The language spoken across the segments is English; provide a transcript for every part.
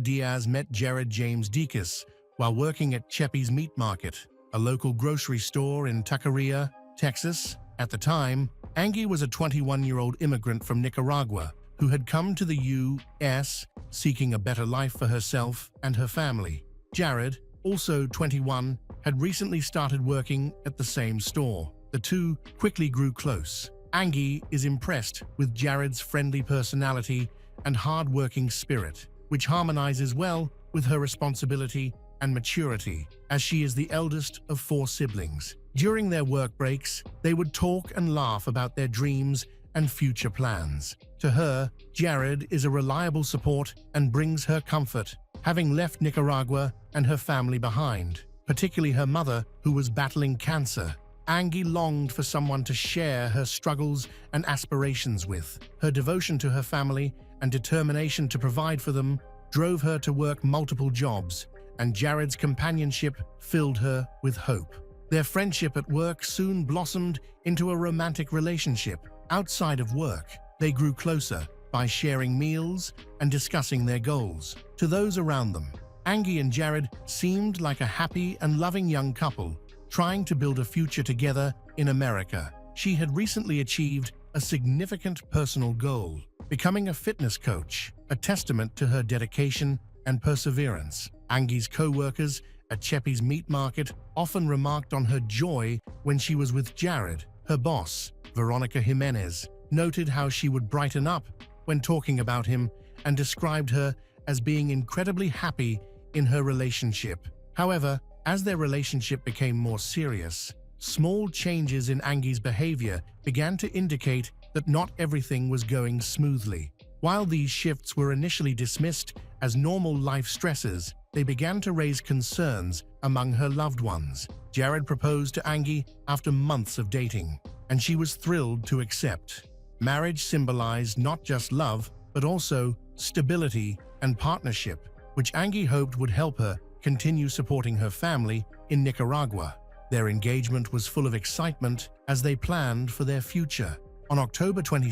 Diaz met Jared James Dekas while working at Cheppy's Meat Market, a local grocery store in Tuckeria, Texas. At the time, Angie was a 21-year-old immigrant from Nicaragua who had come to the U.S. seeking a better life for herself and her family. Jared, also 21, had recently started working at the same store. The two quickly grew close. Angie is impressed with Jared's friendly personality and hard-working spirit, which harmonizes well with her responsibility and maturity, as she is the eldest of 4 siblings. During their work breaks, they would talk and laugh about their dreams and future plans. To her, Jared is a reliable support and brings her comfort, having left Nicaragua and her family behind, particularly her mother, who was battling cancer. Angie longed for someone to share her struggles and aspirations with. Her devotion to her family and determination to provide for them drove her to work multiple jobs, and Jared's companionship filled her with hope. Their friendship at work soon blossomed into a romantic relationship. Outside of work, they grew closer by sharing meals and discussing their goals. To those around them, Angie and Jared seemed like a happy and loving young couple, trying to build a future together in America. She had recently achieved a significant personal goal, becoming a fitness coach, a testament to her dedication and perseverance. Angie's co-workers at Cheppy's Meat Market often remarked on her joy when she was with Jared. Her boss, Veronica Jimenez, noted how she would brighten up when talking about him and described her as being incredibly happy in her relationship. However, as their relationship became more serious, small changes in Angie's behavior began to indicate that not everything was going smoothly. While these shifts were initially dismissed as normal life stresses, they began to raise concerns among her loved ones. Jared proposed to Angie after months of dating, and she was thrilled to accept. Marriage symbolized not just love, but also stability and partnership, which Angie hoped would help her continue supporting her family in Nicaragua. Their engagement was full of excitement as they planned for their future. On October 22,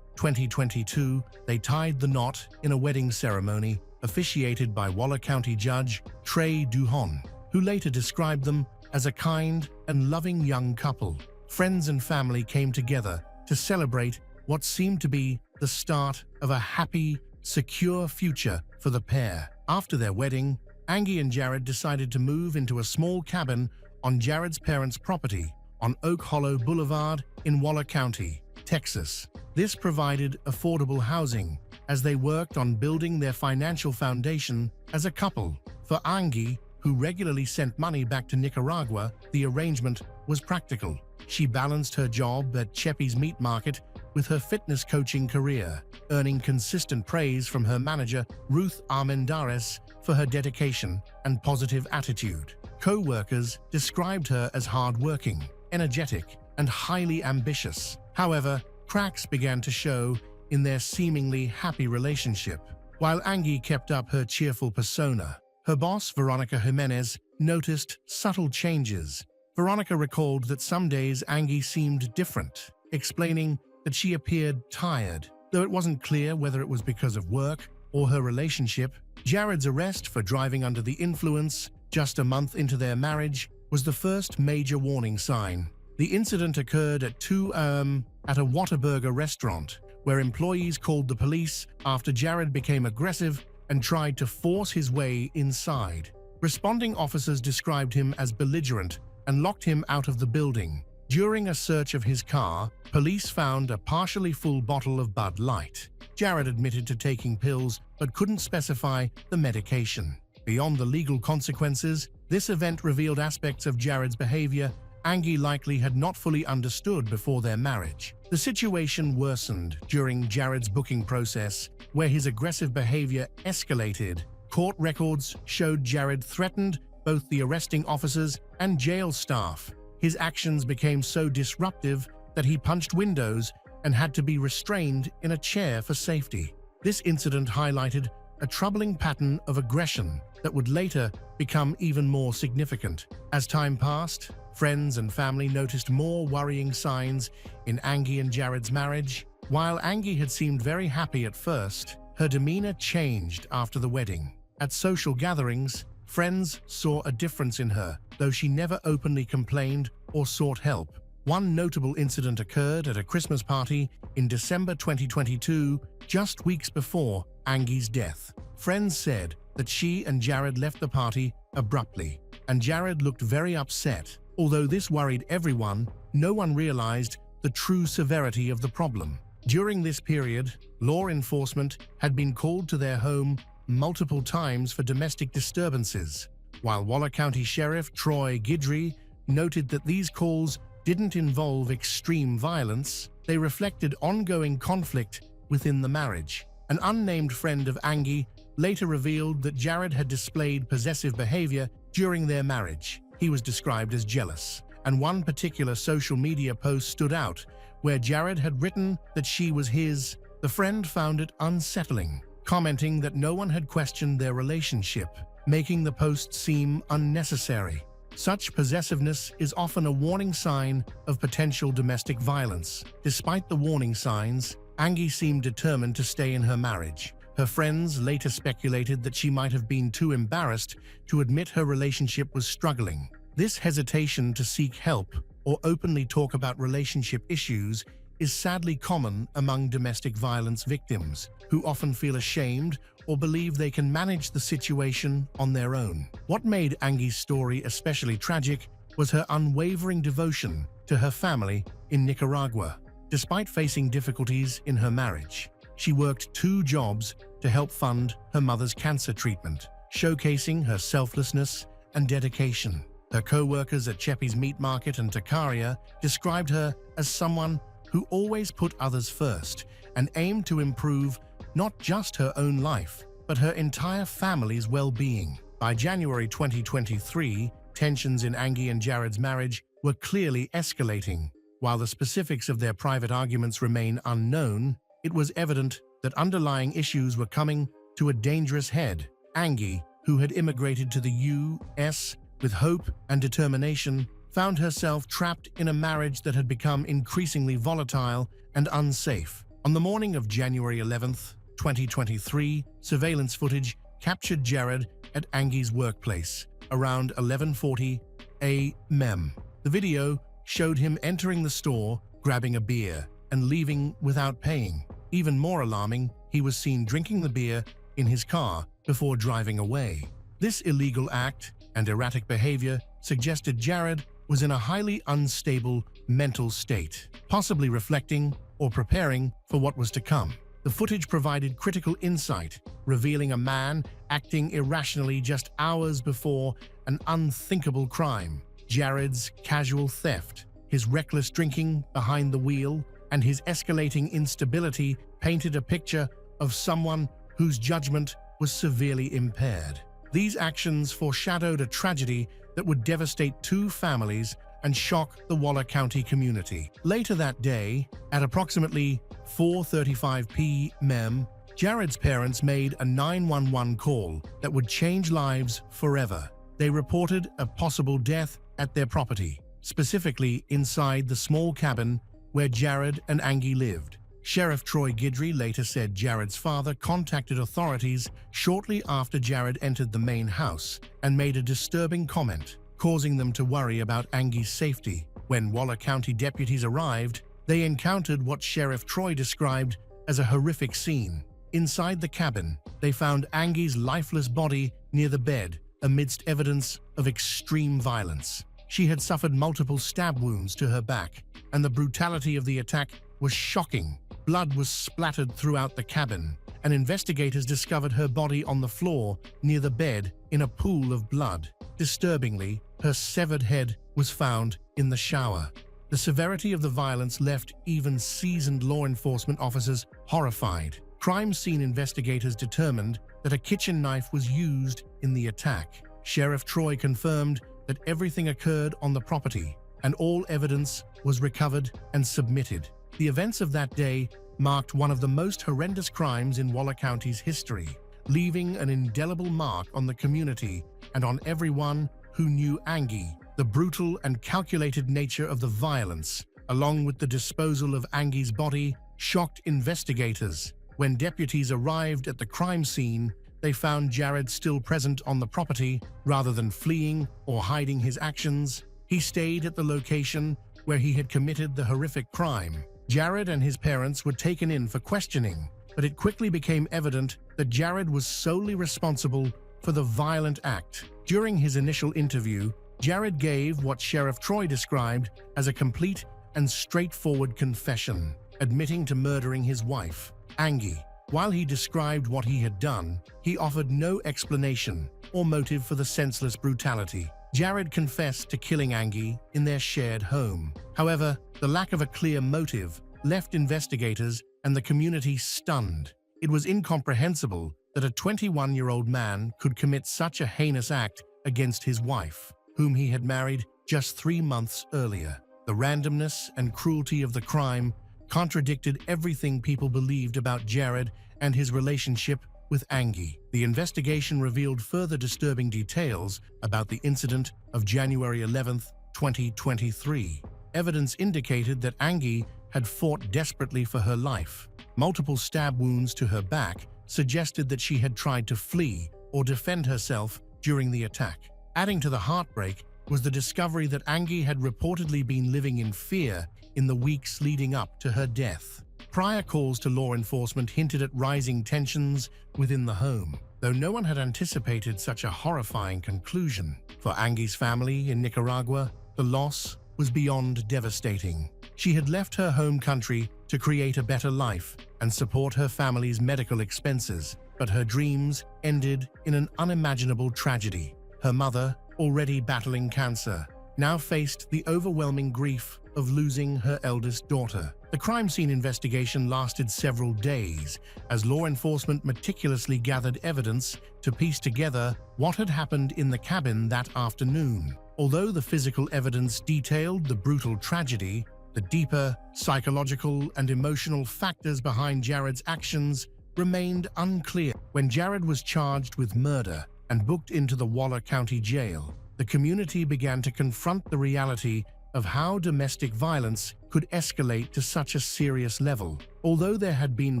2022, they tied the knot in a wedding ceremony officiated by Waller County Judge Trey Duhon, who later described them as a kind and loving young couple. Friends and family came together to celebrate what seemed to be the start of a happy, secure future for the pair. After their wedding, Angie and Jared decided to move into a small cabin on Jared's parents' property on Oak Hollow Boulevard in Waller County, Texas. This provided affordable housing as they worked on building their financial foundation as a couple. For Angie, who regularly sent money back to Nicaragua, the arrangement was practical. She balanced her job at Cheppy's Meat Market with her fitness coaching career, earning consistent praise from her manager, Ruth Armendariz, for her dedication and positive attitude. Co-workers described her as hardworking, energetic, and highly ambitious. However, cracks began to show in their seemingly happy relationship. While Angie kept up her cheerful persona, her boss, Veronica Jimenez, noticed subtle changes. Veronica recalled that some days Angie seemed different, explaining that she appeared tired. Though it wasn't clear whether it was because of work or her relationship, Jared's arrest for driving under the influence just a month into their marriage was the first major warning sign. The incident occurred at a Whataburger restaurant, where employees called the police after Jared became aggressive and tried to force his way inside. Responding officers described him as belligerent and locked him out of the building. During a search of his car, police found a partially full bottle of Bud Light. Jared admitted to taking pills but couldn't specify the medication. Beyond the legal consequences, this event revealed aspects of Jared's behavior Angie likely had not fully understood before their marriage. The situation worsened during Jared's booking process, where his aggressive behavior escalated. Court records showed Jared threatened both the arresting officers and jail staff. His actions became so disruptive that he punched windows and had to be restrained in a chair for safety. This incident highlighted a troubling pattern of aggression that would later become even more significant. As time passed, friends and family noticed more worrying signs in Angie and Jared's marriage. While Angie had seemed very happy at first, her demeanor changed after the wedding. At social gatherings, friends saw a difference in her, though she never openly complained or sought help. One notable incident occurred at a Christmas party in December 2022, just weeks before Angie's death. Friends said that she and Jared left the party abruptly, and Jared looked very upset. Although this worried everyone, no one realized the true severity of the problem. During this period, law enforcement had been called to their home multiple times for domestic disturbances, while Waller County Sheriff Troy Guidry noted that these calls didn't involve extreme violence. They reflected ongoing conflict within the marriage. An unnamed friend of Angie later revealed that Jared had displayed possessive behavior during their marriage. He was described as jealous, and one particular social media post stood out where Jared had written that she was his. The friend found it unsettling, commenting that no one had questioned their relationship, making the post seem unnecessary. Such possessiveness is often a warning sign of potential domestic violence. Despite the warning signs, Angie seemed determined to stay in her marriage. Her friends later speculated that she might have been too embarrassed to admit her relationship was struggling. This hesitation to seek help or openly talk about relationship issues is sadly common among domestic violence victims, who often feel ashamed or believe they can manage the situation on their own. What made Angie's story especially tragic was her unwavering devotion to her family in Nicaragua. Despite facing difficulties in her marriage, she worked 2 jobs to help fund her mother's cancer treatment, showcasing her selflessness and dedication. Her co-workers at Cheppy's Meat Market and Taqueria described her as someone who always put others first and aimed to improve not just her own life, but her entire family's well-being. By January 2023, tensions in Angie and Jared's marriage were clearly escalating. While the specifics of their private arguments remain unknown, it was evident that underlying issues were coming to a dangerous head. Angie, who had immigrated to the U.S. with hope and determination, found herself trapped in a marriage that had become increasingly volatile and unsafe. On the morning of January 11th, 2023, surveillance footage captured Jared at Angie's workplace around 11:40 a.m. The video showed him entering the store, grabbing a beer, and leaving without paying. Even more alarming, he was seen drinking the beer in his car before driving away. This illegal act and erratic behavior suggested Jared was in a highly unstable mental state, possibly reflecting or preparing for what was to come. The footage provided critical insight, revealing a man acting irrationally just hours before an unthinkable crime. Jared's casual theft, his reckless drinking behind the wheel, and his escalating instability painted a picture of someone whose judgment was severely impaired. These actions foreshadowed a tragedy that would devastate 2 families and shock the Waller County community. Later that day, at approximately 4:35 p.m., Jared's parents made a 911 call that would change lives forever. They reported a possible death at their property, specifically inside the small cabin where Jared and Angie lived. Sheriff Troy Guidry later said Jared's father contacted authorities shortly after Jared entered the main house and made a disturbing comment, causing them to worry about Angie's safety. When Waller County deputies arrived, they encountered what Sheriff Troy described as a horrific scene. Inside the cabin, they found Angie's lifeless body near the bed, amidst evidence of extreme violence. She had suffered multiple stab wounds to her back, and the brutality of the attack was shocking. Blood was splattered throughout the cabin, and investigators discovered her body on the floor near the bed in a pool of blood. Disturbingly, her severed head was found in the shower. The severity of the violence left even seasoned law enforcement officers horrified. Crime scene investigators determined that a kitchen knife was used in the attack. Sheriff Troy confirmed that everything occurred on the property, and all evidence was recovered and submitted. The events of that day marked one of the most horrendous crimes in Waller County's history, leaving an indelible mark on the community and on everyone who knew Angie. The brutal and calculated nature of the violence, along with the disposal of Angie's body, shocked investigators. When deputies arrived at the crime scene, they found Jared still present on the property rather than fleeing or hiding his actions. He stayed at the location where he had committed the horrific crime. Jared and his parents were taken in for questioning, but it quickly became evident that Jared was solely responsible for the violent act. During his initial interview, Jared gave what Sheriff Troy described as a complete and straightforward confession, admitting to murdering his wife, Angie. While he described what he had done, he offered no explanation or motive for the senseless brutality. Jared confessed to killing Angie in their shared home. However, the lack of a clear motive left investigators and the community stunned. It was incomprehensible that a 21-year-old man could commit such a heinous act against his wife, whom he had married just 3 months earlier. The randomness and cruelty of the crime contradicted everything people believed about Jared and his relationship with Angie. The investigation revealed further disturbing details about the incident of January 11, 2023. Evidence indicated that Angie had fought desperately for her life. Multiple stab wounds to her back suggested that she had tried to flee or defend herself during the attack. Adding to the heartbreak was the discovery that Angie had reportedly been living in fear in the weeks leading up to her death. Prior calls to law enforcement hinted at rising tensions within the home, though no one had anticipated such a horrifying conclusion. For Angie's family in Nicaragua, the loss was beyond devastating. She had left her home country to create a better life and support her family's medical expenses, but her dreams ended in an unimaginable tragedy. Her mother, already battling cancer, now faced the overwhelming grief of losing her eldest daughter. The crime scene investigation lasted several days as law enforcement meticulously gathered evidence to piece together what had happened in the cabin that afternoon. Although the physical evidence detailed the brutal tragedy, the deeper psychological and emotional factors behind Jared's actions remained unclear. When Jared was charged with murder and booked into the Waller County Jail, the community began to confront the reality of how domestic violence could escalate to such a serious level. Although there had been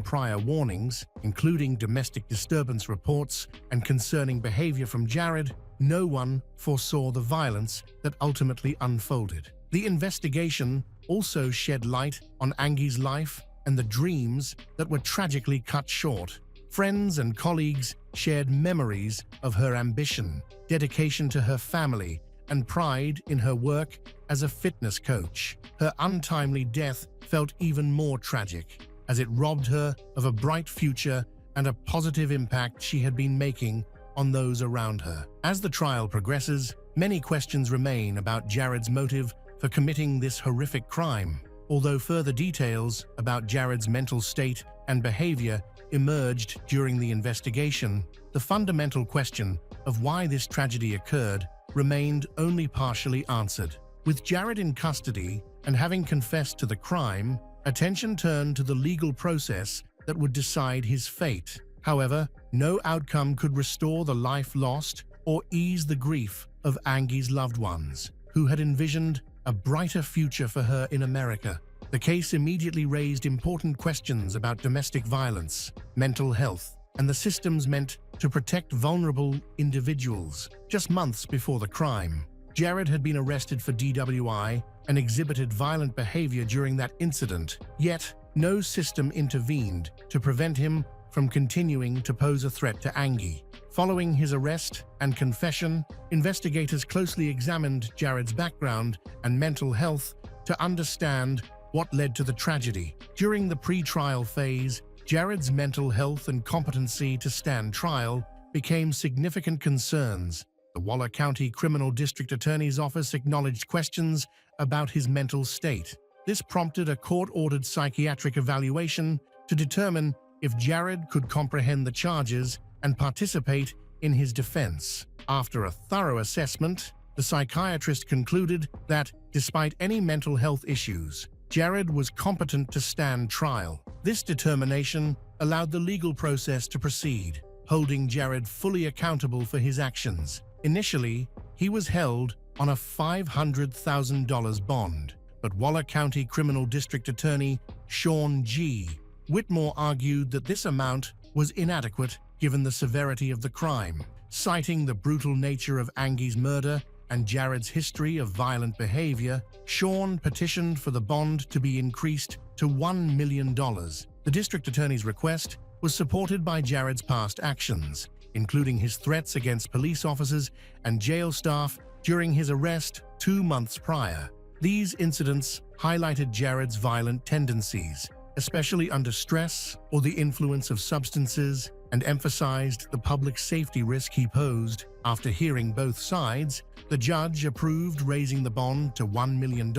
prior warnings, including domestic disturbance reports and concerning behavior from Jared, no one foresaw the violence that ultimately unfolded. The investigation also shed light on Angie's life and the dreams that were tragically cut short. Friends and colleagues shared memories of her ambition, dedication to her family, and pride in her work as a fitness coach. Her untimely death felt even more tragic, as it robbed her of a bright future and a positive impact she had been making on those around her. As the trial progresses, many questions remain about Jared's motive for committing this horrific crime. Although further details about Jared's mental state and behavior emerged during the investigation, the fundamental question of why this tragedy occurred remained only partially answered. With Jared in custody and having confessed to the crime, attention turned to the legal process that would decide his fate. However, no outcome could restore the life lost or ease the grief of Angie's loved ones, who had envisioned a brighter future for her in America. The case immediately raised important questions about domestic violence, mental health, and the systems meant to protect vulnerable individuals. Just months before the crime, Jared had been arrested for DWI and exhibited violent behavior during that incident, yet no system intervened to prevent him from continuing to pose a threat to Angie. Following his arrest and confession, investigators closely examined Jared's background and mental health to understand what led to the tragedy. During the pre-trial phase, Jared's mental health and competency to stand trial became significant concerns. The Waller County Criminal District Attorney's Office acknowledged questions about his mental state. This prompted a court-ordered psychiatric evaluation to determine if Jared could comprehend the charges and participate in his defense. After a thorough assessment, the psychiatrist concluded that, despite any mental health issues, Jared was competent to stand trial. This determination allowed the legal process to proceed, holding Jared fully accountable for his actions. Initially, he was held on a $500,000 bond, but Waller County Criminal District Attorney Sean G. Whitmore argued that this amount was inadequate given the severity of the crime. Citing the brutal nature of Angie's murder and Jared's history of violent behavior, Sean petitioned for the bond to be increased to $1 million. The district attorney's request was supported by Jared's past actions, including his threats against police officers and jail staff during his arrest 2 months prior. These incidents highlighted Jared's violent tendencies, especially under stress or the influence of substances, and emphasized the public safety risk he posed. After hearing both sides, the judge approved raising the bond to $1 million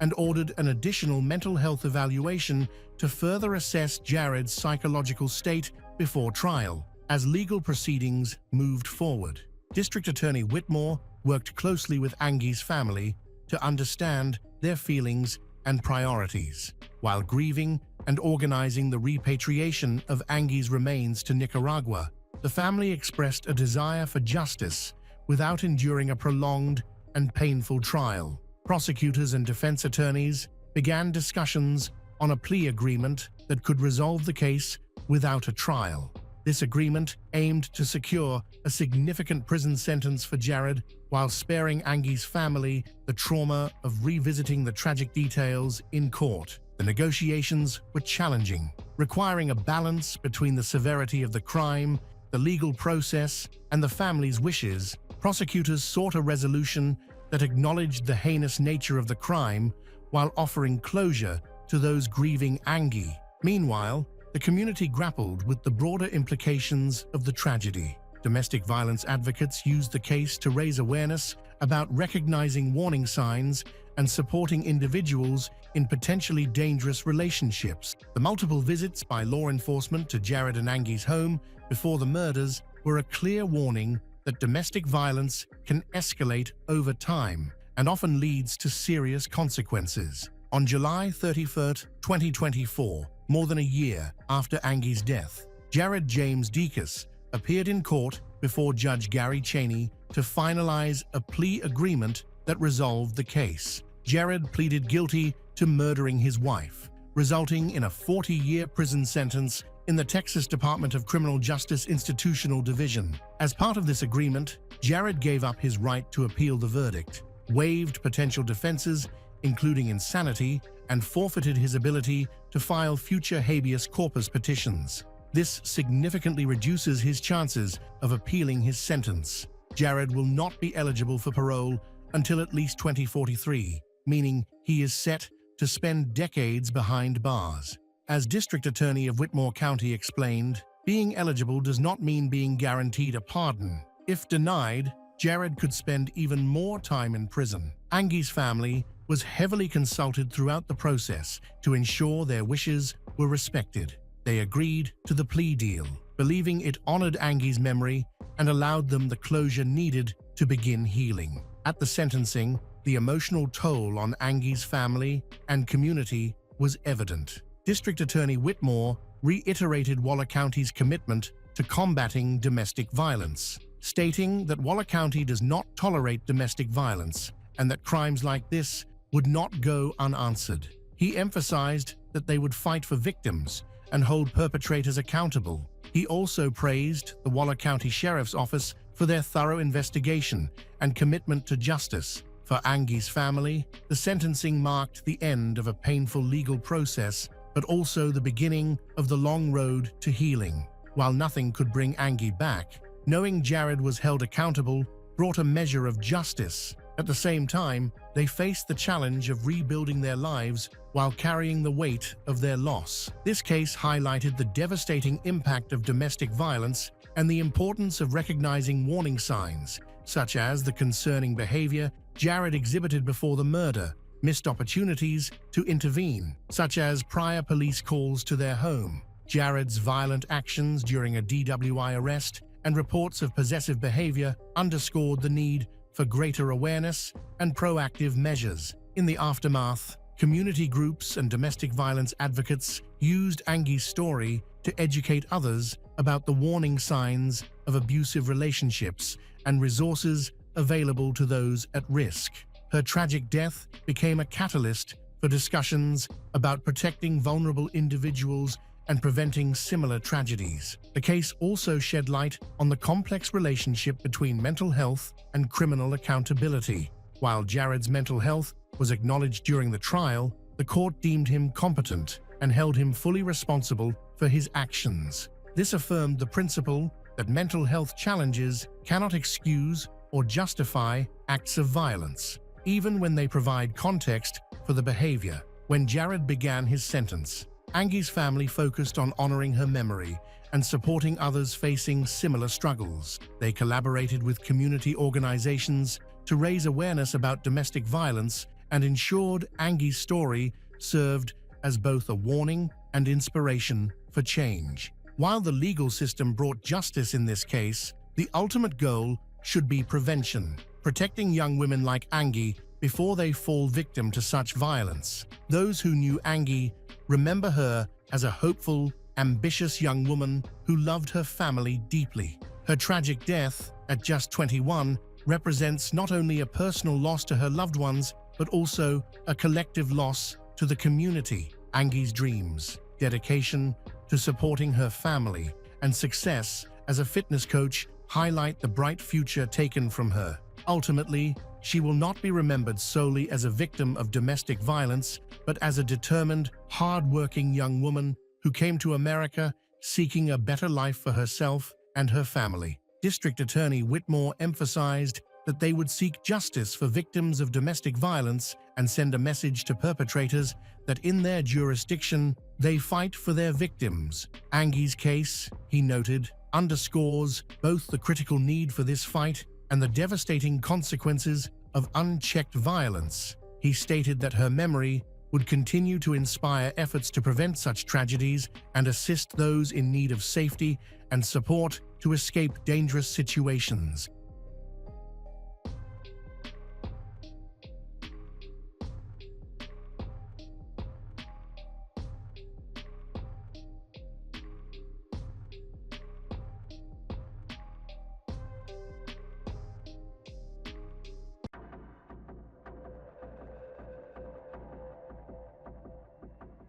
and ordered an additional mental health evaluation to further assess Jared's psychological state before trial. As legal proceedings moved forward, District Attorney Whitmore worked closely with Angie's family to understand their feelings and priorities. While grieving and organizing the repatriation of Angie's remains to Nicaragua, the family expressed a desire for justice without enduring a prolonged and painful trial. Prosecutors and defense attorneys began discussions on a plea agreement that could resolve the case without a trial. This agreement aimed to secure a significant prison sentence for Jared while sparing Angie's family the trauma of revisiting the tragic details in court. The negotiations were challenging, requiring a balance between the severity of the crime, the legal process, and the family's wishes. Prosecutors sought a resolution that acknowledged the heinous nature of the crime while offering closure to those grieving Angie. Meanwhile, the community grappled with the broader implications of the tragedy. Domestic violence advocates used the case to raise awareness about recognizing warning signs and supporting individuals in potentially dangerous relationships. The multiple visits by law enforcement to Jared and Angie's home before the murders were a clear warning that domestic violence can escalate over time and often leads to serious consequences. On July 31, 2024, more than a year after Angie's death, Jared James Deacus appeared in court before Judge Gary Cheney to finalize a plea agreement that resolved the case. Jared pleaded guilty to murdering his wife, resulting in a 40-year prison sentence in the Texas Department of Criminal Justice Institutional Division. As part of this agreement, Jared gave up his right to appeal the verdict, waived potential defenses, including insanity, and forfeited his ability to file future habeas corpus petitions. This significantly reduces his chances of appealing his sentence. Jared will not be eligible for parole until at least 2043, meaning he is set to spend decades behind bars. As District Attorney of Whitmore County explained, being eligible does not mean being guaranteed a pardon. If denied, Jared could spend even more time in prison. Angie's family was heavily consulted throughout the process to ensure their wishes were respected. They agreed to the plea deal, believing it honored Angie's memory and allowed them the closure needed to begin healing. At the sentencing, the emotional toll on Angie's family and community was evident. District Attorney Whitmore reiterated Waller County's commitment to combating domestic violence, stating that Waller County does not tolerate domestic violence and that crimes like this would not go unanswered. He emphasized that they would fight for victims and hold perpetrators accountable. He also praised the Waller County Sheriff's Office for their thorough investigation and commitment to justice. For Angie's family, the sentencing marked the end of a painful legal process, but also the beginning of the long road to healing. While nothing could bring Angie back, knowing Jared was held accountable brought a measure of justice. At the same time, they faced the challenge of rebuilding their lives while carrying the weight of their loss. This case highlighted the devastating impact of domestic violence and the importance of recognizing warning signs, such as the concerning behavior Jared exhibited before the murder, missed opportunities to intervene, such as prior police calls to their home, Jared's violent actions during a DWI arrest, and reports of possessive behavior underscored the need for greater awareness and proactive measures. In the aftermath, community groups and domestic violence advocates used Angie's story to educate others about the warning signs of abusive relationships and resources available to those at risk. Her tragic death became a catalyst for discussions about protecting vulnerable individuals and preventing similar tragedies. The case also shed light on the complex relationship between mental health and criminal accountability. While Jared's mental health was acknowledged during the trial, the court deemed him competent and held him fully responsible for his actions. This affirmed the principle that mental health challenges cannot excuse or justify acts of violence, even when they provide context for the behavior. When Jared began his sentence, Angie's family focused on honoring her memory and supporting others facing similar struggles. They collaborated with community organizations to raise awareness about domestic violence and ensured Angie's story served as both a warning and inspiration for change. While the legal system brought justice in this case, the ultimate goal should be prevention, protecting young women like Angie before they fall victim to such violence. Those who knew Angie remember her as a hopeful, ambitious young woman who loved her family deeply. Her tragic death, at just 21, represents not only a personal loss to her loved ones, but also a collective loss to the community. Angie's dreams, dedication to supporting her family, and success as a fitness coach highlight the bright future taken from her. Ultimately, she will not be remembered solely as a victim of domestic violence, but as a determined, hard-working young woman who came to America seeking a better life for herself and her family. District Attorney Whitmore emphasized that they would seek justice for victims of domestic violence and send a message to perpetrators that in their jurisdiction, they fight for their victims. Angie's case, he noted, underscores both the critical need for this fight and the devastating consequences of unchecked violence. He stated that her memory would continue to inspire efforts to prevent such tragedies and assist those in need of safety and support to escape dangerous situations.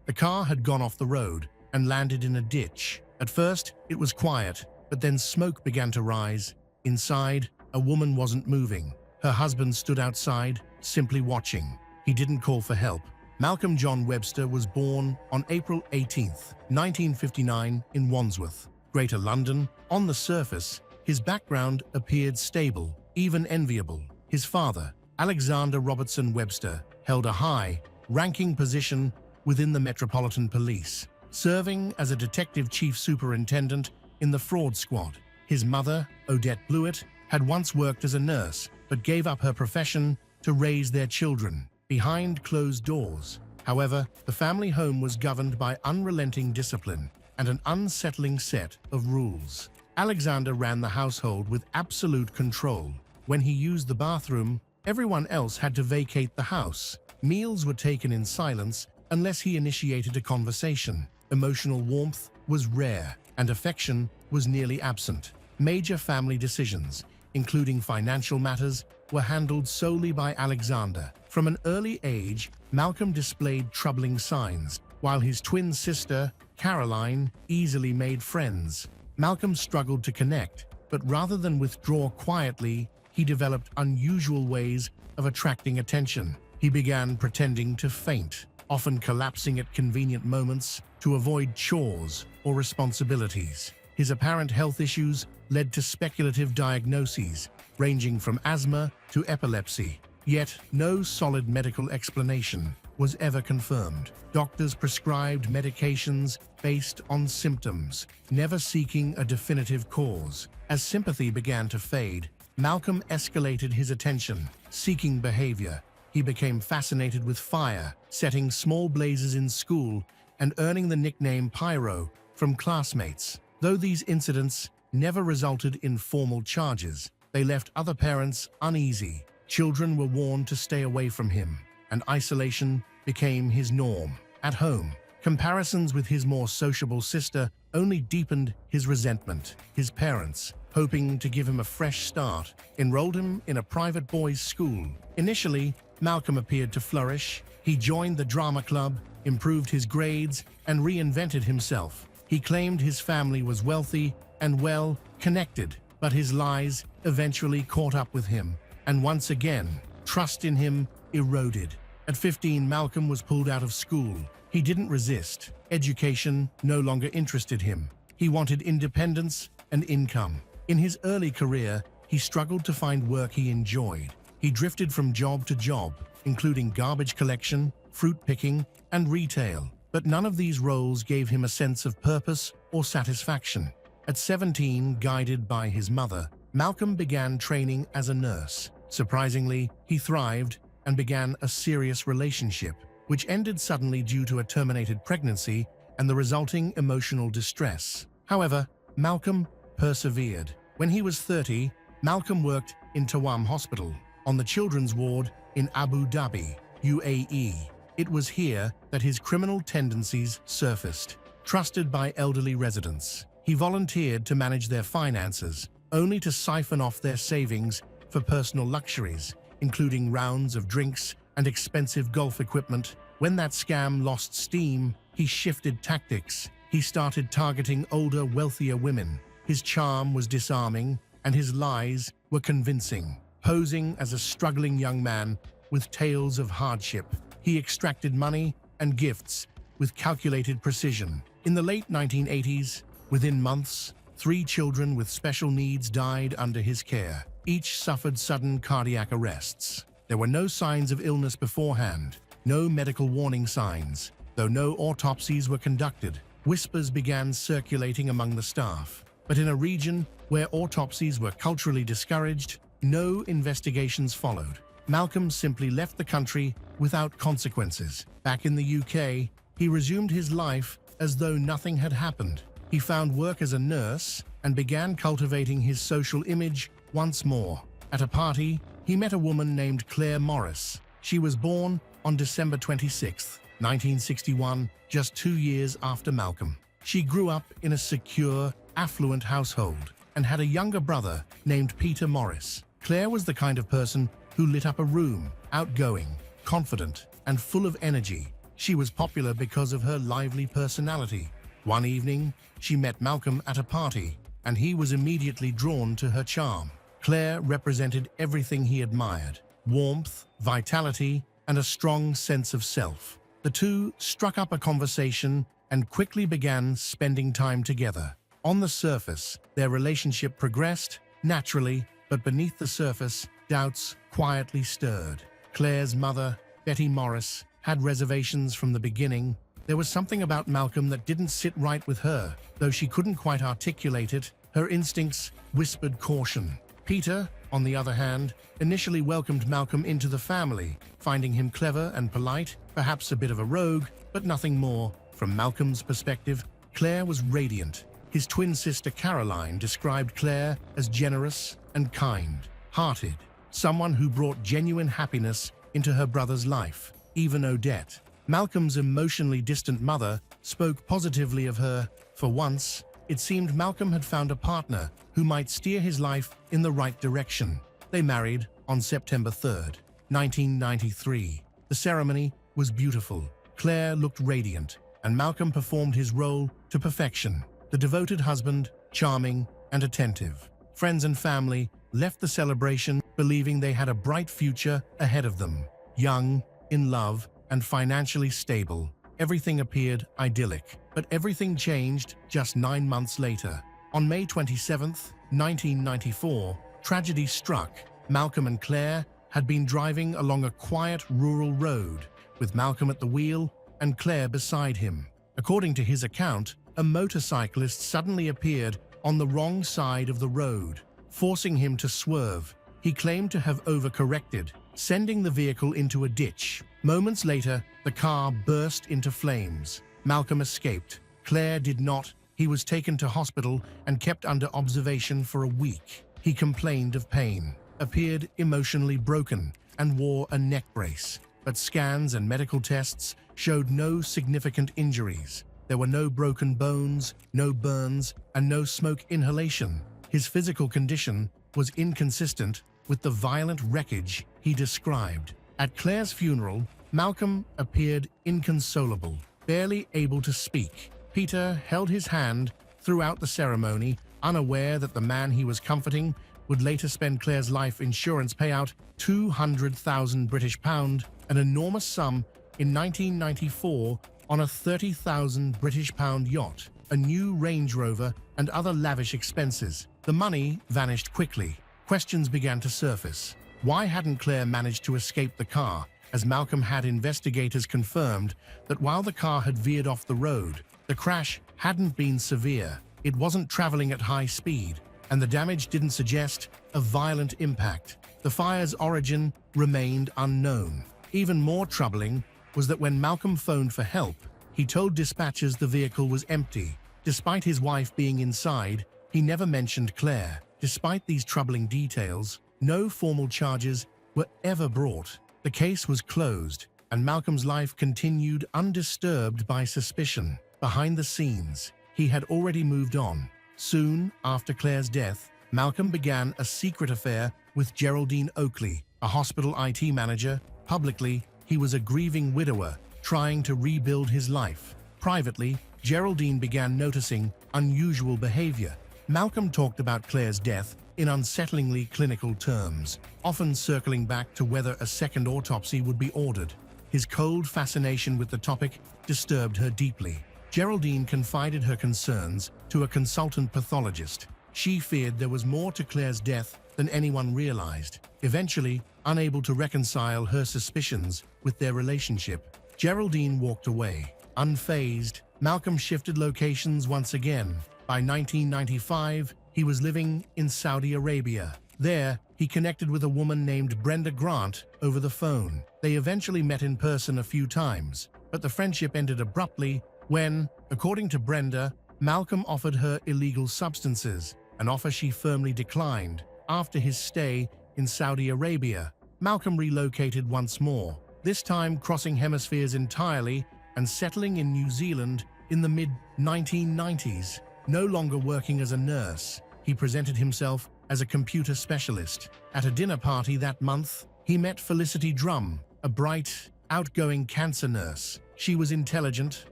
The car had gone off the road and landed in a ditch. At first, it was quiet, but then smoke began to rise. Inside, a woman wasn't moving. Her husband stood outside, simply watching. He didn't call for help. Malcolm John Webster was born on April 18, 1959, in Wandsworth, Greater London. On the surface, his background appeared stable, even enviable. His father, Alexander Robertson Webster, held a high-ranking position within the Metropolitan Police, serving as a detective chief superintendent in the fraud squad. His mother, Odette Blewett, had once worked as a nurse, but gave up her profession to raise their children behind closed doors. However, the family home was governed by unrelenting discipline and an unsettling set of rules. Alexander ran the household with absolute control. When he used the bathroom, everyone else had to vacate the house. Meals were taken in silence unless he initiated a conversation. Emotional warmth was rare, and affection was nearly absent. Major family decisions, including financial matters, were handled solely by Alexander. From an early age, Malcolm displayed troubling signs. While his twin sister, Caroline, easily made friends, Malcolm struggled to connect, but rather than withdraw quietly, he developed unusual ways of attracting attention. He began pretending to faint, often collapsing at convenient moments to avoid chores or responsibilities. His apparent health issues led to speculative diagnoses, ranging from asthma to epilepsy. Yet, no solid medical explanation was ever confirmed. Doctors prescribed medications based on symptoms, never seeking a definitive cause. As sympathy began to fade, Malcolm escalated his attention, seeking behavior. He became fascinated with fire, setting small blazes in school and earning the nickname Pyro from classmates. Though these incidents never resulted in formal charges, they left other parents uneasy. Children were warned to stay away from him, and isolation became his norm. At home, comparisons with his more sociable sister only deepened his resentment. His parents, hoping to give him a fresh start, enrolled him in a private boys' school. Initially, Malcolm appeared to flourish. He joined the drama club, improved his grades, and reinvented himself. He claimed his family was wealthy and well connected, but his lies eventually caught up with him, and once again, trust in him eroded. At 15, Malcolm was pulled out of school. He didn't resist. Education no longer interested him. He wanted independence and income. In his early career, he struggled to find work he enjoyed. He drifted from job to job, including garbage collection, fruit picking, and retail. But none of these roles gave him a sense of purpose or satisfaction. At 17, guided by his mother, Malcolm began training as a nurse. Surprisingly, he thrived and began a serious relationship, which ended suddenly due to a terminated pregnancy and the resulting emotional distress. However, Malcolm persevered. When he was 30, Malcolm worked in Tawam Hospital on the children's ward in Abu Dhabi, UAE. It was here that his criminal tendencies surfaced. Trusted by elderly residents, he volunteered to manage their finances, only to siphon off their savings for personal luxuries, including rounds of drinks and expensive golf equipment. When that scam lost steam, he shifted tactics. He started targeting older, wealthier women. His charm was disarming, and his lies were convincing. Posing as a struggling young man with tales of hardship, he extracted money and gifts with calculated precision. In the late 1980s, within months, 3 children with special needs died under his care. Each suffered sudden cardiac arrests. There were no signs of illness beforehand, no medical warning signs. Though no autopsies were conducted, whispers began circulating among the staff. But in a region where autopsies were culturally discouraged, no investigations followed. Malcolm simply left the country without consequences. Back in the UK, he resumed his life as though nothing had happened. He found work as a nurse and began cultivating his social image once more. At a party, he met a woman named Claire Morris. She was born on December 26, 1961, just 2 years after Malcolm. She grew up in a secure, affluent household and had a younger brother named Peter Morris. Claire was the kind of person who lit up a room, outgoing, confident, and full of energy. She was popular because of her lively personality. One evening, she met Malcolm at a party, and he was immediately drawn to her charm. Claire represented everything he admired: warmth, vitality, and a strong sense of self. The two struck up a conversation and quickly began spending time together. On the surface, their relationship progressed naturally, but beneath the surface, doubts quietly stirred. Claire's mother, Betty Morris, had reservations from the beginning. There was something about Malcolm that didn't sit right with her. Though she couldn't quite articulate it, her instincts whispered caution. Peter, on the other hand, initially welcomed Malcolm into the family, finding him clever and polite, perhaps a bit of a rogue, but nothing more. From Malcolm's perspective, Claire was radiant. His twin sister Caroline described Claire as generous and kind-hearted, someone who brought genuine happiness into her brother's life. Even Odette, Malcolm's emotionally distant mother, spoke positively of her. For once, it seemed Malcolm had found a partner who might steer his life in the right direction. They married on September 3rd, 1993. The ceremony was beautiful. Claire looked radiant, and Malcolm performed his role to perfection. The devoted husband, charming and attentive. Friends and family left the celebration believing they had a bright future ahead of them. Young, in love, and financially stable, everything appeared idyllic. But everything changed just 9 months later. On May 27, 1994, tragedy struck. Malcolm and Claire had been driving along a quiet rural road, with Malcolm at the wheel and Claire beside him. According to his account, a motorcyclist suddenly appeared on the wrong side of the road, forcing him to swerve. He claimed to have overcorrected, sending the vehicle into a ditch. Moments later, the car burst into flames. Malcolm escaped. Claire did not. He was taken to hospital and kept under observation for a week. He complained of pain, appeared emotionally broken, and wore a neck brace. But scans and medical tests showed no significant injuries. There were no broken bones, no burns, and no smoke inhalation. His physical condition was inconsistent with the violent wreckage he described. At Claire's funeral, Malcolm appeared inconsolable, barely able to speak. Peter held his hand throughout the ceremony, unaware that the man he was comforting would later spend Claire's life insurance payout, 200,000 British pound, an enormous sum in 1994 on a 30,000 British pound yacht, a new Range Rover, and other lavish expenses. The money vanished quickly. Questions began to surface. Why hadn't Claire managed to escape the car, as Malcolm had investigators confirmed that while the car had veered off the road, the crash hadn't been severe. It wasn't traveling at high speed, and the damage didn't suggest a violent impact. The fire's origin remained unknown. Even more troubling was that when Malcolm phoned for help, he told dispatchers the vehicle was empty. Despite his wife being inside, he never mentioned Claire. Despite these troubling details, no formal charges were ever brought. The case was closed, and Malcolm's life continued undisturbed by suspicion. Behind the scenes, he had already moved on. Soon after Claire's death, Malcolm began a secret affair with Geraldine Oakley, a hospital IT manager. Publicly, he was a grieving widower trying to rebuild his life. Privately, Geraldine began noticing unusual behavior. Malcolm talked about Claire's death in unsettlingly clinical terms, often circling back to whether a second autopsy would be ordered. His cold fascination with the topic disturbed her deeply. Geraldine confided her concerns to a consultant pathologist. She feared there was more to Claire's death than anyone realized. Eventually, unable to reconcile her suspicions with their relationship, Geraldine walked away. Unfazed, Malcolm shifted locations once again. By 1995, he was living in Saudi Arabia. There, he connected with a woman named Brenda Grant over the phone. They eventually met in person a few times, but the friendship ended abruptly when, according to Brenda, Malcolm offered her illegal substances, an offer she firmly declined. After his stay in Saudi Arabia, Malcolm relocated once more, this time crossing hemispheres entirely and settling in New Zealand in the mid-1990s. No longer working as a nurse, he presented himself as a computer specialist. At a dinner party that month, he met Felicity Drum, a bright, outgoing cancer nurse. She was intelligent,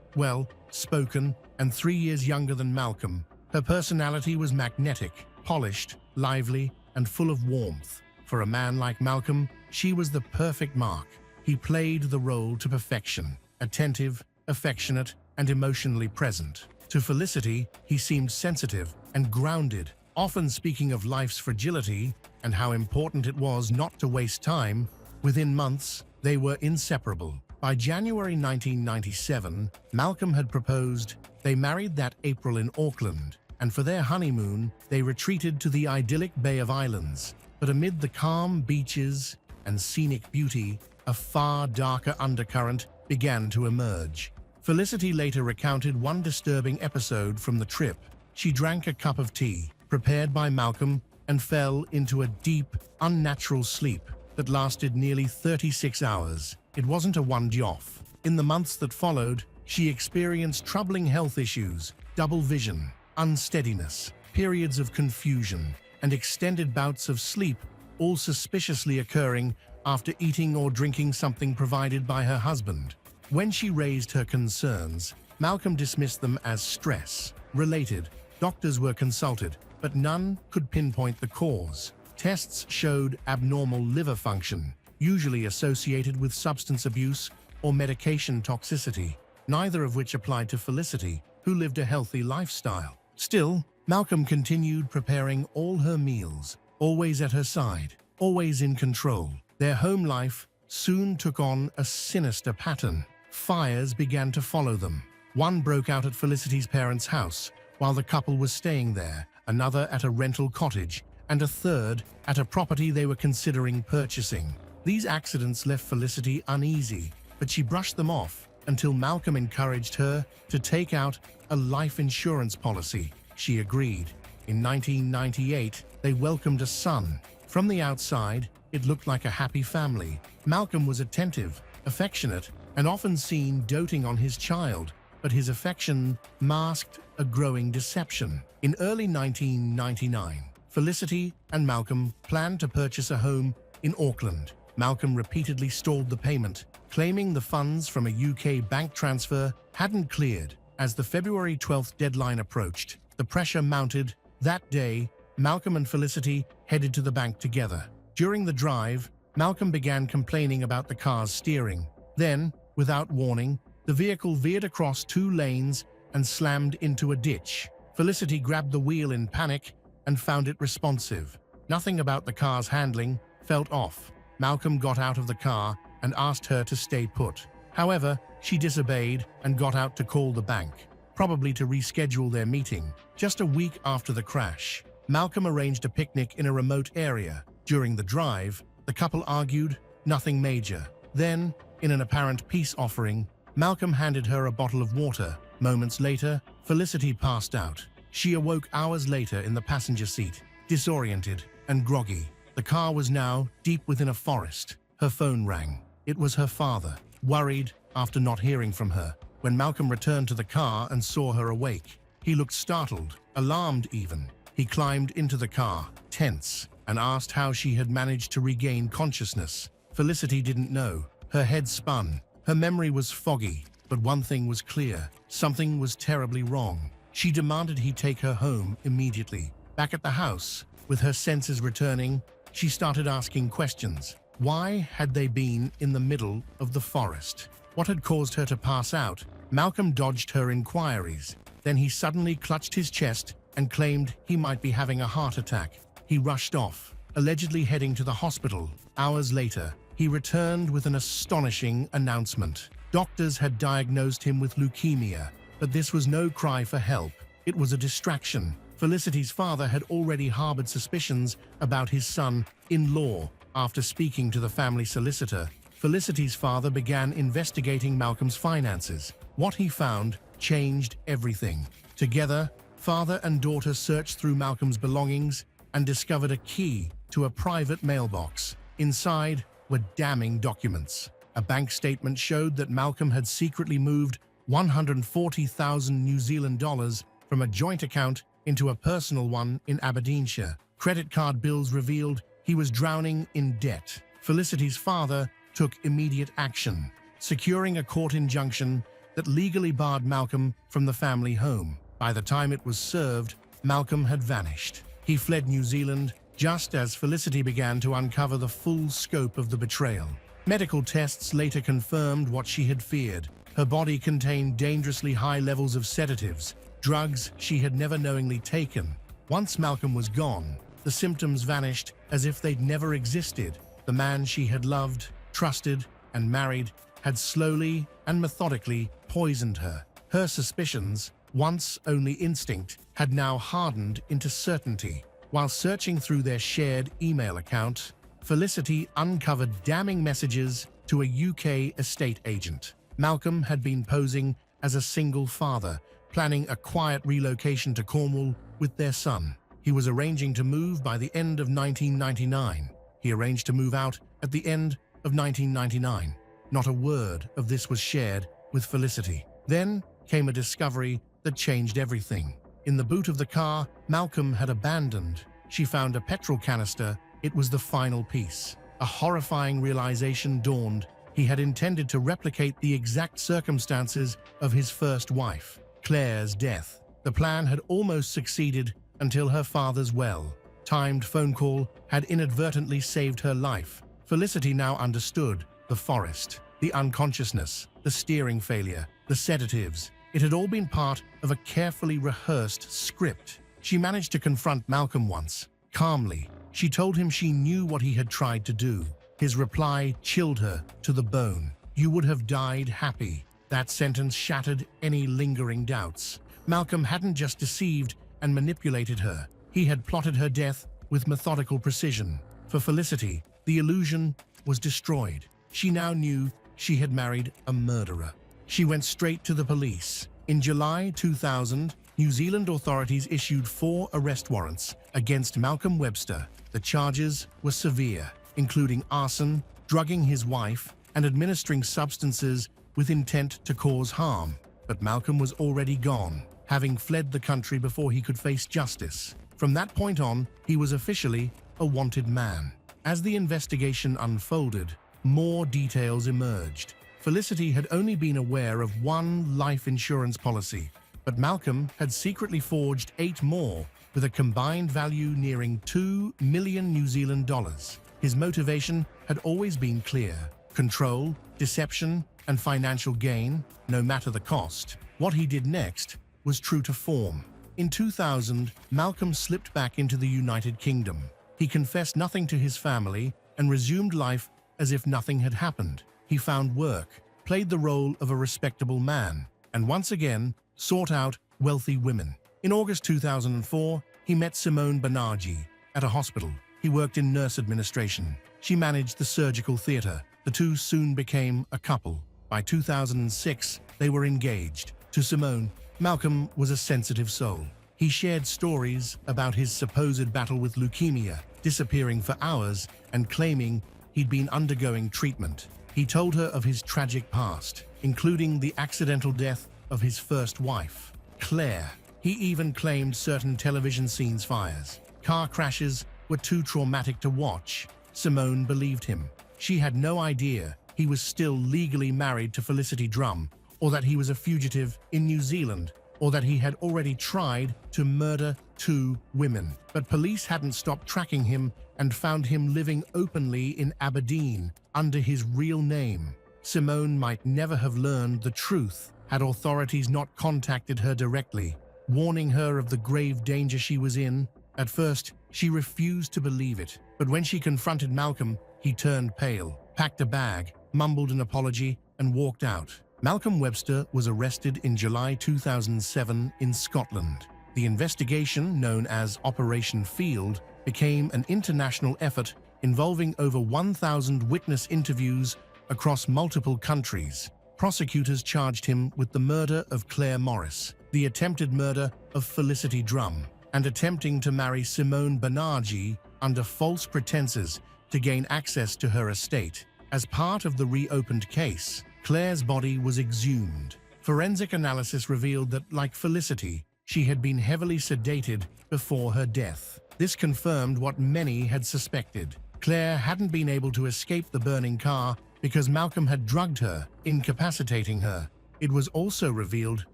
well-spoken, and 3 years younger than Malcolm. Her personality was magnetic, polished, lively, and full of warmth. For a man like Malcolm, she was the perfect mark. He played the role to perfection, attentive, affectionate, and emotionally present. To Felicity, he seemed sensitive and grounded, often speaking of life's fragility and how important it was not to waste time. Within months, they were inseparable. By January 1997, Malcolm had proposed. They married that April in Auckland, and for their honeymoon, they retreated to the idyllic Bay of Islands. But amid the calm beaches and scenic beauty, a far darker undercurrent began to emerge. Felicity later recounted one disturbing episode from the trip. She drank a cup of tea, prepared by Malcolm, and fell into a deep, unnatural sleep that lasted nearly 36 hours. It wasn't a one-off. In the months that followed, she experienced troubling health issues, double vision, unsteadiness, periods of confusion, and extended bouts of sleep, all suspiciously occurring after eating or drinking something provided by her husband. When she raised her concerns, Malcolm dismissed them as stress-related. Doctors were consulted, but none could pinpoint the cause. Tests showed abnormal liver function, usually associated with substance abuse or medication toxicity, neither of which applied to Felicity, who lived a healthy lifestyle. Still, Malcolm continued preparing all her meals, always at her side, always in control. Their home life soon took on a sinister pattern. Fires began to follow them. One broke out at Felicity's parents' house while the couple was staying there, another at a rental cottage, and a third at a property they were considering purchasing. These accidents left Felicity uneasy, but she brushed them off until Malcolm encouraged her to take out a life insurance policy. She agreed. In 1998, they welcomed a son. From the outside, it looked like a happy family. Malcolm was attentive, affectionate, and often seen doting on his child, but his affection masked a growing deception. In early 1999, Felicity and Malcolm planned to purchase a home in Auckland. Malcolm repeatedly stalled the payment, claiming the funds from a UK bank transfer hadn't cleared. As the February 12th deadline approached, the pressure mounted. That day, Malcolm and Felicity headed to the bank together. During the drive, Malcolm began complaining about the car's steering. Then, without warning, the vehicle veered across 2 lanes and slammed into a ditch. Felicity grabbed the wheel in panic and found it responsive. Nothing about the car's handling felt off. Malcolm got out of the car and asked her to stay put. However, she disobeyed and got out to call the bank, probably to reschedule their meeting. Just a week after the crash, Malcolm arranged a picnic in a remote area. During the drive, the couple argued, nothing major. Then, in an apparent peace offering, Malcolm handed her a bottle of water. Moments later, Felicity passed out. She awoke hours later in the passenger seat, disoriented and groggy. The car was now deep within a forest. Her phone rang. It was her father, worried after not hearing from her. When Malcolm returned to the car and saw her awake, he looked startled, alarmed even. He climbed into the car, tense, and asked how she had managed to regain consciousness. Felicity didn't know. Her head spun. Her memory was foggy, but one thing was clear. Something was terribly wrong. She demanded he take her home immediately. Back at the house, with her senses returning, she started asking questions. Why had they been in the middle of the forest? What had caused her to pass out? Malcolm dodged her inquiries. Then he suddenly clutched his chest and claimed he might be having a heart attack. He rushed off, allegedly heading to the hospital. Hours later, he returned with an astonishing announcement. Doctors had diagnosed him with leukemia, but this was no cry for help. It was a distraction. Felicity's father had already harbored suspicions about his son-in-law. After speaking to the family solicitor, Felicity's father began investigating Malcolm's finances. What he found changed everything. Together, father and daughter searched through Malcolm's belongings and discovered a key to a private mailbox. Inside were damning documents. A bank statement showed that Malcolm had secretly moved 140,000 New Zealand dollars from a joint account into a personal one in Aberdeenshire. Credit card bills revealed he was drowning in debt. Felicity's father took immediate action, securing a court injunction that legally barred Malcolm from the family home. By the time it was served, Malcolm had vanished. He fled New Zealand just as Felicity began to uncover the full scope of the betrayal. Medical tests later confirmed what she had feared. Her body contained dangerously high levels of sedatives, drugs she had never knowingly taken. Once Malcolm was gone, the symptoms vanished as if they'd never existed. The man she had loved, trusted, and married had slowly and methodically poisoned her. Her suspicions, once only instinct, had now hardened into certainty. While searching through their shared email account, Felicity uncovered damning messages to a UK estate agent. Malcolm had been posing as a single father, planning a quiet relocation to Cornwall with their son. He was arranging to move by the end of 1999. He arranged to move out at the end of 1999. Not a word of this was shared with Felicity. Then came a discovery that changed everything. In the boot of the car Malcolm had abandoned, she found a petrol canister. It was the final piece. A horrifying realization dawned. He had intended to replicate the exact circumstances of his first wife, Claire's death. The plan had almost succeeded until her father's well-timed phone call had inadvertently saved her life. Felicity now understood the forest, the unconsciousness, the steering failure, the sedatives. It had all been part of a carefully rehearsed script. She managed to confront Malcolm once. Calmly, she told him she knew what he had tried to do. His reply chilled her to the bone. "You would have died happy." That sentence shattered any lingering doubts. Malcolm hadn't just deceived and manipulated her. He had plotted her death with methodical precision. For Felicity, the illusion was destroyed. She now knew she had married a murderer. She went straight to the police. In July 2000, New Zealand authorities issued 4 arrest warrants against Malcolm Webster. The charges were severe, including arson, drugging his wife, and administering substances with intent to cause harm. But Malcolm was already gone, having fled the country before he could face justice. From that point on, he was officially a wanted man. As the investigation unfolded, more details emerged. Felicity had only been aware of one life insurance policy, but Malcolm had secretly forged 8 more, with a combined value nearing 2 million New Zealand dollars. His motivation had always been clear: control, deception, and financial gain, no matter the cost. What he did next was true to form. In 2000, Malcolm slipped back into the United Kingdom. He confessed nothing to his family and resumed life as if nothing had happened. He found work, played the role of a respectable man, and once again sought out wealthy women. In August 2004, he met Simone Banerjee at a hospital. He worked in nurse administration. She managed the surgical theater. The two soon became a couple. By 2006, they were engaged. To Simone, Malcolm was a sensitive soul. He shared stories about his supposed battle with leukemia, disappearing for hours and claiming he'd been undergoing treatment. He told her of his tragic past, including the accidental death of his first wife, Claire. He even claimed certain television scenes fires. Car crashes were too traumatic to watch. Simone believed him. She had no idea he was still legally married to Felicity Drum, or that he was a fugitive in New Zealand, or that he had already tried to murder 2 women. But police hadn't stopped tracking him and found him living openly in Aberdeen under his real name. Simone might never have learned the truth had authorities not contacted her directly, warning her of the grave danger she was in. At first, she refused to believe it, but when she confronted Malcolm, he turned pale, packed a bag, mumbled an apology, and walked out. Malcolm Webster was arrested in July 2007 in Scotland. The investigation, known as Operation Field, became an international effort involving over 1,000 witness interviews across multiple countries. Prosecutors charged him with the murder of Claire Morris, the attempted murder of Felicity Drum, and attempting to marry Simone Banerjee under false pretenses to gain access to her estate. As part of the reopened case, Claire's body was exhumed. Forensic analysis revealed that, like Felicity, she had been heavily sedated before her death. This confirmed what many had suspected. Claire hadn't been able to escape the burning car because Malcolm had drugged her, incapacitating her. It was also revealed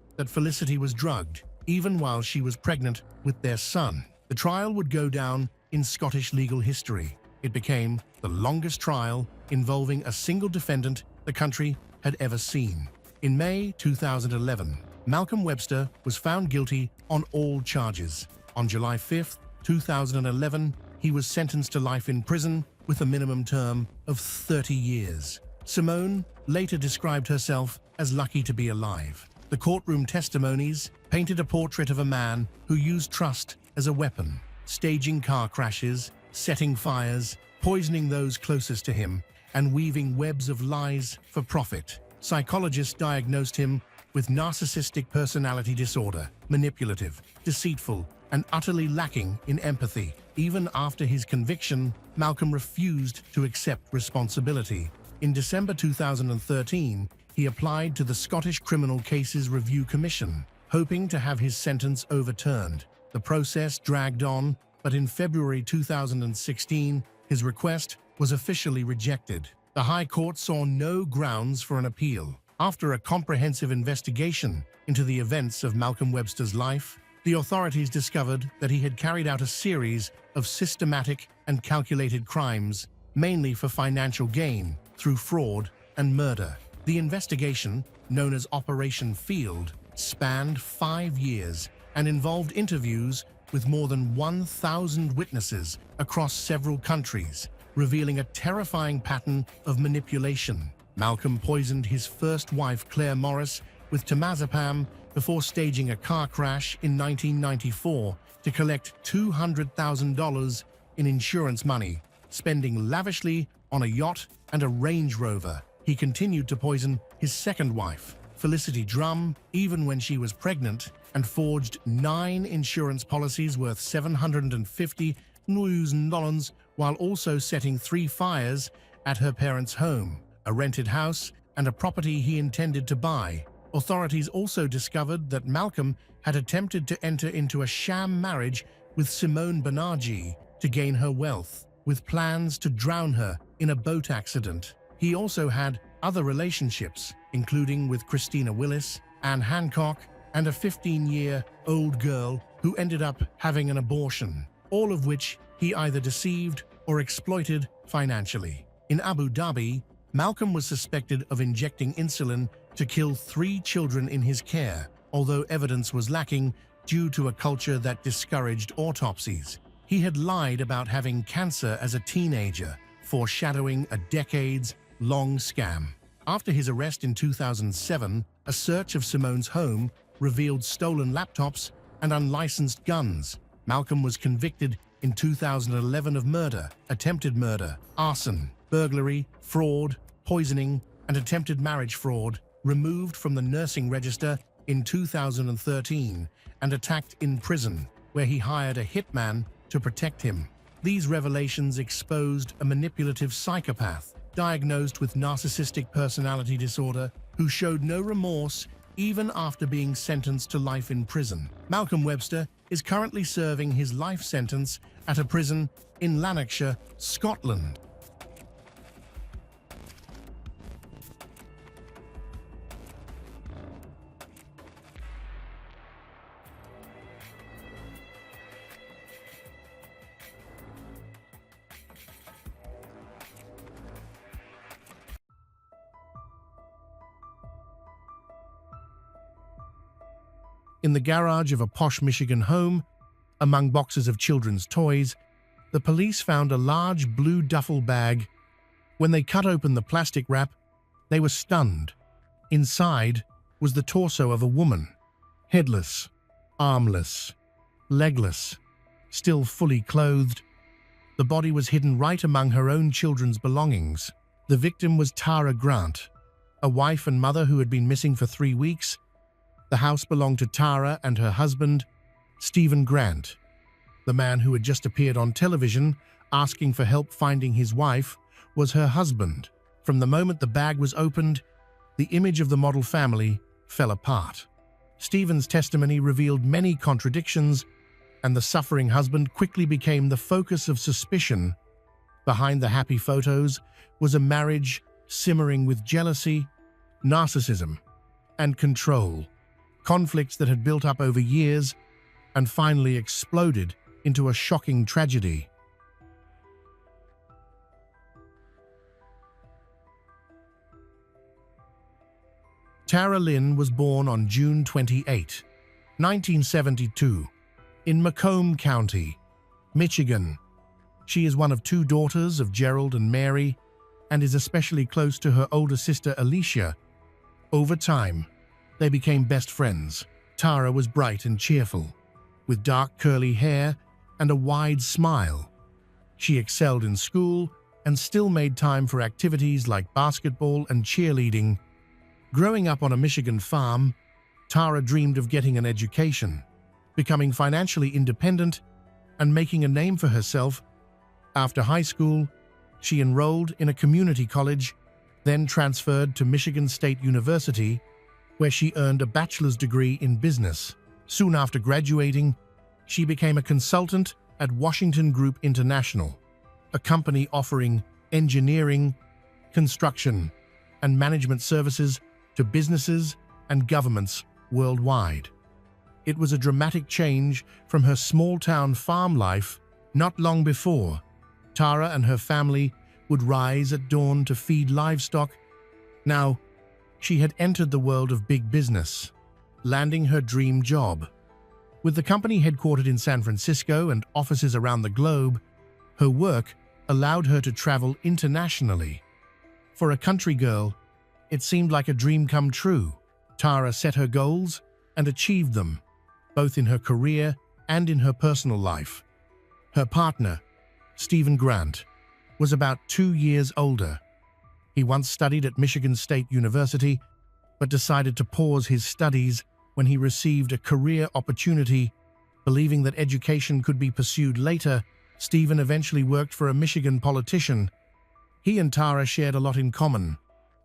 that Felicity was drugged, even while she was pregnant with their son. The trial would go down in Scottish legal history. It became the longest trial involving a single defendant the country had ever seen. In May 2011, Malcolm Webster was found guilty on all charges. On July 5, 2011, he was sentenced to life in prison with a minimum term of 30 years. Simone later described herself as lucky to be alive. The courtroom testimonies painted a portrait of a man who used trust as a weapon, staging car crashes, setting fires, poisoning those closest to him, and weaving webs of lies for profit. Psychologists diagnosed him with narcissistic personality disorder, manipulative, deceitful, and utterly lacking in empathy. Even after his conviction, Malcolm refused to accept responsibility. In December 2013, he applied to the Scottish Criminal Cases Review Commission, hoping to have his sentence overturned. The process dragged on, but in February 2016, his request was officially rejected. The High Court saw no grounds for an appeal. After a comprehensive investigation into the events of Malcolm Webster's life, the authorities discovered that he had carried out a series of systematic and calculated crimes, mainly for financial gain through fraud and murder. The investigation, known as Operation Field, spanned 5 years and involved interviews with more than 1,000 witnesses across several countries, revealing a terrifying pattern of manipulation. Malcolm poisoned his first wife, Claire Morris, with temazepam before staging a car crash in 1994 to collect $200,000 in insurance money, spending lavishly on a yacht and a Range Rover. He continued to poison his second wife, Felicity Drum, even when she was pregnant, and forged 9 insurance policies worth $750,000 while also setting 3 fires at her parents' home, a rented house, and a property he intended to buy. Authorities also discovered that Malcolm had attempted to enter into a sham marriage with Simone Banerjee to gain her wealth, with plans to drown her in a boat accident. He also had other relationships, including with Christina Willis, Anne Hancock, and a 15-year-old girl who ended up having an abortion, all of which he either deceived or exploited financially. In Abu Dhabi, Malcolm was suspected of injecting insulin to kill 3 children in his care, although evidence was lacking due to a culture that discouraged autopsies. He had lied about having cancer as a teenager, foreshadowing a decades-long scam. After his arrest in 2007, a search of Simone's home revealed stolen laptops and unlicensed guns. Malcolm was convicted in 2011 of murder, attempted murder, arson, burglary, fraud, poisoning, and attempted marriage fraud, removed from the nursing register in 2013, and attacked in prison, where he hired a hitman to protect him. These revelations exposed a manipulative psychopath diagnosed with narcissistic personality disorder who showed no remorse even after being sentenced to life in prison. Malcolm Webster is currently serving his life sentence at a prison in Lanarkshire, Scotland. In the garage of a posh Michigan home, among boxes of children's toys, the police found a large blue duffel bag. When they cut open the plastic wrap, they were stunned. Inside was the torso of a woman, headless, armless, legless, still fully clothed. The body was hidden right among her own children's belongings. The victim was Tara Grant, a wife and mother who had been missing for 3 weeks. The house belonged to Tara and her husband, Stephen Grant. The man who had just appeared on television asking for help finding his wife was her husband. From the moment the bag was opened, the image of the model family fell apart. Stephen's testimony revealed many contradictions, and the suffering husband quickly became the focus of suspicion. Behind the happy photos was a marriage simmering with jealousy, narcissism, and control. Conflicts that had built up over years and finally exploded into a shocking tragedy. Tara Lynn was born on June 28, 1972, in Macomb County, Michigan. She is one of 2 daughters of Gerald and Mary and is especially close to her older sister Alicia. Over time, they became best friends. Tara was bright and cheerful, with dark curly hair and a wide smile. She excelled in school and still made time for activities like basketball and cheerleading. Growing up on a Michigan farm, Tara dreamed of getting an education, becoming financially independent, and making a name for herself. After high school, she enrolled in a community college, then transferred to Michigan State University, where she earned a bachelor's degree in business. Soon after graduating, she became a consultant at Washington Group International, a company offering engineering, construction, and management services to businesses and governments worldwide. It was a dramatic change from her small-town farm life. Not long before, Tara and her family would rise at dawn to feed livestock. Now, she had entered the world of big business, landing her dream job. With the company headquartered in San Francisco and offices around the globe, her work allowed her to travel internationally. For a country girl, it seemed like a dream come true. Tara set her goals and achieved them, both in her career and in her personal life. Her partner, Stephen Grant, was about 2 years older. He once studied at Michigan State University, but decided to pause his studies when he received a career opportunity. Believing that education could be pursued later, Stephen eventually worked for a Michigan politician. He and Tara shared a lot in common,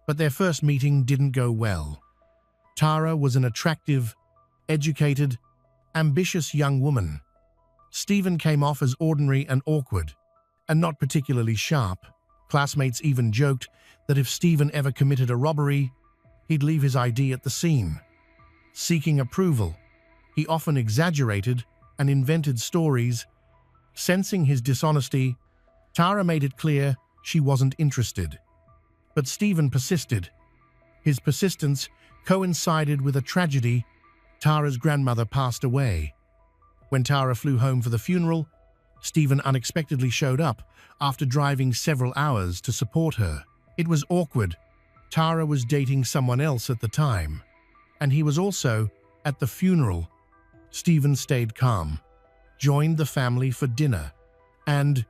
but their first meeting didn't go well. Tara was an attractive, educated, ambitious young woman. Stephen came off as ordinary and awkward, and not particularly sharp. Classmates even joked that if Stephen ever committed a robbery, he'd leave his ID at the scene. Seeking approval, he often exaggerated and invented stories. Sensing his dishonesty, Tara made it clear she wasn't interested. But Stephen persisted. His persistence coincided with a tragedy. Tara's grandmother passed away. When Tara flew home for the funeral, Stephen unexpectedly showed up after driving several hours to support her. It was awkward. Tara was dating someone else at the time, and he was also at the funeral. Stephen stayed calm, joined the family for dinner, and,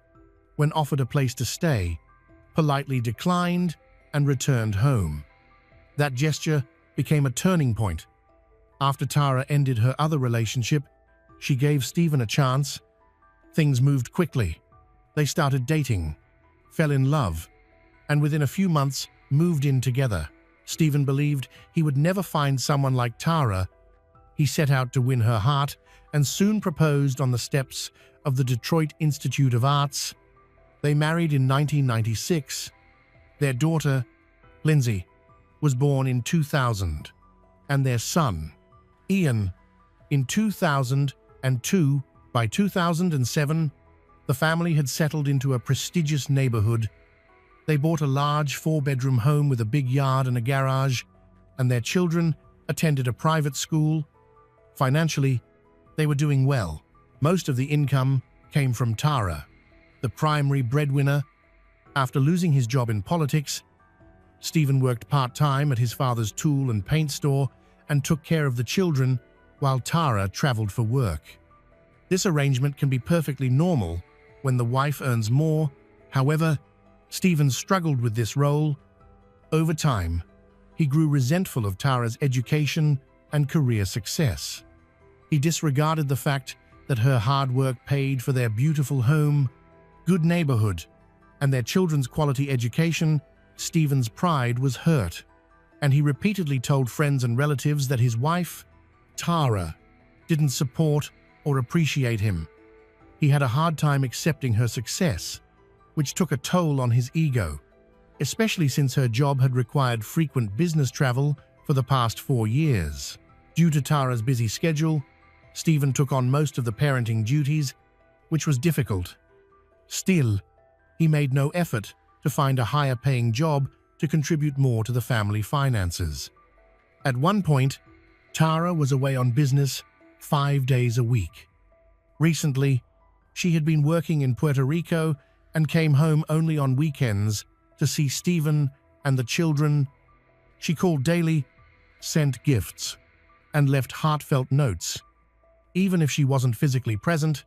when offered a place to stay, politely declined and returned home. That gesture became a turning point. After Tara ended her other relationship, she gave Stephen a chance. Things moved quickly. They started dating, fell in love, and within a few months moved in together. Stephen believed he would never find someone like Tara. He set out to win her heart and soon proposed on the steps of the Detroit Institute of Arts. They married in 1996. Their daughter, Lindsay, was born in 2000, and their son, Ian, in 2002. By 2007, the family had settled into a prestigious neighborhood. They bought a large 4-bedroom home with a big yard and a garage, and their children attended a private school. Financially, they were doing well. Most of the income came from Tara, the primary breadwinner. After losing his job in politics, Stephen worked part-time at his father's tool and paint store and took care of the children while Tara traveled for work. This arrangement can be perfectly normal when the wife earns more. However, Stephen struggled with this role. Over time, he grew resentful of Tara's education and career success. He disregarded the fact that her hard work paid for their beautiful home, good neighborhood, and their children's quality education. Stephen's pride was hurt, and he repeatedly told friends and relatives that his wife, Tara, didn't support or appreciate him. He had a hard time accepting her success, which took a toll on his ego, especially since her job had required frequent business travel for the past 4 years. Due to Tara's busy schedule, Stephen took on most of the parenting duties, which was difficult. Still, he made no effort to find a higher-paying job to contribute more to the family finances. At one point, Tara was away on business 5 days a week. Recently, she had been working in Puerto Rico and came home only on weekends to see Stephen and the children. She called daily, sent gifts, and left heartfelt notes. Even if she wasn't physically present,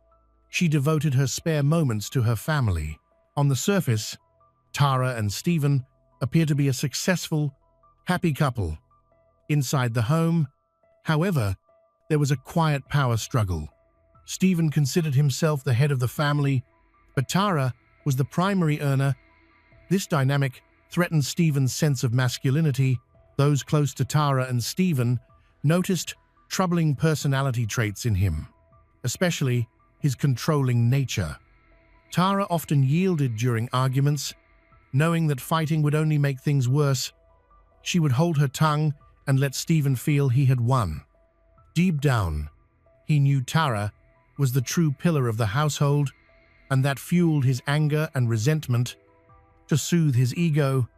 she devoted her spare moments to her family. On the surface, Tara and Stephen appear to be a successful, happy couple. Inside the home, however, there was a quiet power struggle. Stephen considered himself the head of the family, but Tara was the primary earner. This dynamic threatened Stephen's sense of masculinity. Those close to Tara and Stephen noticed troubling personality traits in him, especially his controlling nature. Tara often yielded during arguments, knowing that fighting would only make things worse. She would hold her tongue and let Stephen feel he had won. Deep down, he knew Tara was the true pillar of the household, and that fueled his anger and resentment. To soothe his ego,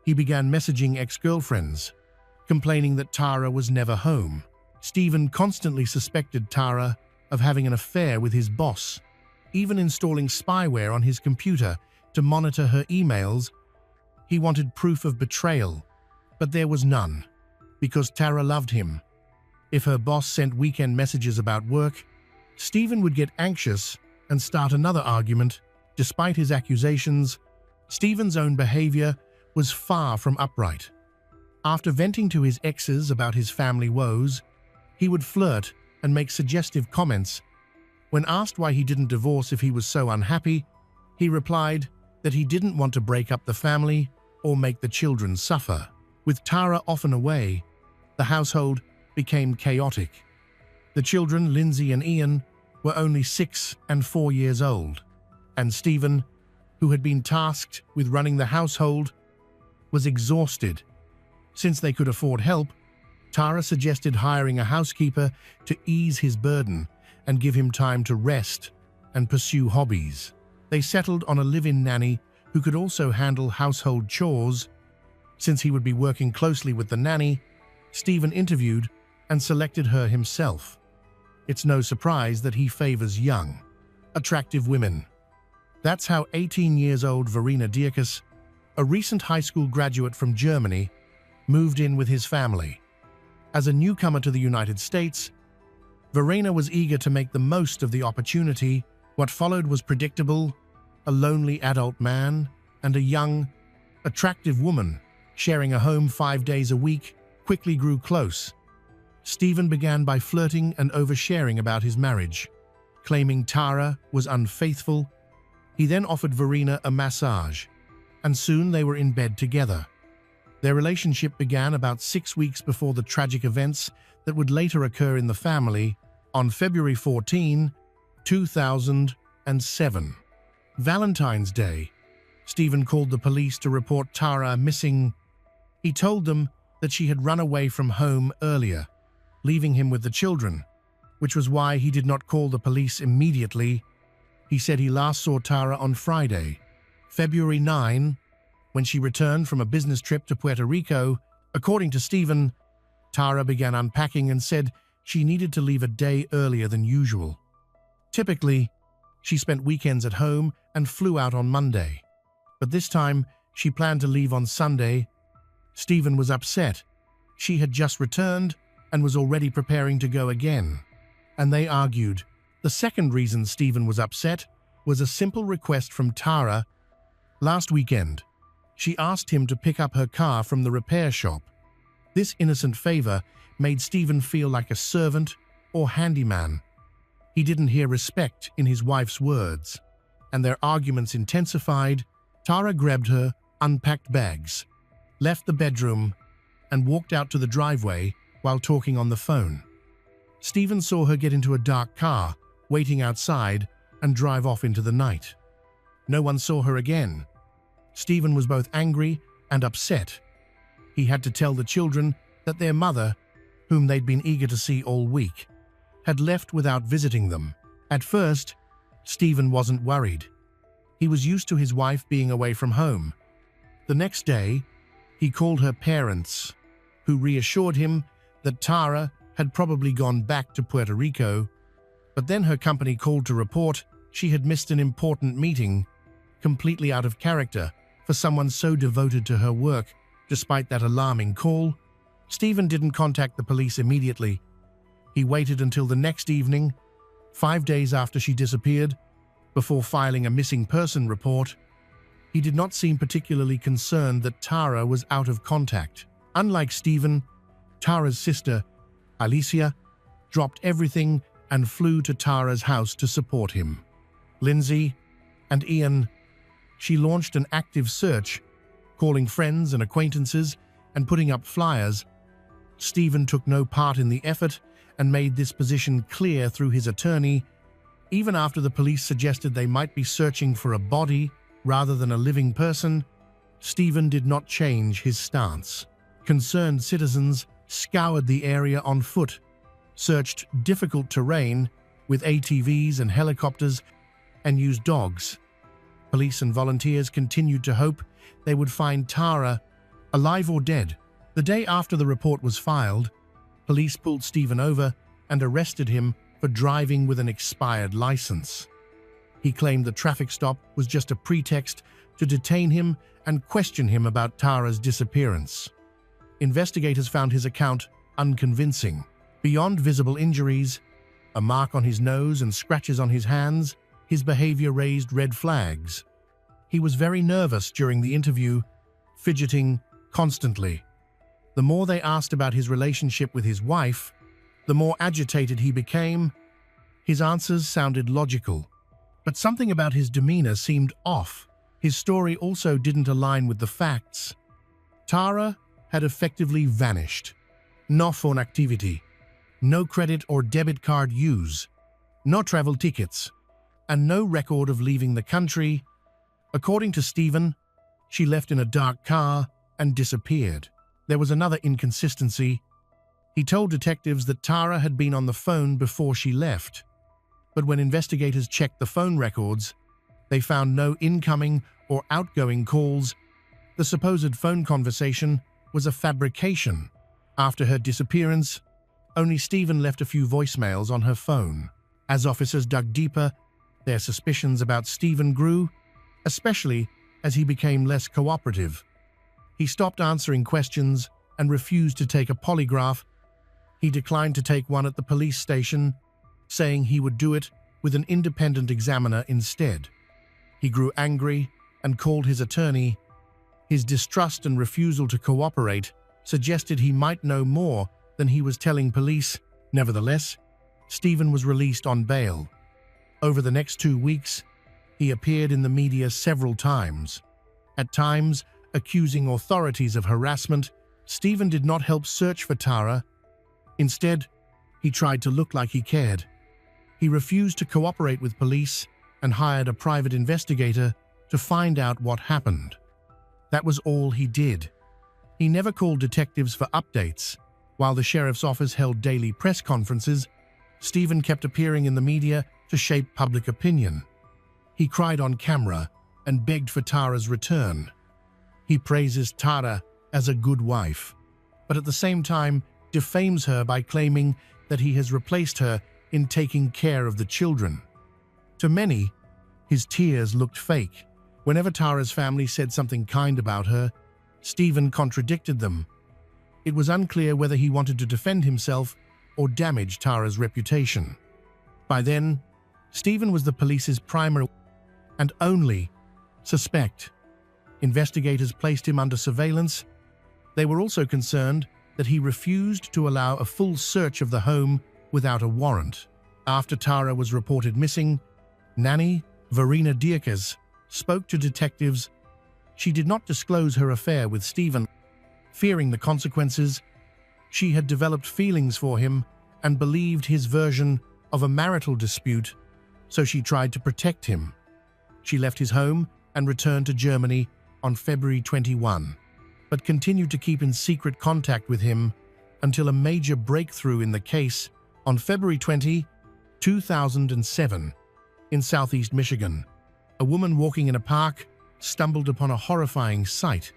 he began messaging ex-girlfriends, complaining that Tara was never home. Stephen constantly suspected Tara of having an affair with his boss, even installing spyware on his computer to monitor her emails. He wanted proof of betrayal, but there was none, because Tara loved him. If her boss sent weekend messages about work, Stephen would get anxious and start another argument. Despite his accusations, Stephen's own behavior was far from upright. After venting to his exes about his family woes, he would flirt and make suggestive comments. When asked why he didn't divorce if he was so unhappy, he replied that he didn't want to break up the family or make the children suffer. With Tara often away, the household became chaotic. The children, Lindsay and Ian, were only 6 and 4 years old, and Stephen, who had been tasked with running the household, was exhausted. Since they could afford help, Tara suggested hiring a housekeeper to ease his burden and give him time to rest and pursue hobbies. They settled on a live-in nanny who could also handle household chores. Since he would be working closely with the nanny, Stephen interviewed and selected her himself. It's no surprise that he favors young, attractive women. That's how 18-year-old Verena Dierkes, a recent high school graduate from Germany, moved in with his family. As a newcomer to the United States, Verena was eager to make the most of the opportunity. What followed was predictable: a lonely adult man and a young, attractive woman sharing a home 5 days a week quickly grew close. Stephen began by flirting and oversharing about his marriage, claiming Tara was unfaithful. He then offered Verena a massage, and soon they were in bed together. Their relationship began about 6 weeks before the tragic events that would later occur in the family on February 14, 2007. Valentine's Day, Stephen called the police to report Tara missing. He told them that she had run away from home earlier, leaving him with the children, which was why he did not call the police immediately. He said he last saw Tara on Friday, February 9, when she returned from a business trip to Puerto Rico. According to Stephen, Tara began unpacking and said she needed to leave a day earlier than usual. Typically, she spent weekends at home and flew out on Monday. But this time, she planned to leave on Sunday. Stephen was upset. She had just returned and was already preparing to go again. And they argued. The second reason Stephen was upset was a simple request from Tara. Last weekend, she asked him to pick up her car from the repair shop. This innocent favor made Stephen feel like a servant or handyman. He didn't hear respect in his wife's words, and their arguments intensified. Tara grabbed her unpacked bags, left the bedroom, and walked out to the driveway while talking on the phone. Stephen saw her get into a dark car, waiting outside, and drive off into the night. No one saw her again. Stephen was both angry and upset. He had to tell the children that their mother, whom they'd been eager to see all week, had left without visiting them. At first, Stephen wasn't worried. He was used to his wife being away from home. The next day, he called her parents, who reassured him that Tara had probably gone back to Puerto Rico. But then her company called to report she had missed an important meeting, completely out of character for someone so devoted to her work. Despite that alarming call, Stephen didn't contact the police immediately. He waited until the next evening, 5 days after she disappeared, before filing a missing person report. He did not seem particularly concerned that Tara was out of contact. Unlike Stephen, Tara's sister, Alicia, dropped everything and flew to Tara's house to support him. Lindsay and Ian. She launched an active search, calling friends and acquaintances and putting up flyers. Stephen took no part in the effort and made this position clear through his attorney. Even after the police suggested they might be searching for a body rather than a living person, Stephen did not change his stance. Concerned citizens scoured the area on foot, searched difficult terrain with ATVs and helicopters, and used dogs. Police and volunteers continued to hope they would find Tara, alive or dead. The day after the report was filed, police pulled Stephen over and arrested him for driving with an expired license. He claimed the traffic stop was just a pretext to detain him and question him about Tara's disappearance. Investigators found his account unconvincing. Beyond visible injuries, a mark on his nose and scratches on his hands, his behavior raised red flags. He was very nervous during the interview, fidgeting constantly. The more they asked about his relationship with his wife, the more agitated he became. His answers sounded logical, but something about his demeanor seemed off. His story also didn't align with the facts. Tara had effectively vanished. No phone activity, no credit or debit card use, no travel tickets, and no record of leaving the country. According to Stephen, she left in a dark car and disappeared. There was another inconsistency. He told detectives that Tara had been on the phone before she left, but when investigators checked the phone records, they found no incoming or outgoing calls. The supposed phone conversation was a fabrication. After her disappearance, only Stephen left a few voicemails on her phone. As officers dug deeper, their suspicions about Stephen grew, especially as he became less cooperative. He stopped answering questions and refused to take a polygraph. He declined to take one at the police station, saying he would do it with an independent examiner instead. He grew angry and called his attorney. His distrust and refusal to cooperate suggested he might know more than he was telling police. Nevertheless, Stephen was released on bail. Over the next 2 weeks, he appeared in the media several times. At times, accusing authorities of harassment, Stephen did not help search for Tara. Instead, he tried to look like he cared. He refused to cooperate with police and hired a private investigator to find out what happened. That was all he did. He never called detectives for updates. While the sheriff's office held daily press conferences, Stephen kept appearing in the media to shape public opinion. He cried on camera and begged for Tara's return. He praises Tara as a good wife, but at the same time defames her by claiming that he has replaced her in taking care of the children. To many, his tears looked fake. Whenever Tara's family said something kind about her, Stephen contradicted them. It was unclear whether he wanted to defend himself or damage Tara's reputation. By then, Stephen was the police's primary and only suspect. Investigators placed him under surveillance. They were also concerned that he refused to allow a full search of the home without a warrant. After Tara was reported missing, nanny Verena Dierkes spoke to detectives. She did not disclose her affair with Stephen. Fearing the consequences, she had developed feelings for him and believed his version of a marital dispute, so she tried to protect him. She left his home and returned to Germany on February 21, but continued to keep in secret contact with him until a major breakthrough in the case on February 20, 2007, in southeast Michigan. A woman walking in a park stumbled upon a horrifying sight.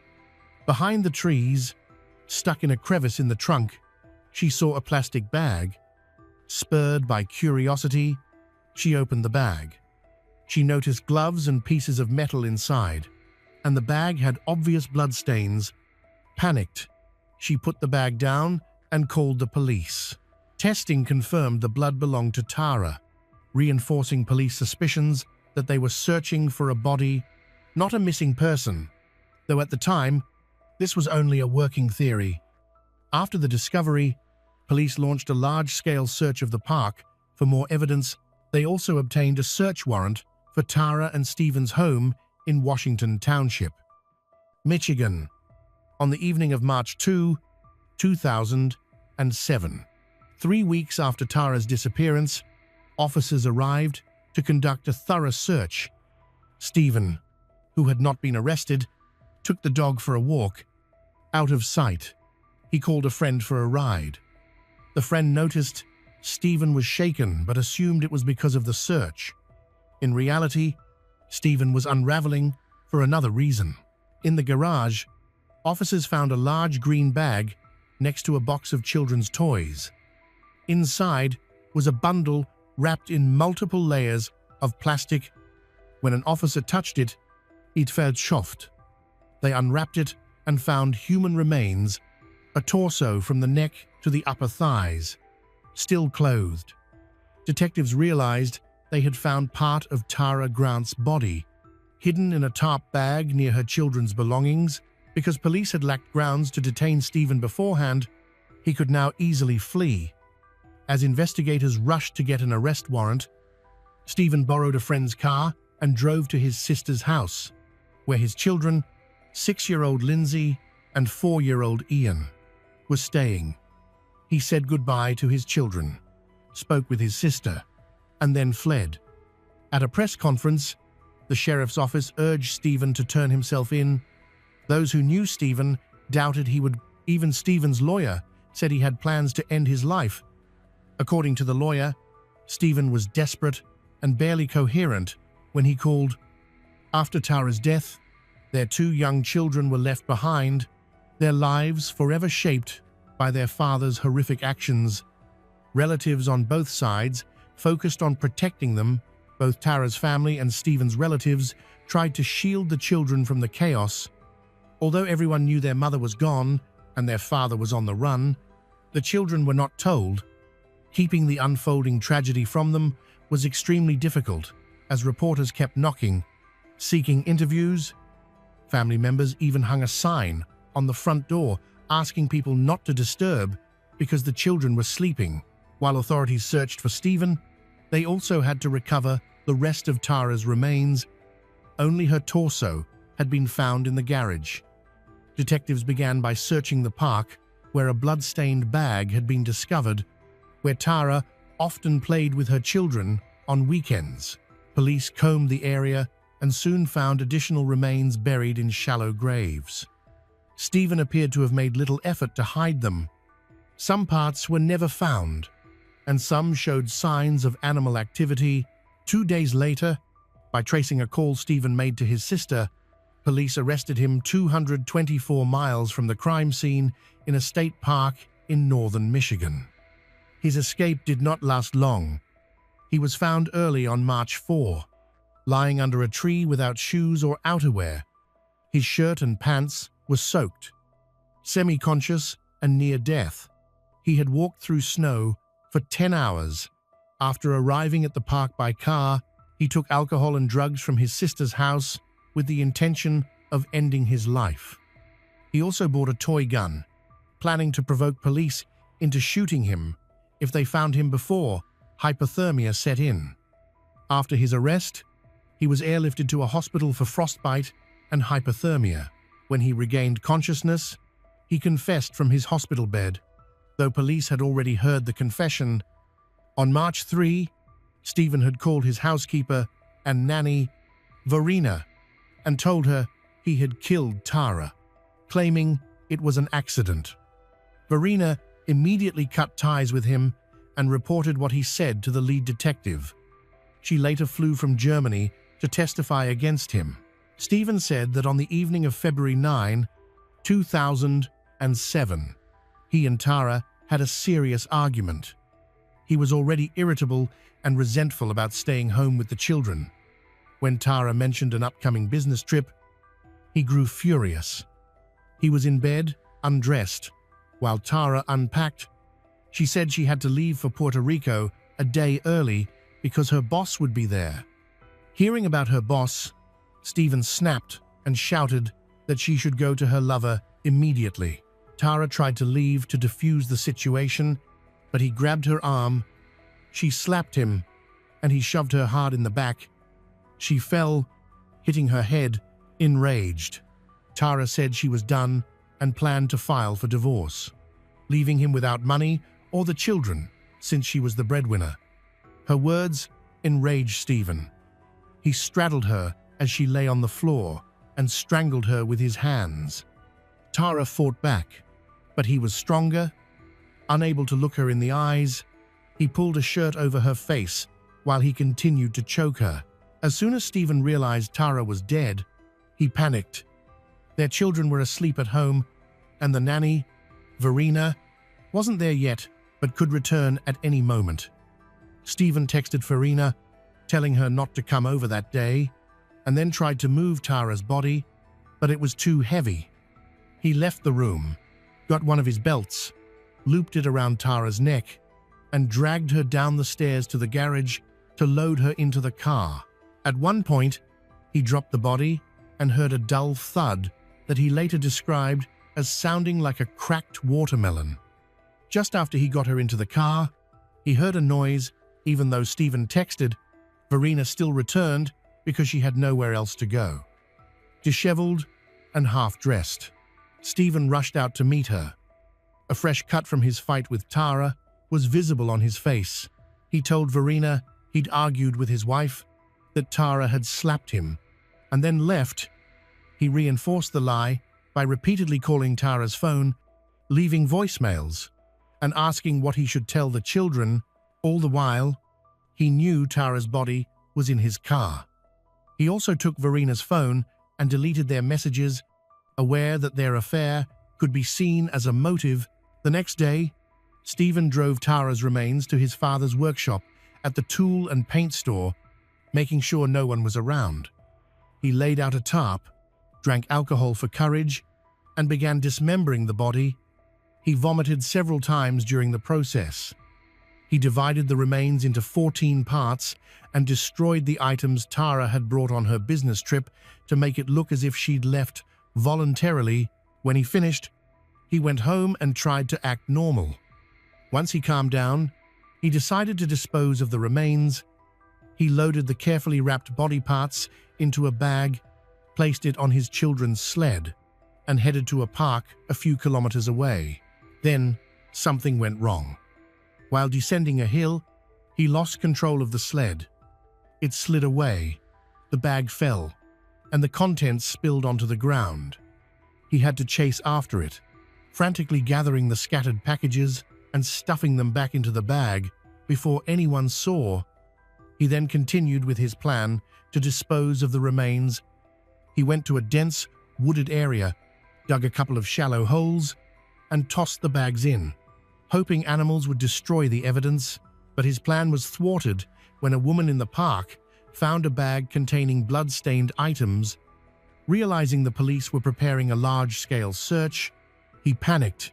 Behind the trees, stuck in a crevice in the trunk, she saw a plastic bag. Spurred by curiosity, she opened the bag. She noticed gloves and pieces of metal inside, and the bag had obvious bloodstains. Panicked, she put the bag down and called the police. Testing confirmed the blood belonged to Tara, reinforcing police suspicions that they were searching for a body, not a missing person, though at the time, this was only a working theory. After the discovery, police launched a large-scale search of the park for more evidence. They also obtained a search warrant for Tara and Stephen's home in Washington Township, Michigan, on the evening of March 2, 2007. 3 weeks after Tara's disappearance, officers arrived to conduct a thorough search. Stephen, who had not been arrested, took the dog for a walk. Out of sight, he called a friend for a ride. The friend noticed Stephen was shaken but assumed it was because of the search. In reality, Stephen was unraveling for another reason. In the garage, officers found a large green bag next to a box of children's toys. Inside was a bundle wrapped in multiple layers of plastic. When an officer touched it, it felt soft. They unwrapped it and found human remains, a torso from the neck to the upper thighs, still clothed. Detectives realized they had found part of Tara Grant's body, hidden in a tarp bag near her children's belongings. Because police had lacked grounds to detain Stephen beforehand, he could now easily flee. As investigators rushed to get an arrest warrant, Stephen borrowed a friend's car and drove to his sister's house, where his children, 6-year-old Lindsay and 4-year-old Ian, were staying. He said goodbye to his children, spoke with his sister, and then fled. At a press conference, The sheriff's office urged Stephen to turn himself in. Those who knew Stephen doubted he would. Even Stephen's lawyer said he had plans to end his life. According to the lawyer, Stephen was desperate and barely coherent when he called. After Tara's death, their 2 young children were left behind, their lives forever shaped by their father's horrific actions. Relatives on both sides focused on protecting them. Both Tara's family and Stephen's relatives tried to shield the children from the chaos. Although everyone knew their mother was gone and their father was on the run, the children were not told. Keeping the unfolding tragedy from them was extremely difficult, as reporters kept knocking, seeking interviews. Family members even hung a sign on the front door asking people not to disturb because the children were sleeping. While authorities searched for Stephen, they also had to recover the rest of Tara's remains. Only her torso had been found in the garage. Detectives began by searching the park, where a blood-stained bag had been discovered, where Tara often played with her children on weekends. Police combed the area and soon found additional remains buried in shallow graves. Stephen appeared to have made little effort to hide them. Some parts were never found, and some showed signs of animal activity. 2 days later, by tracing a call Stephen made to his sister, police arrested him 224 miles from the crime scene in a state park in northern Michigan. His escape did not last long. He was found early on March 4, lying under a tree without shoes or outerwear. His shirt and pants were soaked. Semi-conscious and near death, he had walked through snow for 10 hours. After arriving at the park by car, he took alcohol and drugs from his sister's house with the intention of ending his life. He also bought a toy gun, planning to provoke police into shooting him if they found him before hypothermia set in. After his arrest, he was airlifted to a hospital for frostbite and hypothermia. When he regained consciousness, he confessed from his hospital bed, though police had already heard the confession. On March 3, Stephen had called his housekeeper and nanny, Verena, and told her he had killed Tara, claiming it was an accident. Verena immediately cut ties with him and reported what he said to the lead detective. She later flew from Germany to testify against him. Stephen said that on the evening of February 9, 2007, he and Tara had a serious argument. He was already irritable and resentful about staying home with the children. When Tara mentioned an upcoming business trip, he grew furious. He was in bed, undressed, while Tara unpacked. She said she had to leave for Puerto Rico a day early because her boss would be there. Hearing about her boss, Stephen snapped and shouted that she should go to her lover immediately. Tara tried to leave to defuse the situation, but he grabbed her arm. She slapped him, and he shoved her hard in the back. She fell, hitting her head, enraged. Tara said she was done and planned to file for divorce, leaving him without money or the children, since she was the breadwinner. Her words enraged Stephen. He straddled her as she lay on the floor and strangled her with his hands. Tara fought back, but he was stronger. Unable to look her in the eyes, he pulled a shirt over her face while he continued to choke her. As soon as Stephen realized Tara was dead, he panicked. Their children were asleep at home, and the nanny, Verena, wasn't there yet but could return at any moment. Stephen texted Verena, telling her not to come over that day, and then tried to move Tara's body, but it was too heavy. He left the room, got one of his belts, looped it around Tara's neck, and dragged her down the stairs to the garage to load her into the car. At one point, he dropped the body and heard a dull thud that he later described as sounding like a cracked watermelon. Just after he got her into the car, he heard a noise. Even though Stephen texted, Verena still returned because she had nowhere else to go. Disheveled and half-dressed, Stephen rushed out to meet her. A fresh cut from his fight with Tara was visible on his face. He told Verena he'd argued with his wife, that Tara had slapped him and then left. He reinforced the lie by repeatedly calling Tara's phone, leaving voicemails, and asking what he should tell the children. All the while, he knew Tara's body was in his car. He also took Verina's phone and deleted their messages, aware that their affair could be seen as a motive. The next day, Stephen drove Tara's remains to his father's workshop at the tool and paint store, making sure no one was around. He laid out a tarp, drank alcohol for courage, and began dismembering the body. He vomited several times during the process. He divided the remains into 14 parts and destroyed the items Tara had brought on her business trip to make it look as if she'd left voluntarily. When he finished, he went home and tried to act normal. Once he calmed down, he decided to dispose of the remains. He loaded the carefully wrapped body parts into a bag, placed it on his children's sled, and headed to a park a few kilometers away. Then, something went wrong. While descending a hill, he lost control of the sled. It slid away, the bag fell, and the contents spilled onto the ground. He had to chase after it, frantically gathering the scattered packages and stuffing them back into the bag before anyone saw. He then continued with his plan to dispose of the remains. He went to a dense, wooded area, dug a couple of shallow holes, and tossed the bags in, hoping animals would destroy the evidence. But his plan was thwarted when a woman in the park found a bag containing blood-stained items. Realizing the police were preparing a large-scale search, he panicked.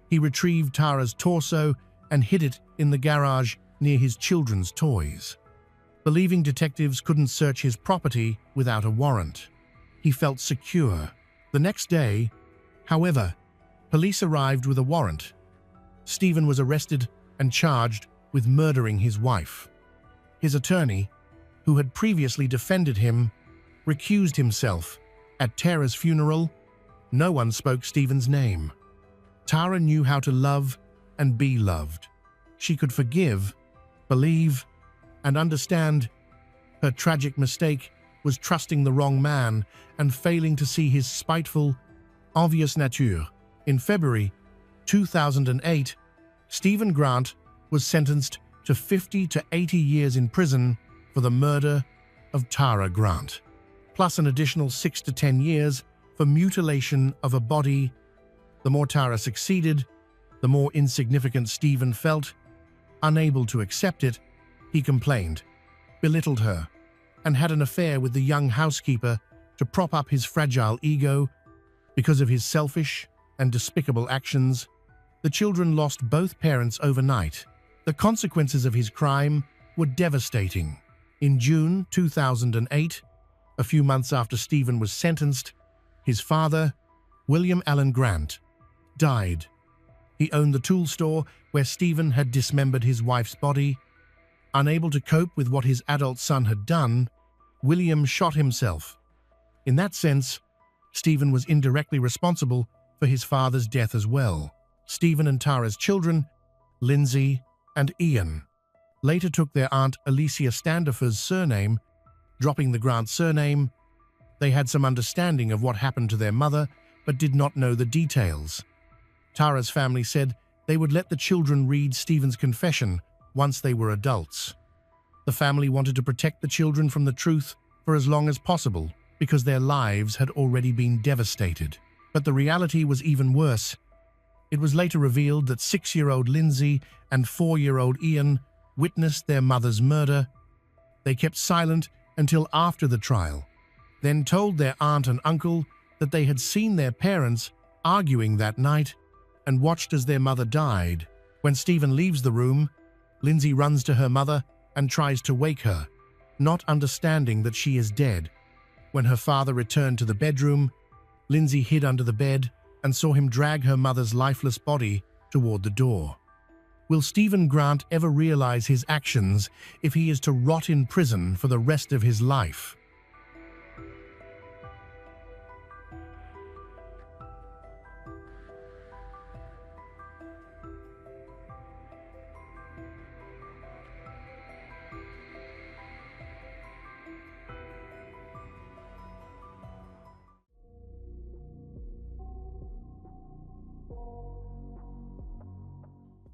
He retrieved Tara's torso and hid it in the garage near his children's toys. Believing detectives couldn't search his property without a warrant, he felt secure. The next day, however, police arrived with a warrant. Stephen was arrested and charged with murdering his wife. His attorney, who had previously defended him, recused himself. At Tara's funeral, no one spoke Stephen's name. Tara knew how to love and be loved. She could forgive, believe, and understand. Her tragic mistake was trusting the wrong man and failing to see his spiteful, obvious nature. In February 2008, Stephen Grant was sentenced to 50 to 80 years in prison for the murder of Tara Grant, plus an additional 6 to 10 years for mutilation of a body. The more Tara succeeded, the more insignificant Stephen felt. Unable to accept it, he complained, belittled her, and had an affair with the young housekeeper to prop up his fragile ego. Because of his selfish and despicable actions, the children lost both parents overnight. The consequences of his crime were devastating. In June 2008, a few months after Stephen was sentenced, his father, William Allen Grant, died. He owned the tool store where Stephen had dismembered his wife's body. Unable to cope with what his adult son had done, William shot himself. In that sense, Stephen was indirectly responsible for his father's death as well. Stephen and Tara's children, Lindsay and Ian, later took their aunt Alicia Standifer's surname, dropping the Grant surname. They had some understanding of what happened to their mother, but did not know the details. Tara's family said they would let the children read Stephen's confession once they were adults. The family wanted to protect the children from the truth for as long as possible because their lives had already been devastated. But the reality was even worse. It was later revealed that 6-year-old Lindsay and 4-year-old Ian witnessed their mother's murder. They kept silent until after the trial, then told their aunt and uncle that they had seen their parents arguing that night and watched as their mother died. When Stephen leaves the room, Lindsay runs to her mother and tries to wake her, not understanding that she is dead. When her father returned to the bedroom, Lindsay hid under the bed and saw him drag her mother's lifeless body toward the door. Will Stephen Grant ever realize his actions if he is to rot in prison for the rest of his life?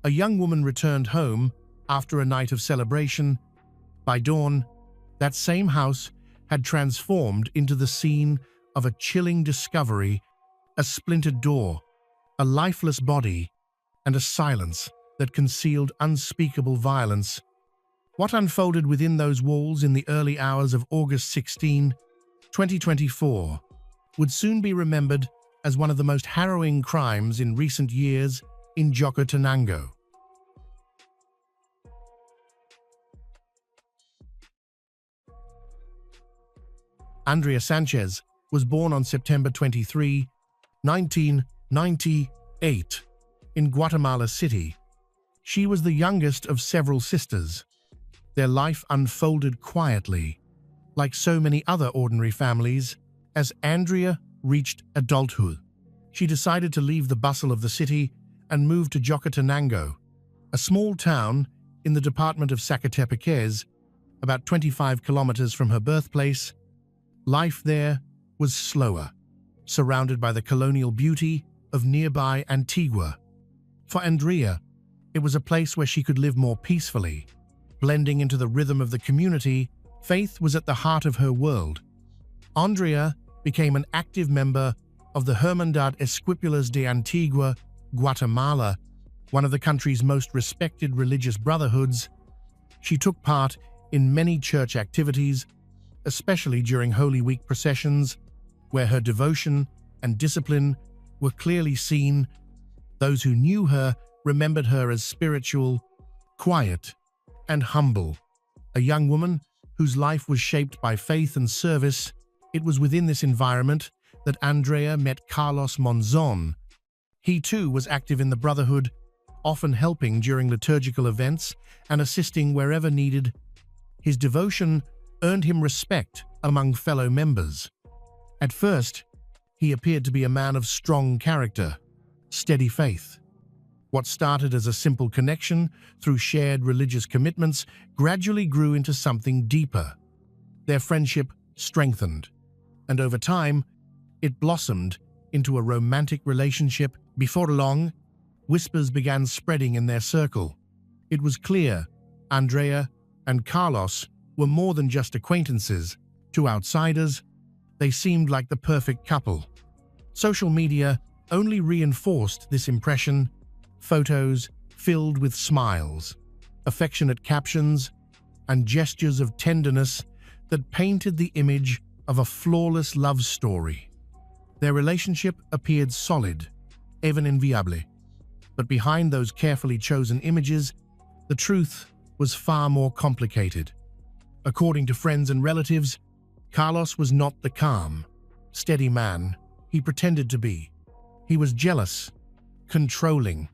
A young woman returned home after a night of celebration. By dawn, that same house had transformed into the scene of a chilling discovery: a splintered door, a lifeless body, and a silence that concealed unspeakable violence. What unfolded within those walls in the early hours of August 16, 2024, would soon be remembered as one of the most harrowing crimes in recent years in Jocotenango. Andrea Sanchez was born on September 23, 1998, in Guatemala City. She was the youngest of several sisters. Their life unfolded quietly, like so many other ordinary families. As Andrea reached adulthood, she decided to leave the bustle of the city and move to Jocotenango, a small town in the department of Zacatepec, about 25 kilometers from her birthplace. Life there was slower, surrounded by the colonial beauty of nearby Antigua. For Andrea, it was a place where she could live more peacefully, blending into the rhythm of the community. Faith was at the heart of her world. Andrea became an active member of the Hermandad Esquipulas de Antigua, Guatemala, one of the country's most respected religious brotherhoods. She took part in many church activities, especially during Holy Week processions, where her devotion and discipline were clearly seen. Those who knew her remembered her as spiritual, quiet, and humble. A young woman whose life was shaped by faith and service. It was within this environment that Andrea met Carlos Monzon. He too was active in the Brotherhood, often helping during liturgical events and assisting wherever needed. His devotion earned him respect among fellow members. At first, he appeared to be a man of strong character, steady faith. What started as a simple connection through shared religious commitments gradually grew into something deeper. Their friendship strengthened, and over time, it blossomed into a romantic relationship. Before long, whispers began spreading in their circle. It was clear Andrea and Carlos were more than just acquaintances. To outsiders, they seemed like the perfect couple. Social media only reinforced this impression. Photos filled with smiles, affectionate captions, and gestures of tenderness that painted the image of a flawless love story. Their relationship appeared solid, even inviable. But behind those carefully chosen images, the truth was far more complicated. According to friends and relatives, Carlos was not the calm, steady man he pretended to be. He was jealous, controlling,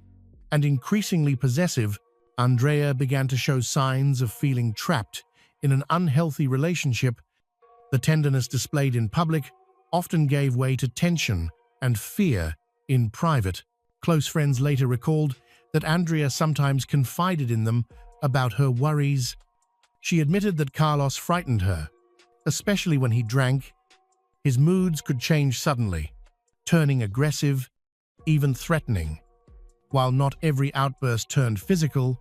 and increasingly possessive. Andrea began to show signs of feeling trapped in an unhealthy relationship. The tenderness displayed in public often gave way to tension and fear in private. Close friends later recalled that Andrea sometimes confided in them about her worries. She admitted that Carlos frightened her, especially when he drank. His moods could change suddenly, turning aggressive, even threatening. While not every outburst turned physical,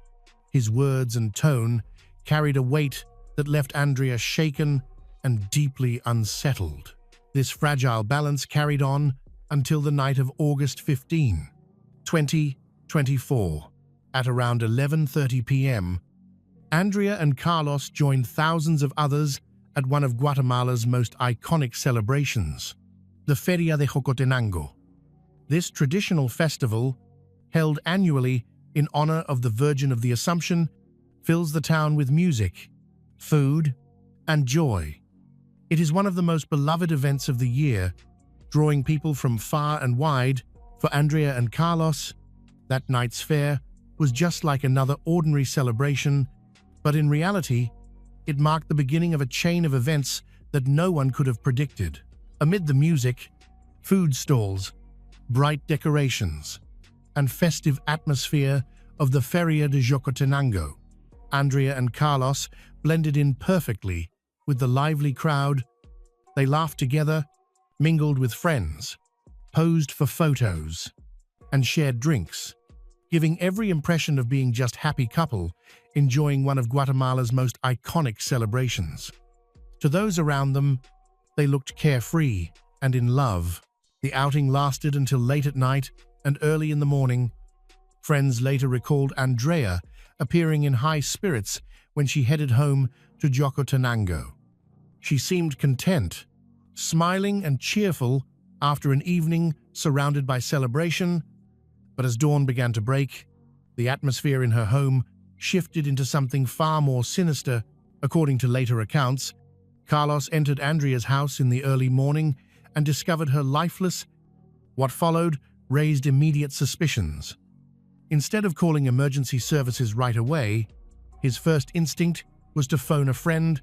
his words and tone carried a weight that left Andrea shaken and deeply unsettled. This fragile balance carried on until the night of August 15, 2024. At around 11:30 p.m., Andrea and Carlos joined thousands of others at one of Guatemala's most iconic celebrations, the Feria de Jocotenango. This traditional festival, held annually in honor of the Virgin of the Assumption, fills the town with music, food, and joy. It is one of the most beloved events of the year, drawing people from far and wide. For Andrea and Carlos, that night's fair was just like another ordinary celebration, but in reality, it marked the beginning of a chain of events that no one could have predicted. Amid the music, food stalls, bright decorations, and festive atmosphere of the Feria de Jocotenango, Andrea and Carlos blended in perfectly with the lively crowd. They laughed together, mingled with friends, posed for photos, and shared drinks. giving every impression of being just happy couple, enjoying one of Guatemala's most iconic celebrations. To those around them, they looked carefree and in love. The outing lasted until late at night and early in the morning. Friends later recalled Andrea appearing in high spirits when she headed home to Jocotenango. She seemed content, smiling and cheerful after an evening surrounded by celebration, but as dawn began to break, the atmosphere in her home shifted into something far more sinister. According to later accounts, Carlos entered Andrea's house in the early morning and discovered her lifeless. What followed raised immediate suspicions. Instead of calling emergency services right away, his first instinct was to phone a friend.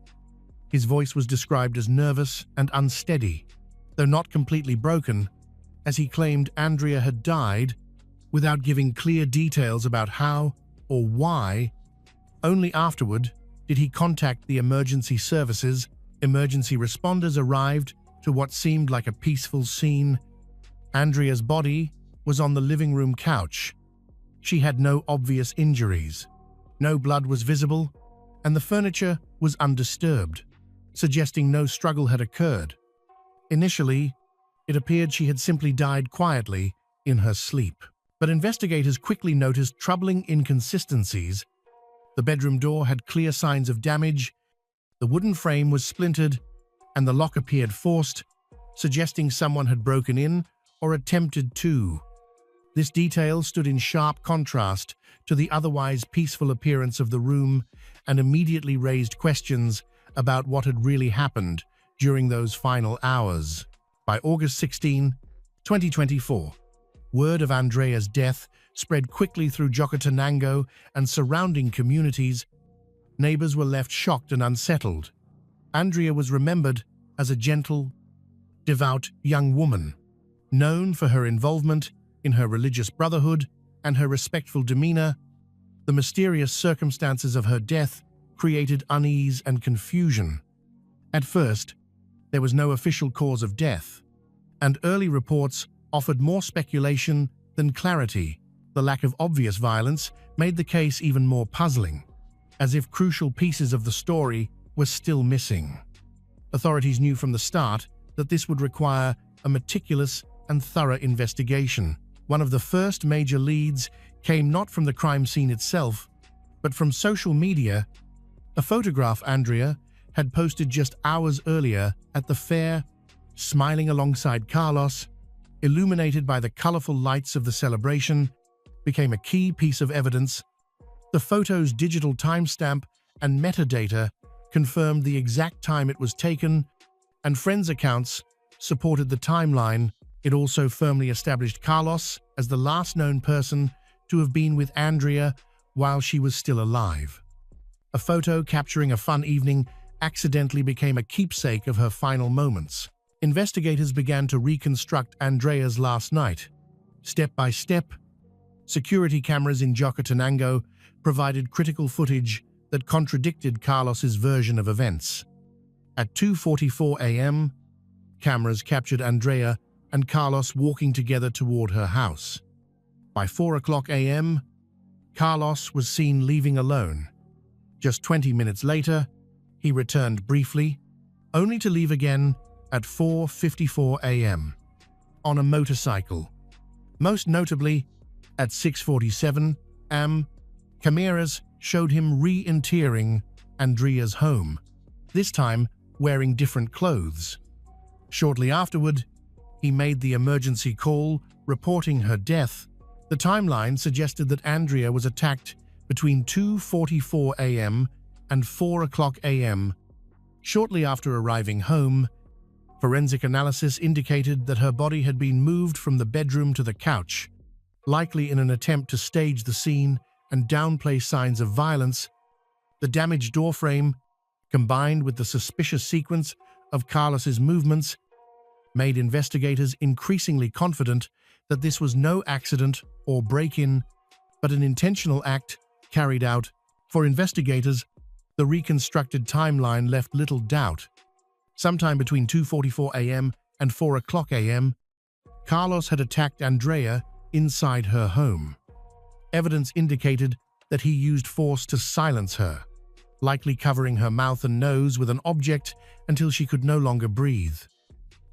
His voice was described as nervous and unsteady, though not completely broken, as he claimed Andrea had died without giving clear details about how or why. Only afterward did he contact the emergency services. Emergency responders arrived to what seemed like a peaceful scene. Andrea's body was on the living room couch. She had no obvious injuries. No blood was visible, and the furniture was undisturbed, suggesting no struggle had occurred. Initially, it appeared she had simply died quietly in her sleep. But investigators quickly noticed troubling inconsistencies. The bedroom door had clear signs of damage, the wooden frame was splintered, and the lock appeared forced, suggesting someone had broken in or attempted to. This detail stood in sharp contrast to the otherwise peaceful appearance of the room and immediately raised questions about what had really happened during those final hours. By August 16, 2024, word of Andrea's death spread quickly through Jocotenango and surrounding communities. Neighbors were left shocked and unsettled. Andrea was remembered as a gentle, devout young woman, known for her involvement in her religious brotherhood and her respectful demeanor. The mysterious circumstances of her death created unease and confusion. At first, there was no official cause of death, and early reports offered more speculation than clarity. The lack of obvious violence made the case even more puzzling, as if crucial pieces of the story were still missing. Authorities knew from the start that this would require a meticulous and thorough investigation. One of the first major leads came not from the crime scene itself, but from social media. A photograph Andrea had posted just hours earlier at the fair, smiling alongside Carlos, illuminated by the colorful lights of the celebration, became a key piece of evidence. The photo's digital timestamp and metadata confirmed the exact time it was taken, and friends' accounts supported the timeline. It also firmly established Carlos as the last known person to have been with Andrea while she was still alive. A photo capturing a fun evening accidentally became a keepsake of her final moments. Investigators began to reconstruct Andrea's last night. Step by step, security cameras in Jocotenango provided critical footage that contradicted Carlos's version of events. At 2:44 a.m., cameras captured Andrea and Carlos walking together toward her house. By 4:00 a.m., Carlos was seen leaving alone. Just 20 minutes later, he returned briefly, only to leave again at 4:54 a.m. on a motorcycle. Most notably, at 6:47 a.m., cameras showed him re-entering Andrea's home, this time wearing different clothes. Shortly afterward, he made the emergency call, reporting her death. The timeline suggested that Andrea was attacked between 2:44 a.m. and 4:00 a.m. Shortly after arriving home, forensic analysis indicated that her body had been moved from the bedroom to the couch, likely in an attempt to stage the scene and downplay signs of violence. The damaged doorframe, combined with the suspicious sequence of Carlos's movements, made investigators increasingly confident that this was no accident or break-in, but an intentional act carried out. For investigators, the reconstructed timeline left little doubt. Sometime between 2:44 a.m. and 4:00 a.m., Carlos had attacked Andrea inside her home. Evidence indicated that he used force to silence her, likely covering her mouth and nose with an object until she could no longer breathe.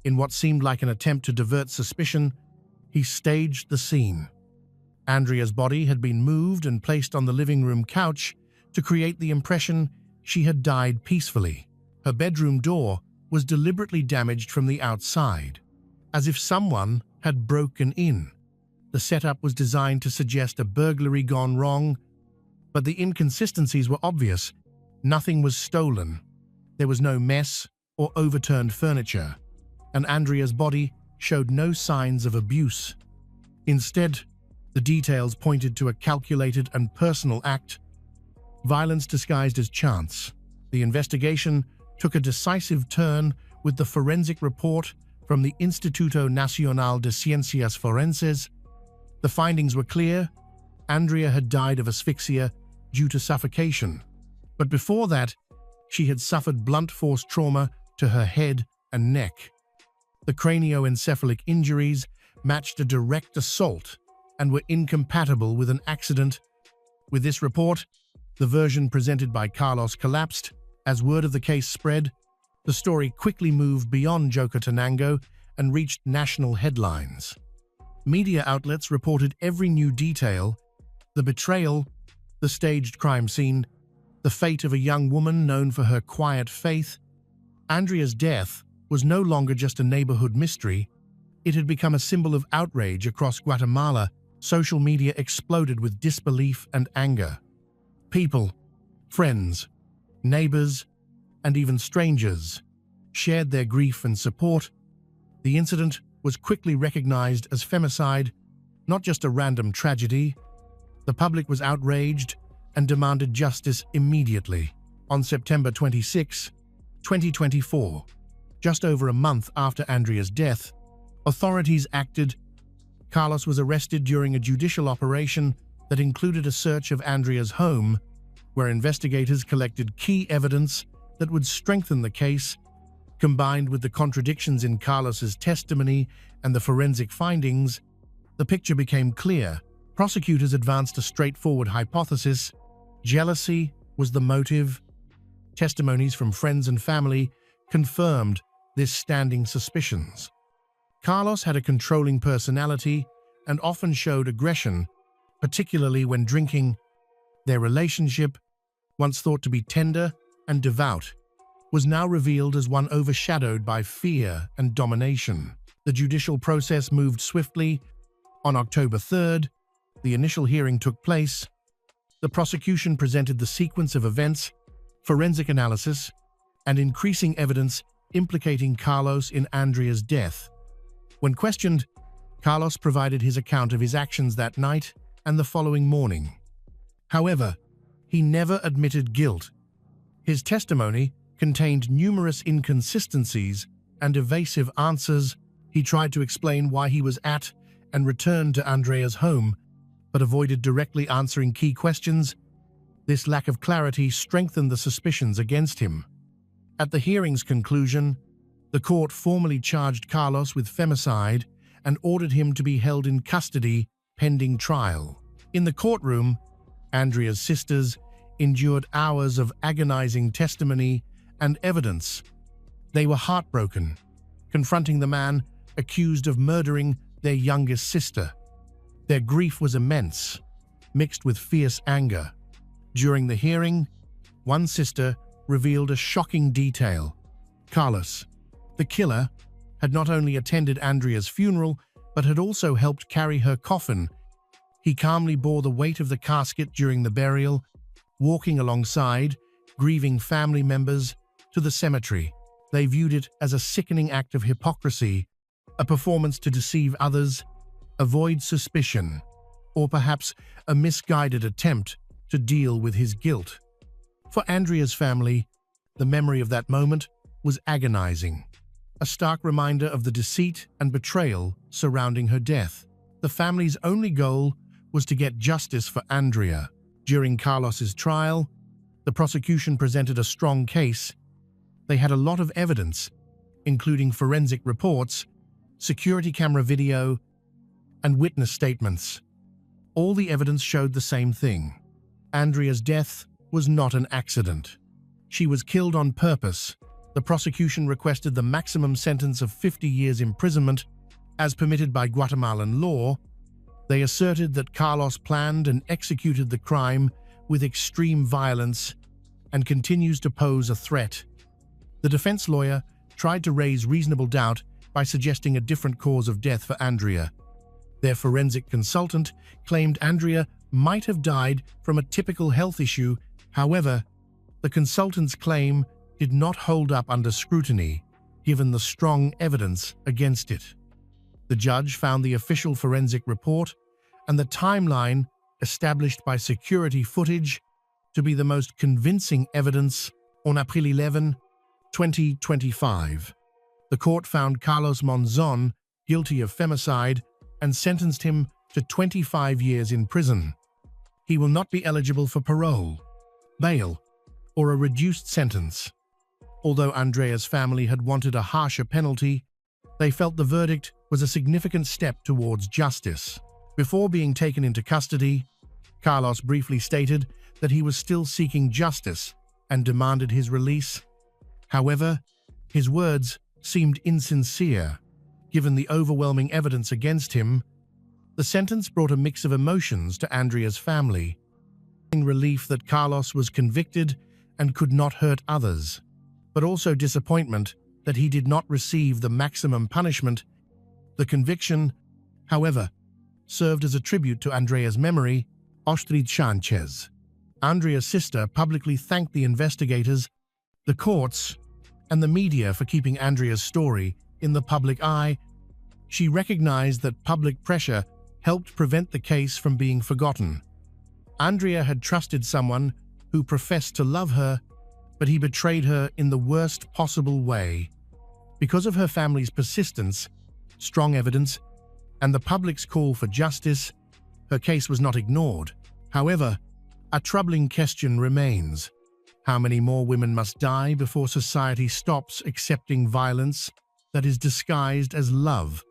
In what seemed like an attempt to divert suspicion, he staged the scene. Andrea's body had been moved and placed on the living room couch to create the impression she had died peacefully. Her bedroom door was deliberately damaged from the outside, as if someone had broken in. The setup was designed to suggest a burglary gone wrong, but the inconsistencies were obvious. Nothing was stolen. There was no mess or overturned furniture, and Andrea's body showed no signs of abuse. Instead, the details pointed to a calculated and personal act, violence disguised as chance. The investigation took a decisive turn with the forensic report from the Instituto Nacional de Ciencias Forenses. The findings were clear. Andrea had died of asphyxia due to suffocation. But before that, she had suffered blunt force trauma to her head and neck. The cranioencephalic injuries matched a direct assault and were incompatible with an accident. With this report, the version presented by Carlos collapsed. As word of the case spread, the story quickly moved beyond Jocotenango and reached national headlines. Media outlets reported every new detail: the betrayal, the staged crime scene, the fate of a young woman known for her quiet faith. Andrea's death was no longer just a neighborhood mystery. It had become a symbol of outrage across Guatemala. Social media exploded with disbelief and anger. People, friends, neighbors, and even strangers shared their grief and support. The incident was quickly recognized as femicide, not just a random tragedy. The public was outraged and demanded justice immediately. On September 26, 2024, just over a month after Andrea's death, authorities acted. Carlos was arrested during a judicial operation that included a search of Andrea's home, where investigators collected key evidence that would strengthen the case. Combined with the contradictions in Carlos's testimony and the forensic findings, the picture became clear. Prosecutors advanced a straightforward hypothesis: jealousy was the motive. Testimonies from friends and family confirmed this standing suspicions. Carlos had a controlling personality and often showed aggression, particularly when drinking. Their relationship, once thought to be tender and devout, was now revealed as one overshadowed by fear and domination. The judicial process moved swiftly. On October 3rd, the initial hearing took place. The prosecution presented the sequence of events, forensic analysis, and increasing evidence implicating Carlos in Andrea's death. When questioned, Carlos provided his account of his actions that night and the following morning. However, he never admitted guilt. His testimony contained numerous inconsistencies and evasive answers. He tried to explain why he was at and returned to Andrea's home, but avoided directly answering key questions. This lack of clarity strengthened the suspicions against him. At the hearing's conclusion, the court formally charged Carlos with femicide and ordered him to be held in custody pending trial. In the courtroom, Andrea's sisters endured hours of agonizing testimony and evidence. They were heartbroken, confronting the man accused of murdering their youngest sister. Their grief was immense, mixed with fierce anger. During the hearing, one sister revealed a shocking detail. Carlos, the killer, had not only attended Andrea's funeral, but had also helped carry her coffin. He calmly bore the weight of the casket during the burial, walking alongside grieving family members to the cemetery. They viewed it as a sickening act of hypocrisy, a performance to deceive others, avoid suspicion, or perhaps a misguided attempt to deal with his guilt. For Andrea's family, the memory of that moment was agonizing, a stark reminder of the deceit and betrayal surrounding her death. The family's only goal was to get justice for Andrea. During Carlos's trial, the prosecution presented a strong case. They had a lot of evidence, including forensic reports, security camera video, and witness statements. All the evidence showed the same thing. Andrea's death was not an accident. She was killed on purpose. The prosecution requested the maximum sentence of 50 years imprisonment, as permitted by Guatemalan law. They asserted that Carlos planned and executed the crime with extreme violence and continues to pose a threat. The defense lawyer tried to raise reasonable doubt by suggesting a different cause of death for Andrea. Their forensic consultant claimed Andrea might have died from a typical health issue. However, the consultant's claim did not hold up under scrutiny, given the strong evidence against it. The judge found the official forensic report and the timeline established by security footage to be the most convincing evidence. On April 11, 2025, the court found Carlos Monzon guilty of femicide and sentenced him to 25 years in prison. He will not be eligible for parole, bail, or a reduced sentence. Although Andrea's family had wanted a harsher penalty, they felt the verdict was a significant step towards justice. Before being taken into custody, Carlos briefly stated that he was still seeking justice and demanded his release. However, his words seemed insincere. Given the overwhelming evidence against him, the sentence brought a mix of emotions to Andrea's family. Relief that Carlos was convicted and could not hurt others, but also disappointment that he did not receive the maximum punishment. The conviction, however, served as a tribute to Andrea's memory. Astrid Sanchez, Andrea's sister, publicly thanked the investigators, the courts, and the media for keeping Andrea's story in the public eye. She recognized that public pressure helped prevent the case from being forgotten. Andrea had trusted someone who professed to love her, but he betrayed her in the worst possible way. Because of her family's persistence, strong evidence, and the public's call for justice, her case was not ignored. However, a troubling question remains. How many more women must die before society stops accepting violence that is disguised as love?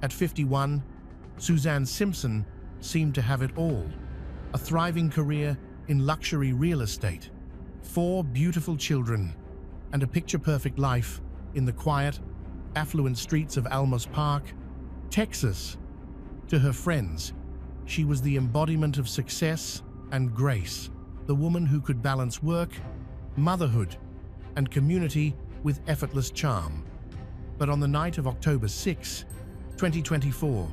At 51, Suzanne Simpson seemed to have it all. A thriving career in luxury real estate, 4 beautiful children, and a picture-perfect life in the quiet, affluent streets of Alamos Park, Texas. To her friends, she was the embodiment of success and grace, the woman who could balance work, motherhood, and community with effortless charm. But on the night of October 6, 2024,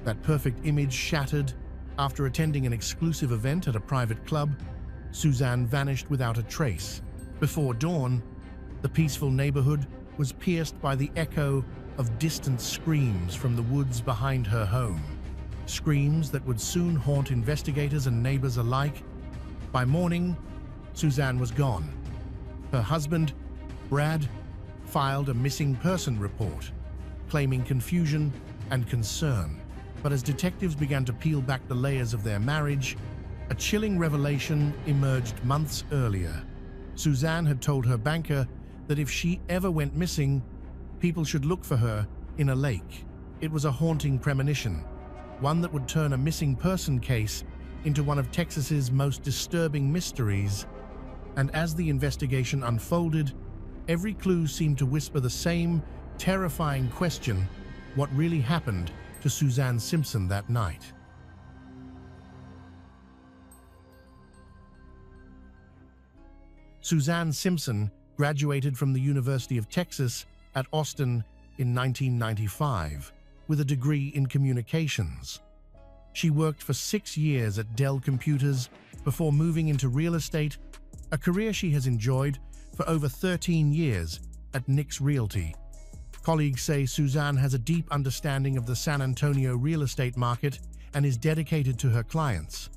that perfect image shattered. After attending an exclusive event at a private club, Suzanne vanished without a trace. Before dawn, the peaceful neighborhood was pierced by the echo of distant screams from the woods behind her home. Screams that would soon haunt investigators and neighbors alike. By morning, Suzanne was gone. Her husband, Brad, filed a missing person report, claiming confusion and concern. But as detectives began to peel back the layers of their marriage, a chilling revelation emerged months earlier. Suzanne had told her banker that if she ever went missing, people should look for her in a lake. It was a haunting premonition, one that would turn a missing person case into one of Texas's most disturbing mysteries. And as the investigation unfolded, every clue seemed to whisper the same terrifying question: what really happened to Suzanne Simpson that night? Suzanne Simpson graduated from the University of Texas at Austin in 1995 with a degree in communications. She worked for 6 years at Dell Computers before moving into real estate, a career she has enjoyed for over 13 years at Nix Realty. Colleagues say Suzanne has a deep understanding of the San Antonio real estate market and is dedicated to her clients.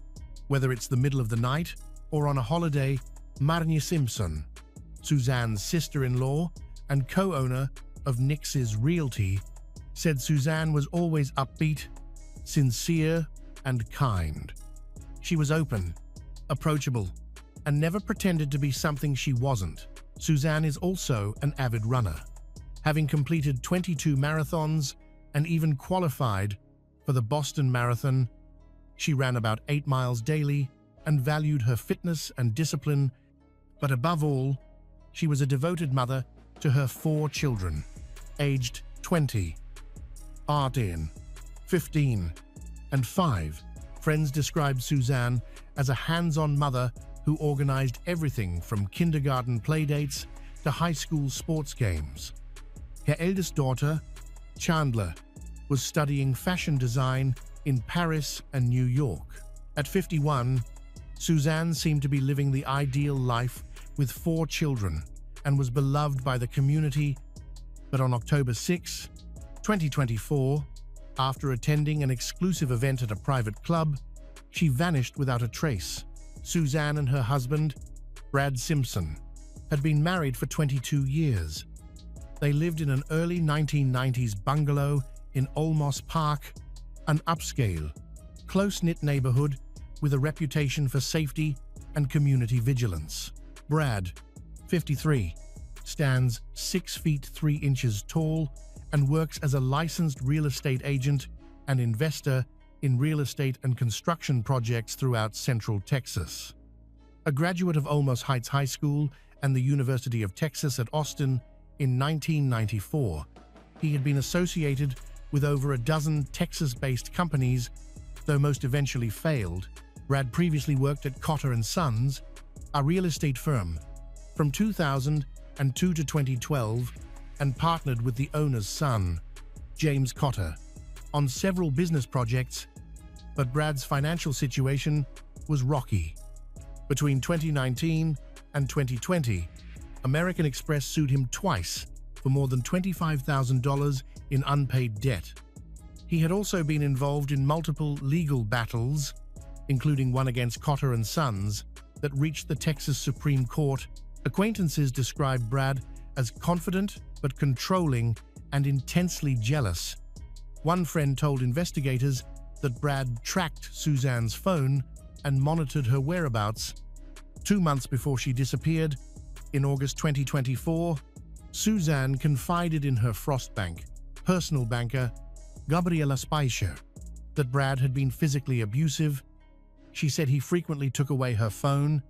Whether it's the middle of the night or on a holiday, Marnie Simpson Suzanne's sister-in-law and co-owner of Nix's Realty, said Suzanne was always upbeat, sincere, and kind. She was open, approachable, and never pretended to be something she wasn't. Suzanne is also an avid runner, having completed 22 marathons and even qualified for the Boston Marathon. She ran about 8 miles daily and valued her fitness and discipline, but above all, she was a devoted mother to her 4 children, aged 20, 18, 15, and 5. Friends described Suzanne as a hands-on mother who organized everything from kindergarten playdates to high school sports games. Her eldest daughter, Chandler, was studying fashion design in Paris and New York. At 51, Suzanne seemed to be living the ideal life with 4 children and was beloved by the community. But on October 6, 2024, after attending an exclusive event at a private club, she vanished without a trace. Suzanne and her husband, Brad Simpson, had been married for 22 years. They lived in an early 1990s bungalow in Olmos Park, an upscale, close-knit neighborhood with a reputation for safety and community vigilance. Brad, 53, stands 6 feet 3 inches tall and works as a licensed real estate agent and investor in real estate and construction projects throughout Central Texas. A graduate of Olmos Heights High School and the University of Texas at Austin in 1994, he had been associated with over a dozen Texas-based companies, though most eventually failed. Brad previously worked at Cotter & Sons, a real estate firm, from 2002 to 2012, and partnered with the owner's son, James Cotter, on several business projects, but Brad's financial situation was rocky. Between 2019 and 2020, American Express sued him twice for more than $25,000 in unpaid debt. He had also been involved in multiple legal battles, including one against Cotter & Sons, that reached the Texas Supreme Court. Acquaintances described Brad as confident but controlling and intensely jealous. One friend told investigators that Brad tracked Suzanne's phone and monitored her whereabouts. 2 months before she disappeared, in August 2024, Suzanne confided in her Frostbank personal banker, Gabriela Speicher, that Brad had been physically abusive. She said he frequently took away her phone,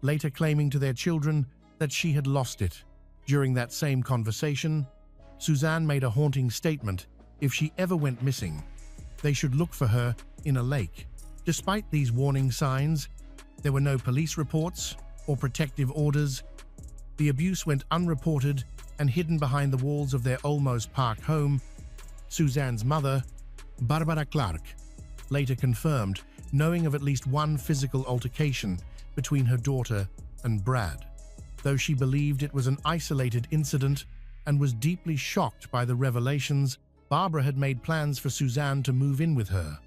later claiming to their children that she had lost it. During that same conversation, Suzanne made a haunting statement: if she ever went missing, they should look for her in a lake. Despite these warning signs, there were no police reports or protective orders. The abuse went unreported and hidden behind the walls of their Olmos Park home. Suzanne's mother, Barbara Clark, later confirmed knowing of at least one physical altercation between her daughter and Brad, though she believed it was an isolated incident and was deeply shocked by the revelations. Barbara had made plans for Suzanne to move in with her.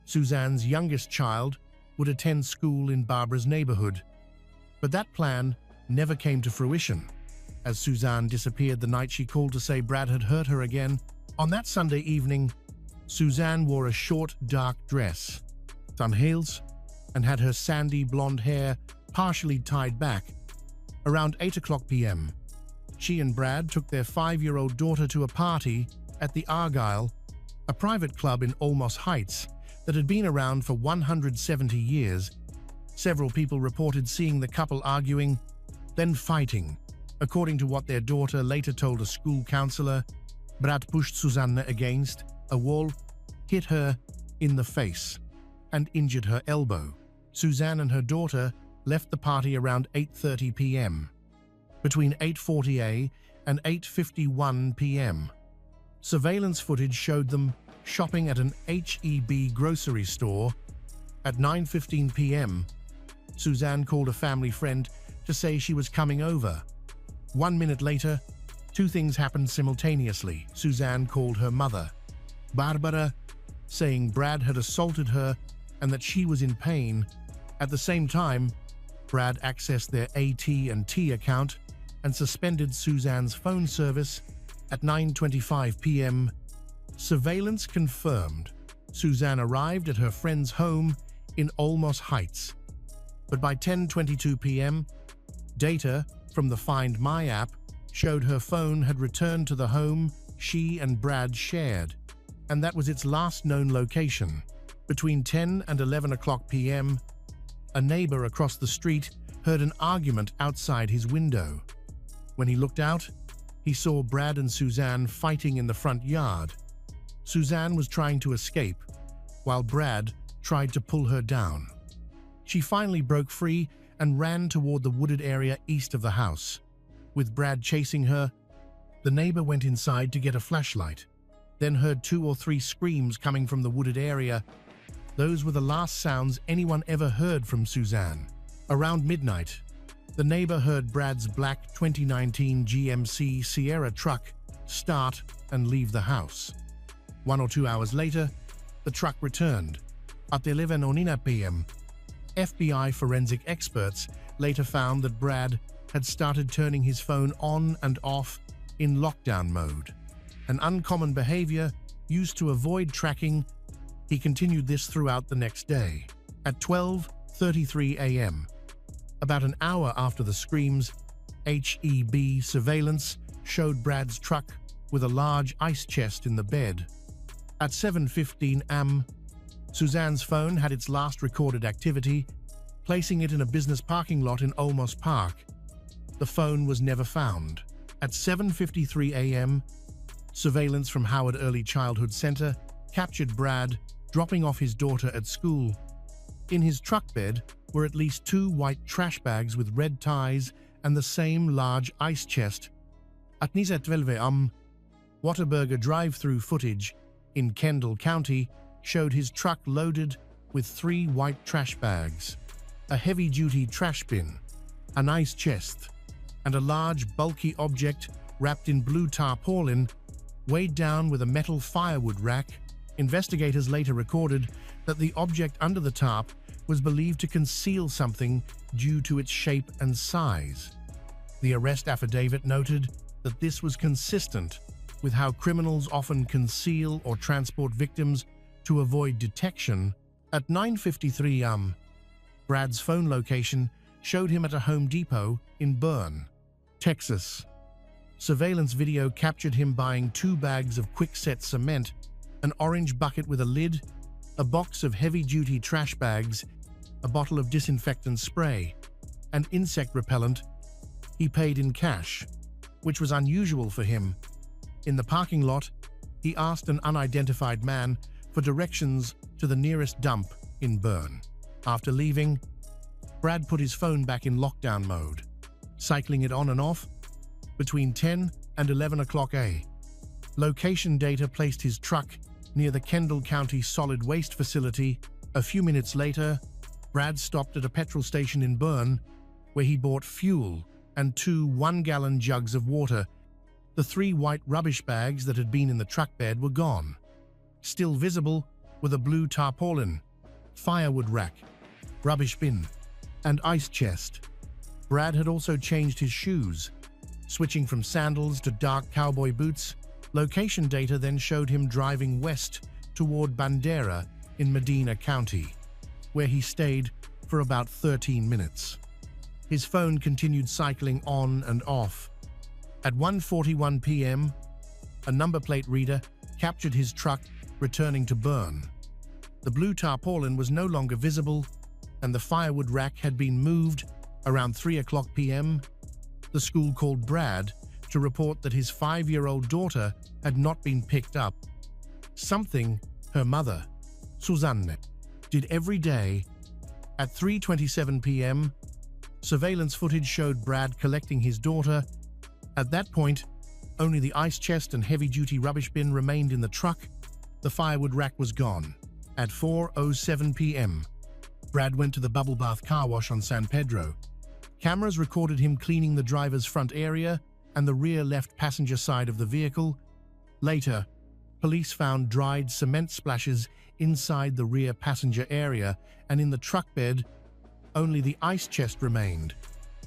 Suzanne's youngest child would attend school in Barbara's neighborhood, but that plan never came to fruition, as Suzanne disappeared the night she called to say Brad had hurt her again. On that Sunday evening, Suzanne wore a short, dark dress, some heels, and had her sandy blonde hair partially tied back. Around 8 p.m., she and Brad took their 5-year-old daughter to a party at the Argyle, a private club in Olmos Heights that had been around for 170 years. Several people reported seeing the couple arguing, then fighting. According to what their daughter later told a school counselor, Brad pushed Suzanne against a wall, hit her in the face, and injured her elbow. Suzanne and her daughter left the party around 8:30 p.m. Between 8:40 a.m. and 8:51 p.m., surveillance footage showed them shopping at an H-E-B grocery store. At 9:15 p.m., Suzanne called a family friend to say she was coming over. 1 minute later, 2 things happened simultaneously. Suzanne called her mother, Barbara, saying Brad had assaulted her and that she was in pain. At the same time, Brad accessed their AT&T account and suspended Suzanne's phone service at 9:25 p.m. Surveillance confirmed Suzanne arrived at her friend's home in Olmos Heights, but by 10:22 p.m., data from the Find My app showed her phone had returned to the home she and Brad shared, and that was its last known location. Between 10 and 11 o'clock p.m., a neighbor across the street heard an argument outside his window. When he looked out, he saw Brad and Suzanne fighting in the front yard. Suzanne was trying to escape, while Brad tried to pull her down. She finally broke free and ran toward the wooded area east of the house. With Brad chasing her, the neighbor went inside to get a flashlight, then heard 2 or 3 screams coming from the wooded area. Those were the last sounds anyone ever heard from Suzanne. Around midnight, the neighbor heard Brad's black 2019 GMC Sierra truck start and leave the house. 1 or 2 hours later, the truck returned. At 11:09 p.m., FBI forensic experts later found that Brad had started turning his phone on and off in lockdown mode, an uncommon behavior used to avoid tracking. He continued this throughout the next day. At 12:33 a.m., about an hour after the screams, HEB surveillance showed Brad's truck with a large ice chest in the bed. At 7:15 am, Suzanne's phone had its last recorded activity, placing it in a business parking lot in Olmos Park. The phone was never found. At 7:53 a.m., surveillance from Howard Early Childhood Center captured Brad dropping off his daughter at school. In his truck bed were at least 2 white trash bags with red ties and the same large ice chest. At 9:12 Whataburger drive-through footage in Kendall County showed his truck loaded with 3 white trash bags, a heavy-duty trash bin, an ice chest, and a large, bulky object wrapped in blue tarpaulin, weighed down with a metal firewood rack. Investigators later recorded that the object under the tarp was believed to conceal something due to its shape and size. The arrest affidavit noted that this was consistent with how criminals often conceal or transport victims to avoid detection. At 9:53 Brad's phone location showed him at a Home Depot in Boerne, Texas. Surveillance video captured him buying 2 bags of quick-set cement, an orange bucket with a lid, a box of heavy-duty trash bags, a bottle of disinfectant spray, and insect repellent. He paid in cash, which was unusual for him. In the parking lot, he asked an unidentified man for directions to the nearest dump in Boerne. After leaving, Brad put his phone back in lockdown mode, cycling it on and off between 10 and 11 o'clock a.m. Location data placed his truck near the Kendall County Solid Waste Facility. A few minutes later, Brad stopped at a petrol station in Boerne, where he bought fuel and 2 one-gallon jugs of water. The 3 white rubbish bags that had been in the truck bed were gone. Still visible were the blue tarpaulin, firewood rack, rubbish bin, and ice chest. Brad had also changed his shoes, switching from sandals to dark cowboy boots. Location data then showed him driving west toward Bandera in Medina County, where he stayed for about 13 minutes. His phone continued cycling on and off. At 1:41 p.m., a number plate reader captured his truck returning to Boerne. The blue tarpaulin was no longer visible, and the firewood rack had been moved. Around 3 o'clock p.m., the school called Brad to report that his 5-year-old daughter had not been picked up, something her mother, Suzanne, did every day. At 3:27 p.m., surveillance footage showed Brad collecting his daughter. At that point, only the ice chest and heavy-duty rubbish bin remained in the truck. The firewood rack was gone. At 4:07 p.m., Brad went to the Bubble Bath car wash on San Pedro. Cameras recorded him cleaning the driver's front area and the rear left passenger side of the vehicle. Later, police found dried cement splashes inside the rear passenger area, and in the truck bed, only the ice chest remained.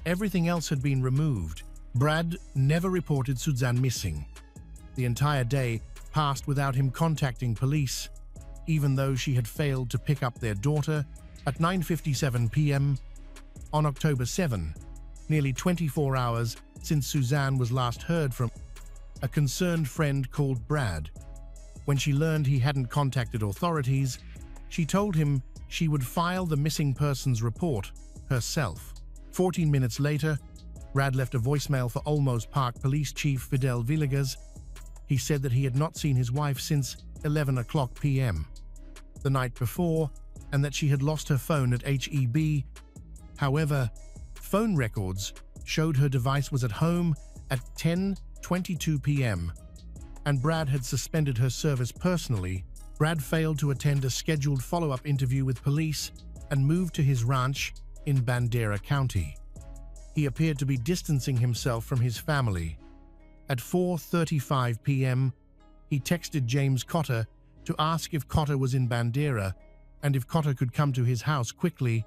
Everything else had been removed. Brad never reported Suzanne missing. The entire day passed without him contacting police, even though she had failed to pick up their daughter at 9:57 p.m. on October 7, nearly 24 hours since Suzanne was last heard from. A concerned friend called Brad. When she learned he hadn't contacted authorities, she told him she would file the missing persons report herself. 14 minutes later, Brad left a voicemail for Olmos Park Police Chief Fidel Villegas. He said that he had not seen his wife since 11 o'clock p.m. the night before, and that she had lost her phone at HEB. However, phone records showed her device was at home at 10:22 p.m., and Brad had suspended her service personally. Brad failed to attend a scheduled follow-up interview with police and moved to his ranch in Bandera County. He appeared to be distancing himself from his family. At 4:35 p.m., he texted James Cotter to ask if Cotter was in Bandera and if Cotter could come to his house quickly,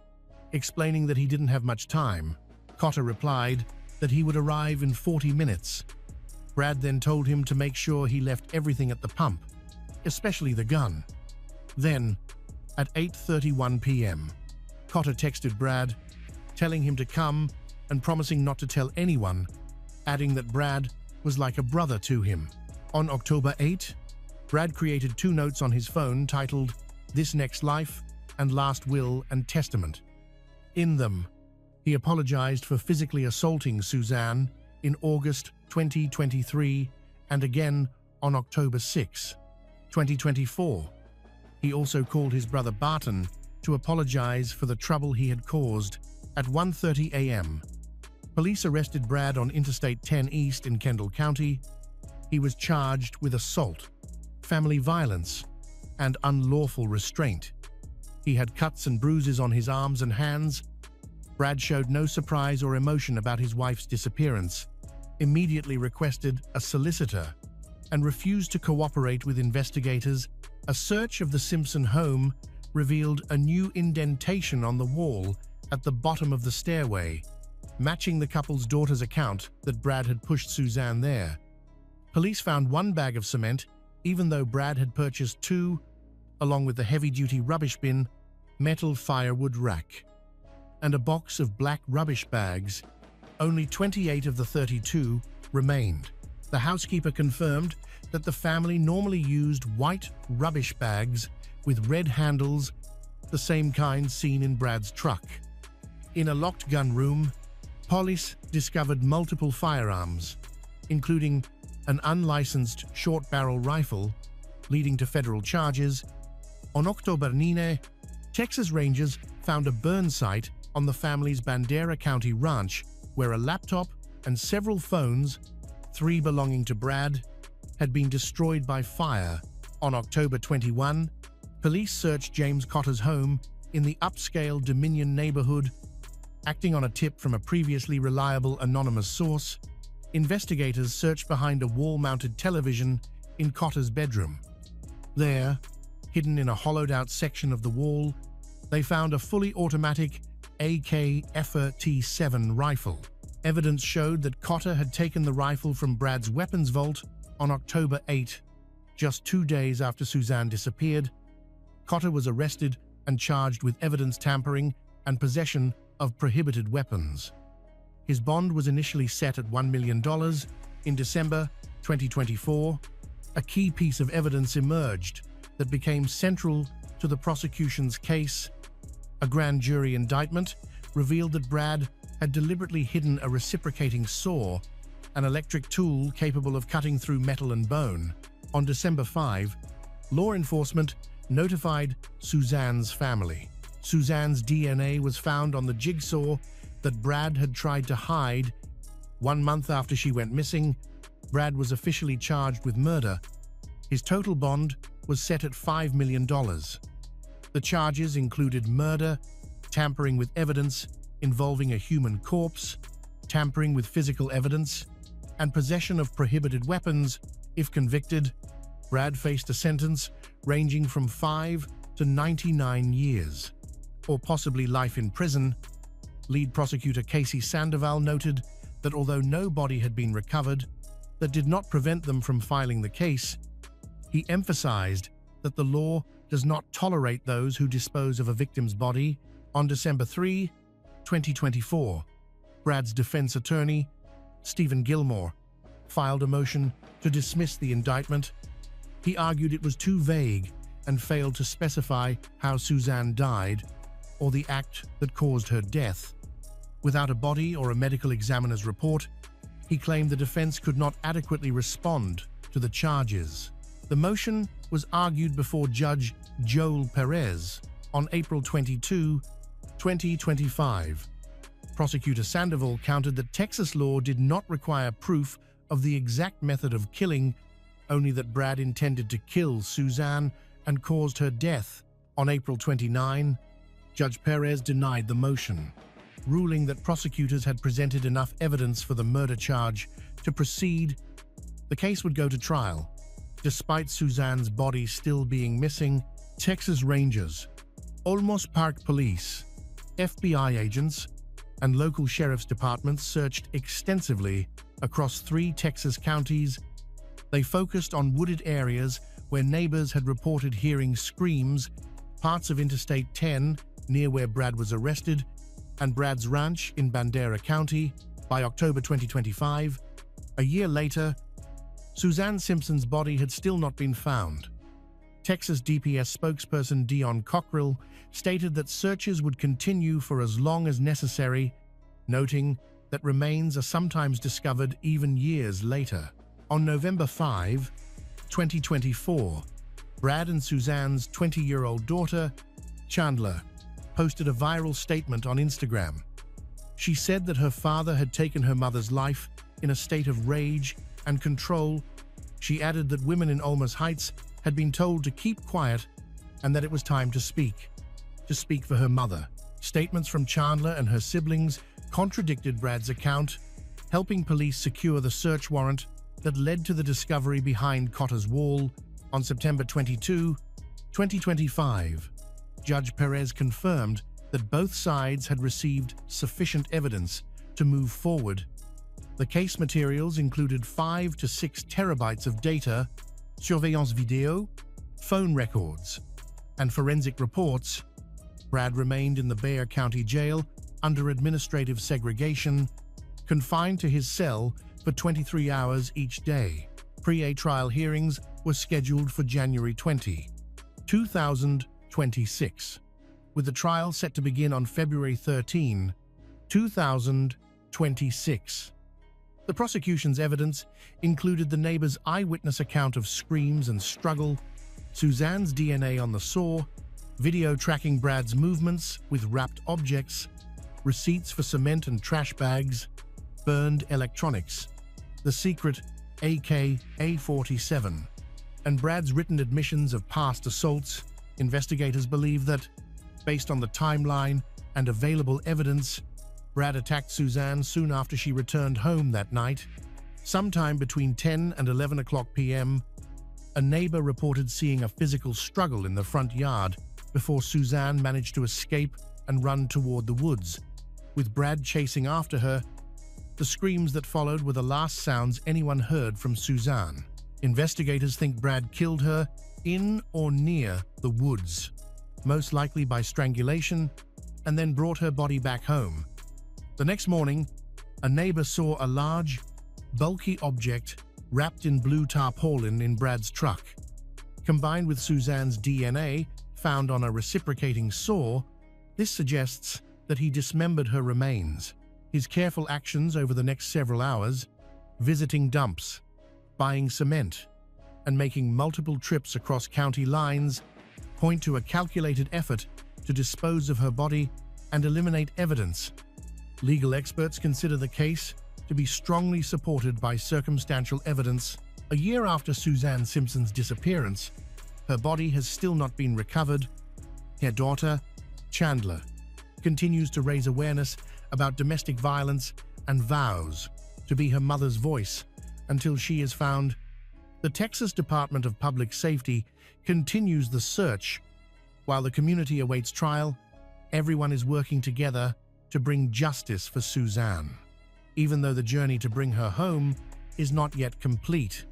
explaining that he didn't have much time. Cotter replied that he would arrive in 40 minutes. Brad then told him to make sure he left everything at the pump, especially the gun. Then, at 8:31 p.m., Cotter texted Brad, telling him to come and promising not to tell anyone, adding that Brad was like a brother to him. On October 8, Brad created 2 notes on his phone titled "This Next Life" and "Last Will and Testament." In them, he apologized for physically assaulting Suzanne in August 2023 and again on October 6, 2024. He also called his brother Barton to apologize for the trouble he had caused. At 1:30 a.m., police arrested Brad on Interstate 10 East in Kendall County. He was charged with assault, family violence, and unlawful restraint. He had cuts and bruises on his arms and hands. Brad showed no surprise or emotion about his wife's disappearance, immediately requested a solicitor, and refused to cooperate with investigators. A search of the Simpson home revealed a new indentation on the wall at the bottom of the stairway, matching the couple's daughter's account that Brad had pushed Suzanne there. Police found 1 bag of cement, even though Brad had purchased 2, along with the heavy-duty rubbish bin, metal firewood rack, and a box of black rubbish bags. Only 28 of the 32 remained. The housekeeper confirmed that the family normally used white rubbish bags with red handles, the same kind seen in Brad's truck. In a locked gun room, police discovered multiple firearms, including an unlicensed short-barrel rifle, leading to federal charges. On October 9, Texas Rangers found a burn site on the family's Bandera County ranch where a laptop and several phones, 3 belonging to Brad, had been destroyed by fire. On October 21, police searched James Cotter's home in the upscale Dominion neighborhood. Acting on a tip from a previously reliable anonymous source, investigators searched behind a wall-mounted television in Cotter's bedroom. There, hidden in a hollowed-out section of the wall, they found a fully automatic AK-47 rifle. Evidence showed that Cotter had taken the rifle from Brad's weapons vault on October 8, just 2 days after Suzanne disappeared. Cotter was arrested and charged with evidence tampering and possession of prohibited weapons. His bond was initially set at $1 million. In December 2024, a key piece of evidence emerged that became central to the prosecution's case. A grand jury indictment revealed that Brad had deliberately hidden a reciprocating saw, an electric tool capable of cutting through metal and bone. On December 5, law enforcement notified Suzanne's family. Suzanne's DNA was found on the jigsaw that Brad had tried to hide. 1 month after she went missing, Brad was officially charged with murder. His total bond was set at $5 million. The charges included murder, tampering with evidence involving a human corpse, tampering with physical evidence, and possession of prohibited weapons. If convicted, Brad faced a sentence ranging from 5 to 99 years, or possibly life in prison. Lead prosecutor Casey Sandoval noted that although no body had been recovered, that did not prevent them from filing the case. He emphasized that the law does not tolerate those who dispose of a victim's body. On December 3, 2024, Brad's defense attorney, Stephen Gilmore, filed a motion to dismiss the indictment. He argued it was too vague and failed to specify how Suzanne died or the act that caused her death. Without a body or a medical examiner's report, he claimed the defense could not adequately respond to the charges. The motion was argued before Judge Joel Perez on April 22, 2025. Prosecutor Sandoval countered that Texas law did not require proof of the exact method of killing, only that Brad intended to kill Suzanne and caused her death. On April 29, Judge Perez denied the motion, ruling that prosecutors had presented enough evidence for the murder charge to proceed. The case would go to trial. Despite Suzanne's body still being missing, Texas Rangers, Olmos Park Police, FBI agents, and local sheriff's departments searched extensively across 3 Texas counties. They focused on wooded areas where neighbors had reported hearing screams, parts of Interstate 10 near where Brad was arrested, and Brad's ranch in Bandera County. By October 2025, a year later, Suzanne Simpson's body had still not been found. Texas DPS spokesperson Dion Cockrell stated that searches would continue for as long as necessary, noting that remains are sometimes discovered even years later. On November 5, 2024, Brad and Suzanne's 20-year-old daughter, Chandler, posted a viral statement on Instagram. She said that her father had taken her mother's life in a state of rage and control. She added that women in Olmos Heights had been told to keep quiet and that it was time to speak for her mother. Statements from Chandler and her siblings contradicted Brad's account, helping police secure the search warrant that led to the discovery behind Cotter's wall. On September 22, 2025, Judge Perez confirmed that both sides had received sufficient evidence to move forward. The case materials included 5 to 6 terabytes of data, surveillance video, phone records, and forensic reports. Brad remained in the Bexar County Jail under administrative segregation, confined to his cell for 23 hours each day. Pre-trial hearings were scheduled for January 20, 2026, with the trial set to begin on February 13, 2026. The prosecution's evidence included the neighbor's eyewitness account of screams and struggle, Suzanne's DNA on the saw, video tracking Brad's movements with wrapped objects, receipts for cement and trash bags, burned electronics, the secret AK-47, and Brad's written admissions of past assaults. Investigators believe that, based on the timeline and available evidence, Brad attacked Suzanne soon after she returned home that night. Sometime between 10 and 11 o'clock p.m., a neighbor reported seeing a physical struggle in the front yard before Suzanne managed to escape and run toward the woods, with Brad chasing after her. The screams that followed were the last sounds anyone heard from Suzanne. Investigators think Brad killed her in or near the woods, most likely by strangulation, and then brought her body back home. The next morning, a neighbor saw a large, bulky object wrapped in blue tarpaulin in Brad's truck. Combined with Suzanne's DNA found on a reciprocating saw, this suggests that he dismembered her remains. His careful actions over the next several hours, visiting dumps, buying cement, and making multiple trips across county lines, point to a calculated effort to dispose of her body and eliminate evidence. Legal experts consider the case to be strongly supported by circumstantial evidence. A year after Suzanne Simpson's disappearance, her body has still not been recovered. Her daughter, Chandler, continues to raise awareness about domestic violence and vows to be her mother's voice until she is found. The Texas Department of Public Safety continues the search. While the community awaits trial, everyone is working together to bring justice for Suzanne. even though the journey to bring her home is not yet complete.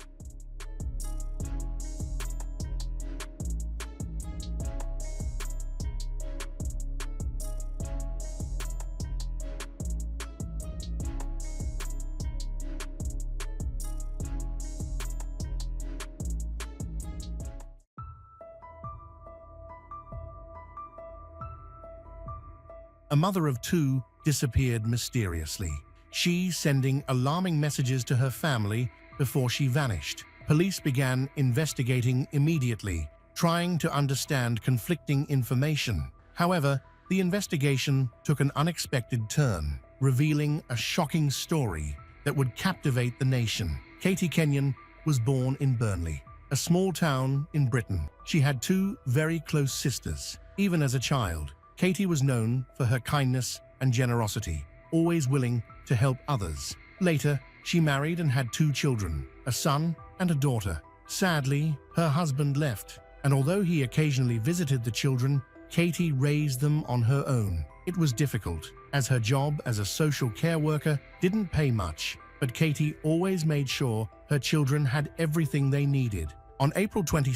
A mother of two disappeared mysteriously, she sending alarming messages to her family before she vanished. Police began investigating immediately, trying to understand conflicting information. However, the investigation took an unexpected turn, revealing a shocking story that would captivate the nation. Katie Kenyon was born in Burnley, a small town in Britain. She had two very close sisters. Even as a child, Katie was known for her kindness and generosity, always willing to help others. Later, she married and had two children, a son and a daughter. Sadly, her husband left, and although he occasionally visited the children, Katie raised them on her own. It was difficult, as her job as a social care worker didn't pay much, but Katie always made sure her children had everything they needed. On April 22,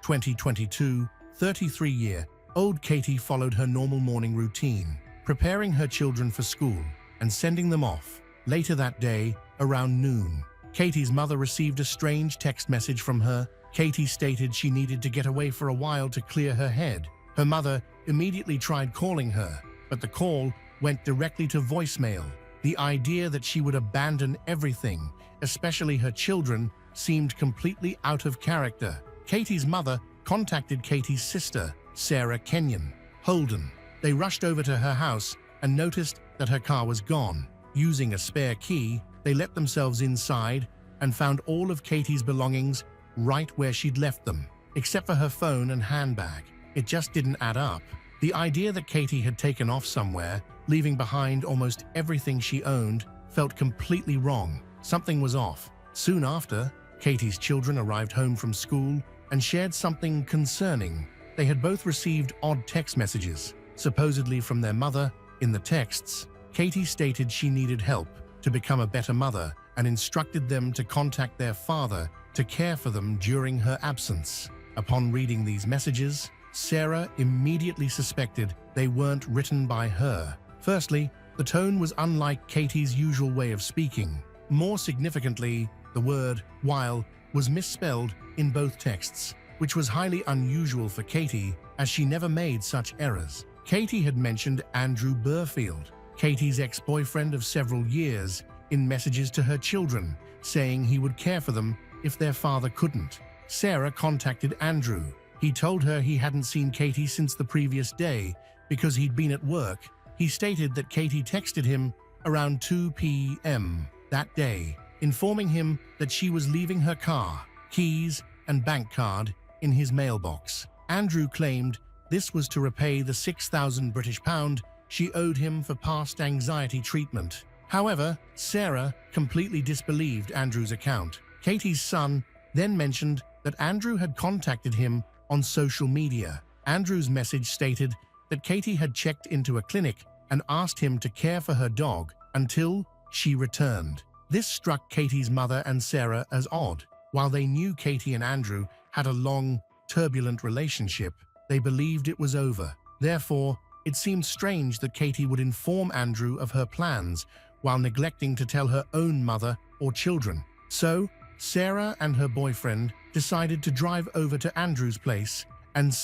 2022, 33-year-old Katie followed her normal morning routine, preparing her children for school and sending them off. Later that day, around noon, Katie's mother received a strange text message from her. Katie stated she needed to get away for a while to clear her head. Her mother immediately tried calling her, but the call went directly to voicemail. The idea that she would abandon everything, especially her children, seemed completely out of character. Katie's mother contacted Katie's sister, Sarah Kenyon Holden. They rushed over to her house and noticed that her car was gone. Using a spare key, they let themselves inside and found all of Katie's belongings right where she'd left them, except for her phone and handbag. It just didn't add up. The idea that Katie had taken off somewhere, leaving behind almost everything she owned, felt completely wrong. Something was off. Soon after, Katie's children arrived home from school and shared something concerning. They had both received odd text messages, supposedly from their mother. In the texts, Katie stated she needed help to become a better mother and instructed them to contact their father to care for them during her absence. Upon reading these messages, Sarah immediately suspected they weren't written by her. Firstly, the tone was unlike Katie's usual way of speaking. More significantly, the word "while" was misspelled in both texts, which was highly unusual for Katie, as she never made such errors. Katie had mentioned Andrew Burfield, Katie's ex-boyfriend of several years, in messages to her children, saying he would care for them if their father couldn't. Sarah contacted Andrew. He told her he hadn't seen Katie since the previous day because he'd been at work. He stated that Katie texted him around 2 p.m. that day, informing him that she was leaving her car, keys, and bank card in his mailbox. Andrew claimed this was to repay the £6,000 she owed him for past anxiety treatment. However, Sarah completely disbelieved Andrew's account. Katie's son then mentioned that Andrew had contacted him on social media. Andrew's message stated that Katie had checked into a clinic and asked him to care for her dog until she returned. This struck Katie's mother and Sarah as odd. While they knew Katie and Andrew had a long, turbulent relationship, they believed it was over. Therefore, it seemed strange that Katie would inform Andrew of her plans while neglecting to tell her own mother or children. So, Sarah and her boyfriend decided to drive over to Andrew's place and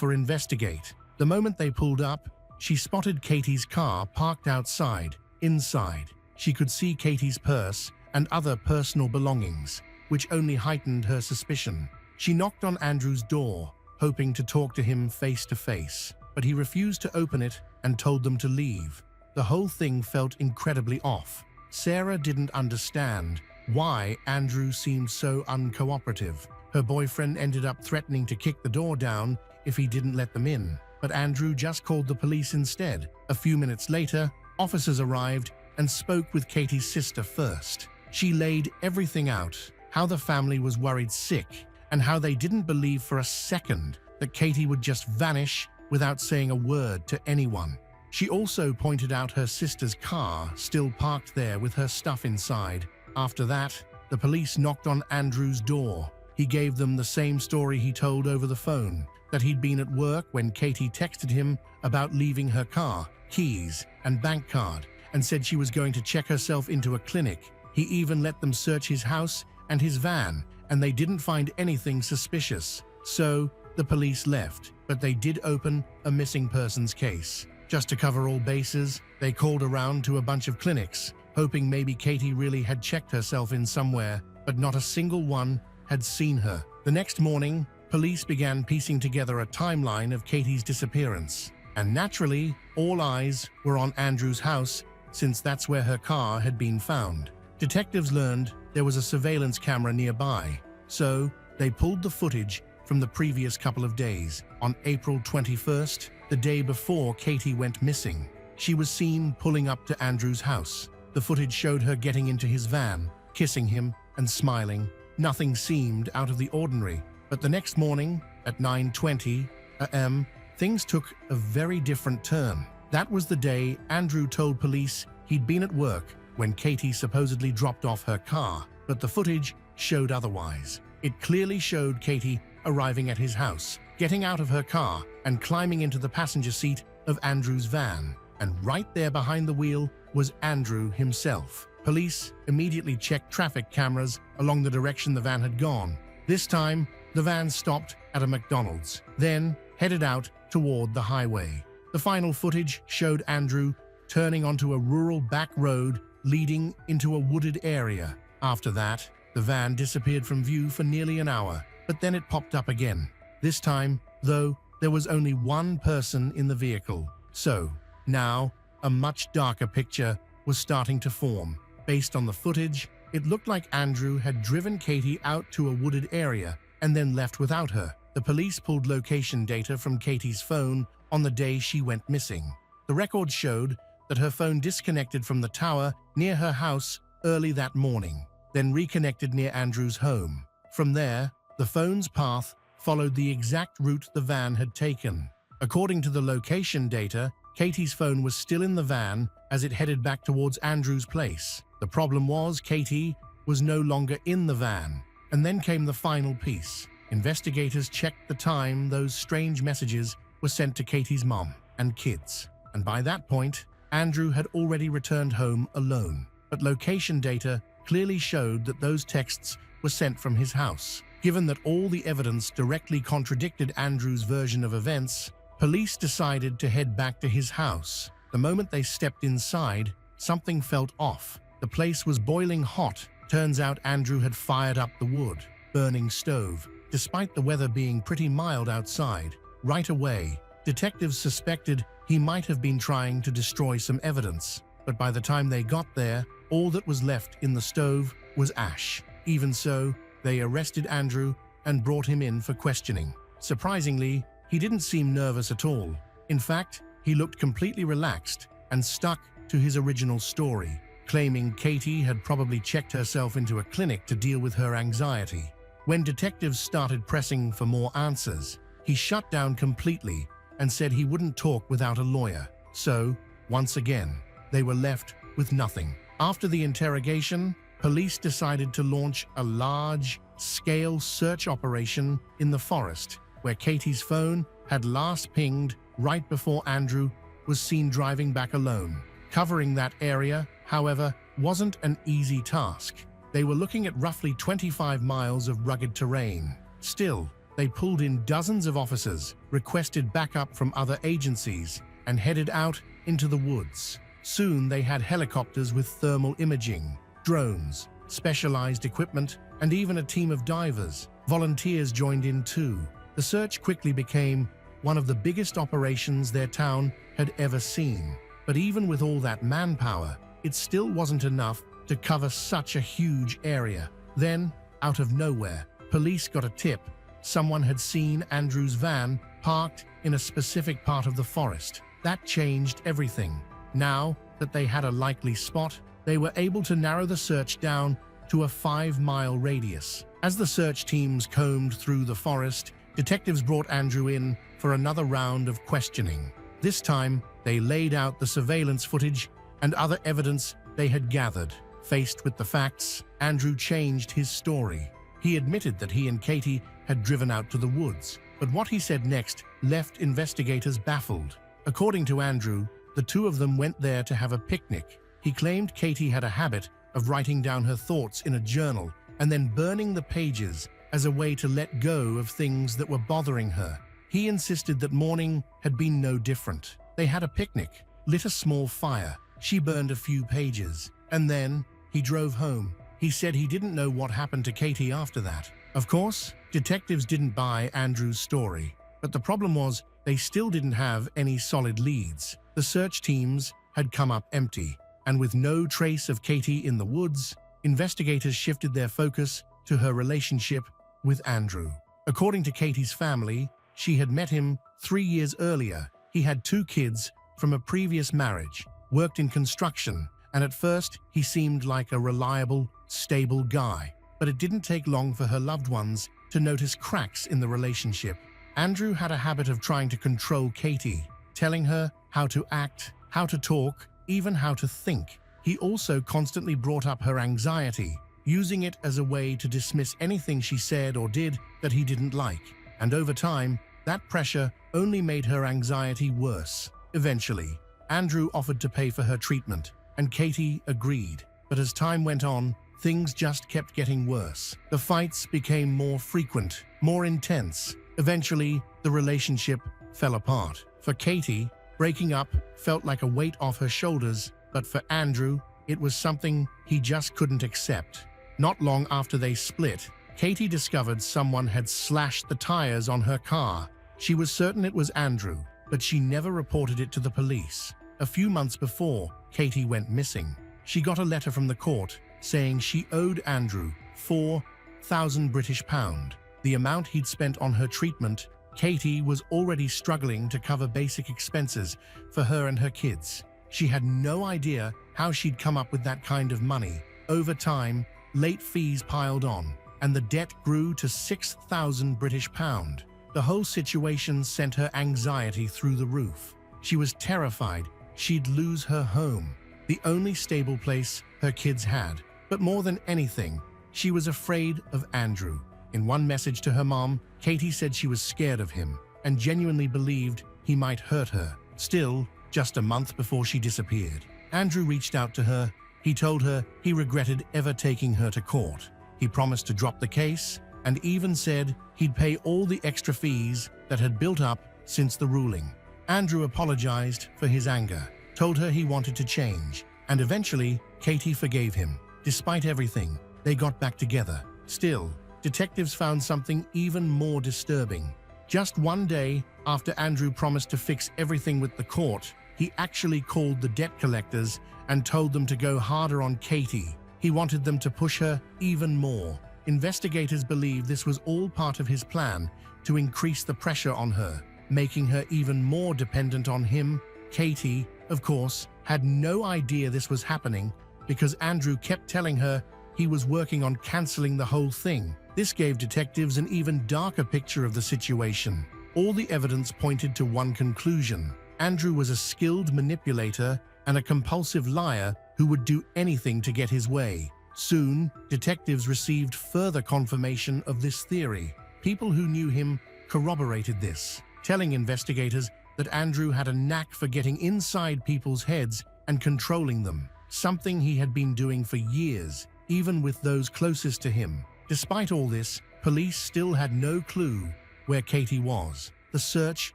investigate. The moment they pulled up, she spotted Katie's car parked outside. Inside, she could see Katie's purse and other personal belongings, which only heightened her suspicion. She knocked on Andrew's door, hoping to talk to him face to face, but he refused to open it and told them to leave. The whole thing felt incredibly off. Sarah didn't understand why Andrew seemed so uncooperative. Her boyfriend ended up threatening to kick the door down if he didn't let them in, but Andrew just called the police instead. A few minutes later, officers arrived and spoke with Katie's sister first. She laid everything out, how the family was worried sick, and how they didn't believe for a second that Katie would just vanish without saying a word to anyone. She also pointed out her sister's car still parked there with her stuff inside. After that, the police knocked on Andrew's door. He gave them the same story he told over the phone, that he'd been at work when Katie texted him about leaving her car, keys, and bank card, and said she was going to check herself into a clinic. He even let them search his house and his van, and they didn't find anything suspicious. So, the police left, but they did open a missing persons case. Just to cover all bases, they called around to a bunch of clinics, hoping maybe Katie really had checked herself in somewhere, but not a single one had seen her. The next morning, police began piecing together a timeline of Katie's disappearance. And naturally, all eyes were on Andrew's house, since that's where her car had been found. Detectives learned there was a surveillance camera nearby, so they pulled the footage from the previous couple of days. On April 21st, the day before Katie went missing, she was seen pulling up to Andrew's house. The footage showed her getting into his van, kissing him and smiling. Nothing seemed out of the ordinary. But the next morning, at 9:20 a.m., things took a very different turn. That was the day Andrew told police he'd been at work when Katie supposedly dropped off her car, but the footage showed otherwise. It clearly showed Katie arriving at his house, getting out of her car, and climbing into the passenger seat of Andrew's van. And right there behind the wheel was Andrew himself. Police immediately checked traffic cameras along the direction the van had gone. This time, the van stopped at a McDonald's, then headed out toward the highway. The final footage showed Andrew turning onto a rural back road leading into a wooded area. After that, the van disappeared from view for nearly an hour, but then it popped up again. This time, though, there was only one person in the vehicle. So, now, a much darker picture was starting to form. Based on the footage, it looked like Andrew had driven Katie out to a wooded area and then left without her. The police pulled location data from Katie's phone on the day she went missing. The records showed that her phone disconnected from the tower near her house early that morning, then reconnected near Andrew's home. From there, the phone's path followed the exact route the van had taken. According to the location data, Katie's phone was still in the van as it headed back towards Andrew's place. The problem was Katie was no longer in the van. And then came the final piece. Investigators checked the time those strange messages were sent to Katie's mom and kids. And by that point, Andrew had already returned home alone. But location data clearly showed that those texts were sent from his house. Given that all the evidence directly contradicted Andrew's version of events, police decided to head back to his house. The moment they stepped inside, something felt off. The place was boiling hot. Turns out Andrew had fired up the wood, burning stove, despite the weather being pretty mild outside. Right away, detectives suspected he might have been trying to destroy some evidence, but by the time they got there, all that was left in the stove was ash. Even so, they arrested Andrew and brought him in for questioning. Surprisingly, he didn't seem nervous at all. In fact, he looked completely relaxed and stuck to his original story, claiming Katie had probably checked herself into a clinic to deal with her anxiety. When detectives started pressing for more answers, he shut down completely and said he wouldn't talk without a lawyer. So, once again, they were left with nothing. After the interrogation, police decided to launch a large-scale search operation in the forest, where Katie's phone had last pinged right before Andrew was seen driving back alone. Covering that area, however, wasn't an easy task. They were looking at roughly 25 miles of rugged terrain. Still, they pulled in dozens of officers, requested backup from other agencies, and headed out into the woods. Soon they had helicopters with thermal imaging, drones, specialized equipment, and even a team of divers. Volunteers joined in too. The search quickly became one of the biggest operations their town had ever seen. But even with all that manpower, it still wasn't enough to cover such a huge area. Then, out of nowhere, police got a tip. Someone had seen Andrew's van parked in a specific part of the forest. That changed everything. Now that they had a likely spot, they were able to narrow the search down to a 5-mile radius. As the search teams combed through the forest, detectives brought Andrew in for another round of questioning. This time, they laid out the surveillance footage and other evidence they had gathered. Faced with the facts, Andrew changed his story. He admitted that he and Katie had driven out to the woods, but what he said next left investigators baffled. According to Andrew, the two of them went there to have a picnic. He claimed Katie had a habit of writing down her thoughts in a journal and then burning the pages as a way to let go of things that were bothering her. He insisted that morning had been no different. They had a picnic, lit a small fire. She burned a few pages, and then he drove home. He said he didn't know what happened to Katie after that. Of course, detectives didn't buy Andrew's story, but the problem was they still didn't have any solid leads. The search teams had come up empty, and with no trace of Katie in the woods, investigators shifted their focus to her relationship with Andrew. According to Katie's family, she had met him 3 years earlier. He had 2 kids from a previous marriage, worked in construction, and at first he seemed like a reliable, stable guy. But it didn't take long for her loved ones to notice cracks in the relationship. Andrew had a habit of trying to control Katie, telling her how to act, how to talk, even how to think. He also constantly brought up her anxiety, using it as a way to dismiss anything she said or did that he didn't like. And over time, that pressure only made her anxiety worse. Eventually, Andrew offered to pay for her treatment, and Katie agreed. But as time went on, things just kept getting worse. The fights became more frequent, more intense. Eventually, the relationship fell apart. For Katie, breaking up felt like a weight off her shoulders, but for Andrew, it was something he just couldn't accept. Not long after they split, Katie discovered someone had slashed the tires on her car. She was certain it was Andrew, but she never reported it to the police. A few months before Katie went missing, she got a letter from the court saying she owed Andrew £4,000 the amount he'd spent on her treatment. Katie was already struggling to cover basic expenses for her and her kids. She had no idea how she'd come up with that kind of money. Over time, late fees piled on, and the debt grew to £6,000. The whole situation sent her anxiety through the roof. She was terrified she'd lose her home, the only stable place her kids had. But more than anything, she was afraid of Andrew. In one message to her mom, Katie said she was scared of him and genuinely believed he might hurt her. Still, just a month before she disappeared, Andrew reached out to her. He told her he regretted ever taking her to court. He promised to drop the case and even said he'd pay all the extra fees that had built up since the ruling. Andrew apologized for his anger, told her he wanted to change, and eventually Katie forgave him. Despite everything, they got back together. Still, detectives found something even more disturbing. Just one day after Andrew promised to fix everything with the court, he actually called the debt collectors and told them to go harder on Katie. He wanted them to push her even more. Investigators believe this was all part of his plan to increase the pressure on her, making her even more dependent on him. Katie, of course, had no idea this was happening because Andrew kept telling her he was working on canceling the whole thing. This gave detectives an even darker picture of the situation. All the evidence pointed to one conclusion: Andrew was a skilled manipulator and a compulsive liar who would do anything to get his way. Soon, detectives received further confirmation of this theory. People who knew him corroborated this, telling investigators that Andrew had a knack for getting inside people's heads and controlling them, something he had been doing for years, even with those closest to him. Despite all this, police still had no clue where Katie was. The search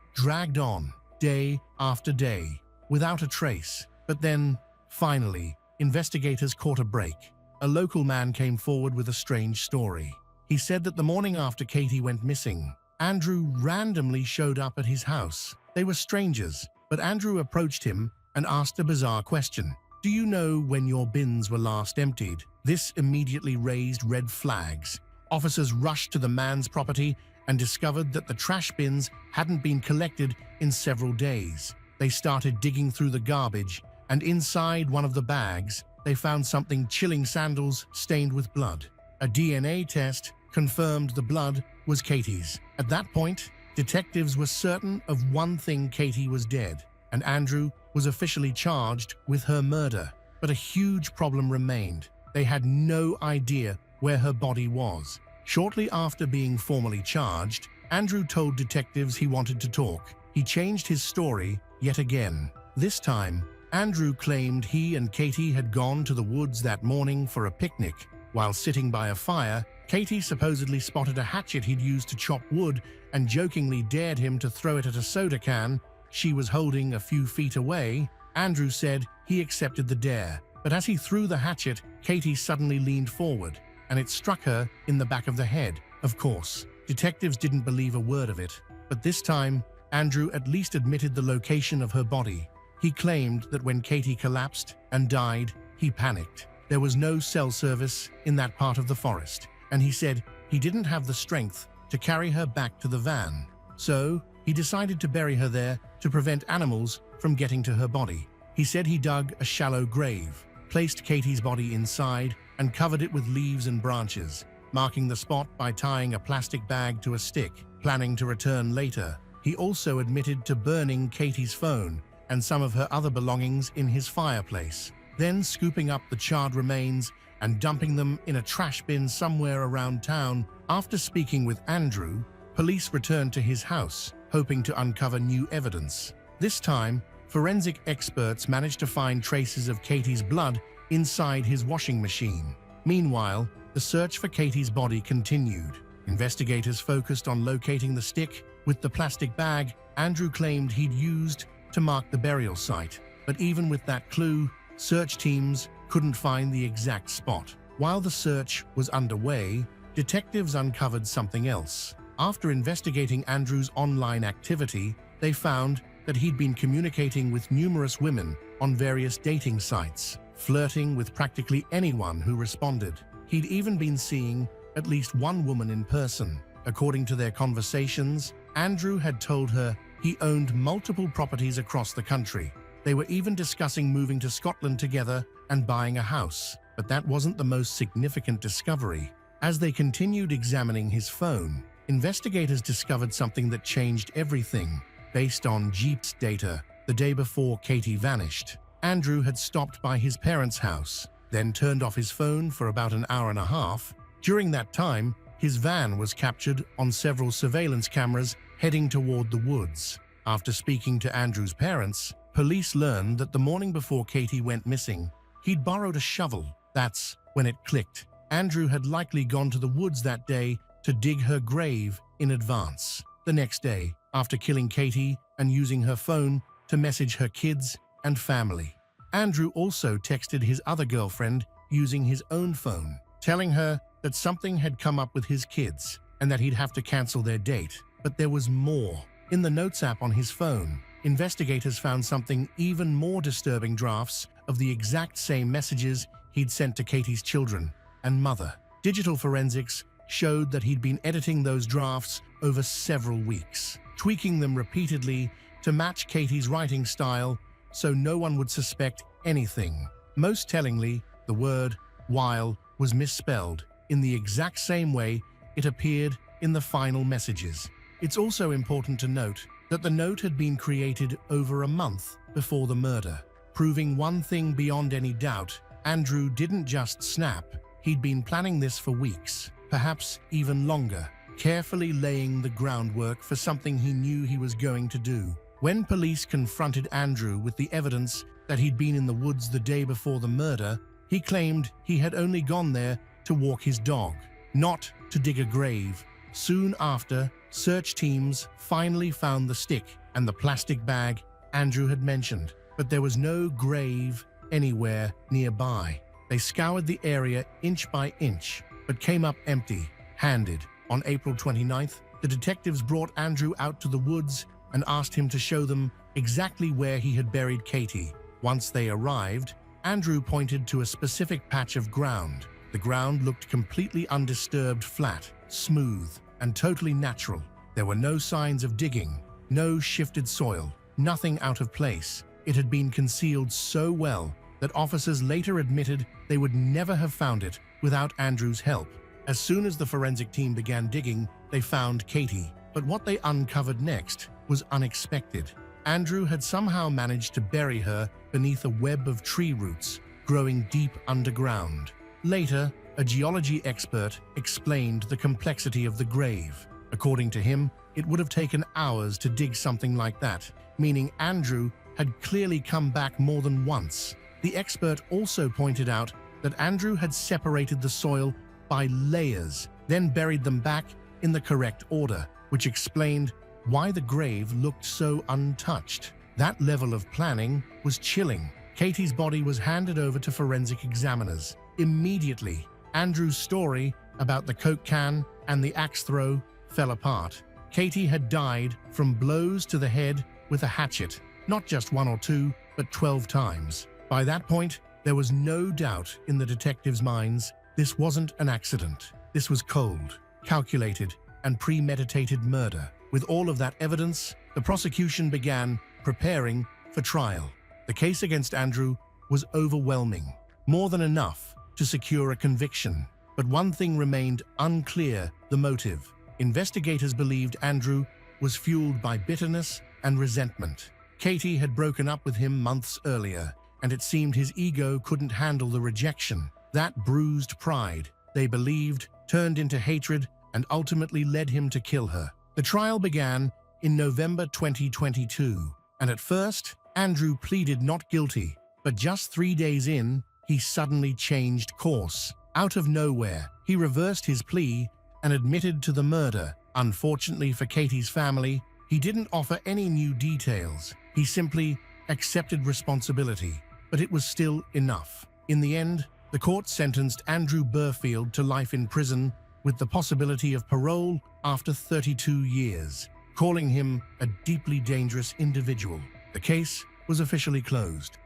dragged on, day after day, without a trace. But then, finally, investigators caught a break. A local man came forward with a strange story. He said that the morning after Katie went missing, Andrew randomly showed up at his house. They were strangers, but Andrew approached him and asked a bizarre question. "Do you know when your bins were last emptied?" This immediately raised red flags. Officers rushed to the man's property and discovered that the trash bins hadn't been collected in several days. They started digging through the garbage, and inside one of the bags, they found something: chilling sandals stained with blood. A DNA test confirmed the blood was Katie's. At that point, detectives were certain of one thing: Katie was dead. and Andrew was officially charged with her murder. But a huge problem remained. They had no idea where her body was. Shortly after being formally charged, Andrew told detectives he wanted to talk. He changed his story yet again. This time, Andrew claimed he and Katie had gone to the woods that morning for a picnic. While sitting by a fire, Katie supposedly spotted a hatchet he'd used to chop wood and jokingly dared him to throw it at a soda can she was holding a few feet away. Andrew said he accepted the dare, but as he threw the hatchet, Katie suddenly leaned forward, and it struck her in the back of the head. Of course, detectives didn't believe a word of it, but this time, Andrew at least admitted the location of her body. He claimed that when Katie collapsed and died, he panicked. There was no cell service in that part of the forest, and he said he didn't have the strength to carry her back to the van. So, he decided to bury her there to prevent animals from getting to her body. He said he dug a shallow grave, placed Katie's body inside, and covered it with leaves and branches, marking the spot by tying a plastic bag to a stick, planning to return later. He also admitted to burning Katie's phone and some of her other belongings in his fireplace, then scooping up the charred remains and dumping them in a trash bin somewhere around town. After speaking with Andrew, police returned to his house, hoping to uncover new evidence. This time, forensic experts managed to find traces of Katie's blood inside his washing machine. Meanwhile, the search for Katie's body continued. Investigators focused on locating the stick with the plastic bag Andrew claimed he'd used to mark the burial site. But even with that clue, search teams couldn't find the exact spot. While the search was underway, detectives uncovered something else. After investigating Andrew's online activity, they found that he'd been communicating with numerous women on various dating sites, flirting with practically anyone who responded. He'd even been seeing at least one woman in person. According to their conversations, Andrew had told her he owned multiple properties across the country. They were even discussing moving to Scotland together and buying a house. But that wasn't the most significant discovery. As they continued examining his phone, investigators discovered something that changed everything. Based on GPS data, the day before Katie vanished, Andrew had stopped by his parents' house, then turned off his phone for about an hour and a half. During that time, his van was captured on several surveillance cameras heading toward the woods. After speaking to Andrew's parents, police learned that the morning before Katie went missing, he'd borrowed a shovel. That's when it clicked. Andrew had likely gone to the woods that day to dig her grave in advance. The next day, after killing Katie and using her phone to message her kids and family, Andrew also texted his other girlfriend using his own phone, telling her that something had come up with his kids and that he'd have to cancel their date. But there was more. In the Notes app on his phone, investigators found something even more disturbing: drafts of the exact same messages he'd sent to Katie's children and mother. Digital forensics showed that he'd been editing those drafts over several weeks, tweaking them repeatedly to match Katie's writing style so no one would suspect anything. Most tellingly, the word "while" was misspelled in the exact same way it appeared in the final messages. It's also important to note that the note had been created over a month before the murder, proving one thing beyond any doubt: Andrew didn't just snap. He'd been planning this for weeks, perhaps even longer, carefully laying the groundwork for something he knew he was going to do. When police confronted Andrew with the evidence that he'd been in the woods the day before the murder, he claimed he had only gone there to walk his dog, not to dig a grave. Soon after, search teams finally found the stick and the plastic bag Andrew had mentioned, but there was no grave anywhere nearby. They scoured the area inch by inch, but came up empty-handed. On April 29th, the detectives brought Andrew out to the woods and asked him to show them exactly where he had buried Katie. Once they arrived, Andrew pointed to a specific patch of ground. The ground looked completely undisturbed, flat, smooth, and totally natural. There were no signs of digging, no shifted soil, nothing out of place. It had been concealed so well that officers later admitted they would never have found it without Andrew's help. As soon as the forensic team began digging, they found Katie. But what they uncovered next was unexpected. Andrew had somehow managed to bury her beneath a web of tree roots growing deep underground. Later, a geology expert explained the complexity of the grave. According to him, it would have taken hours to dig something like that, meaning Andrew had clearly come back more than once. The expert also pointed out that Andrew had separated the soil by layers, then buried them back in the correct order, which explained why the grave looked so untouched. That level of planning was chilling. Katie's body was handed over to forensic examiners. Immediately, Andrew's story about the Coke can and the axe throw fell apart. Katie had died from blows to the head with a hatchet, not just 1 or 2, but 12 times. By that point, there was no doubt in the detectives' minds this wasn't an accident. This was cold, calculated, and premeditated murder. With all of that evidence, the prosecution began preparing for trial. The case against Andrew was overwhelming, more than enough to secure a conviction. But one thing remained unclear: the motive. Investigators believed Andrew was fueled by bitterness and resentment. Katie had broken up with him months earlier, and it seemed his ego couldn't handle the rejection. That bruised pride, they believed, turned into hatred and ultimately led him to kill her. The trial began in November 2022, and at first, Andrew pleaded not guilty, but just 3 days in, he suddenly changed course. Out of nowhere, he reversed his plea and admitted to the murder. Unfortunately for Katie's family, he didn't offer any new details. He simply accepted responsibility, but it was still enough. In the end, the court sentenced Andrew Burfield to life in prison with the possibility of parole after 32 years, calling him a deeply dangerous individual. The case was officially closed.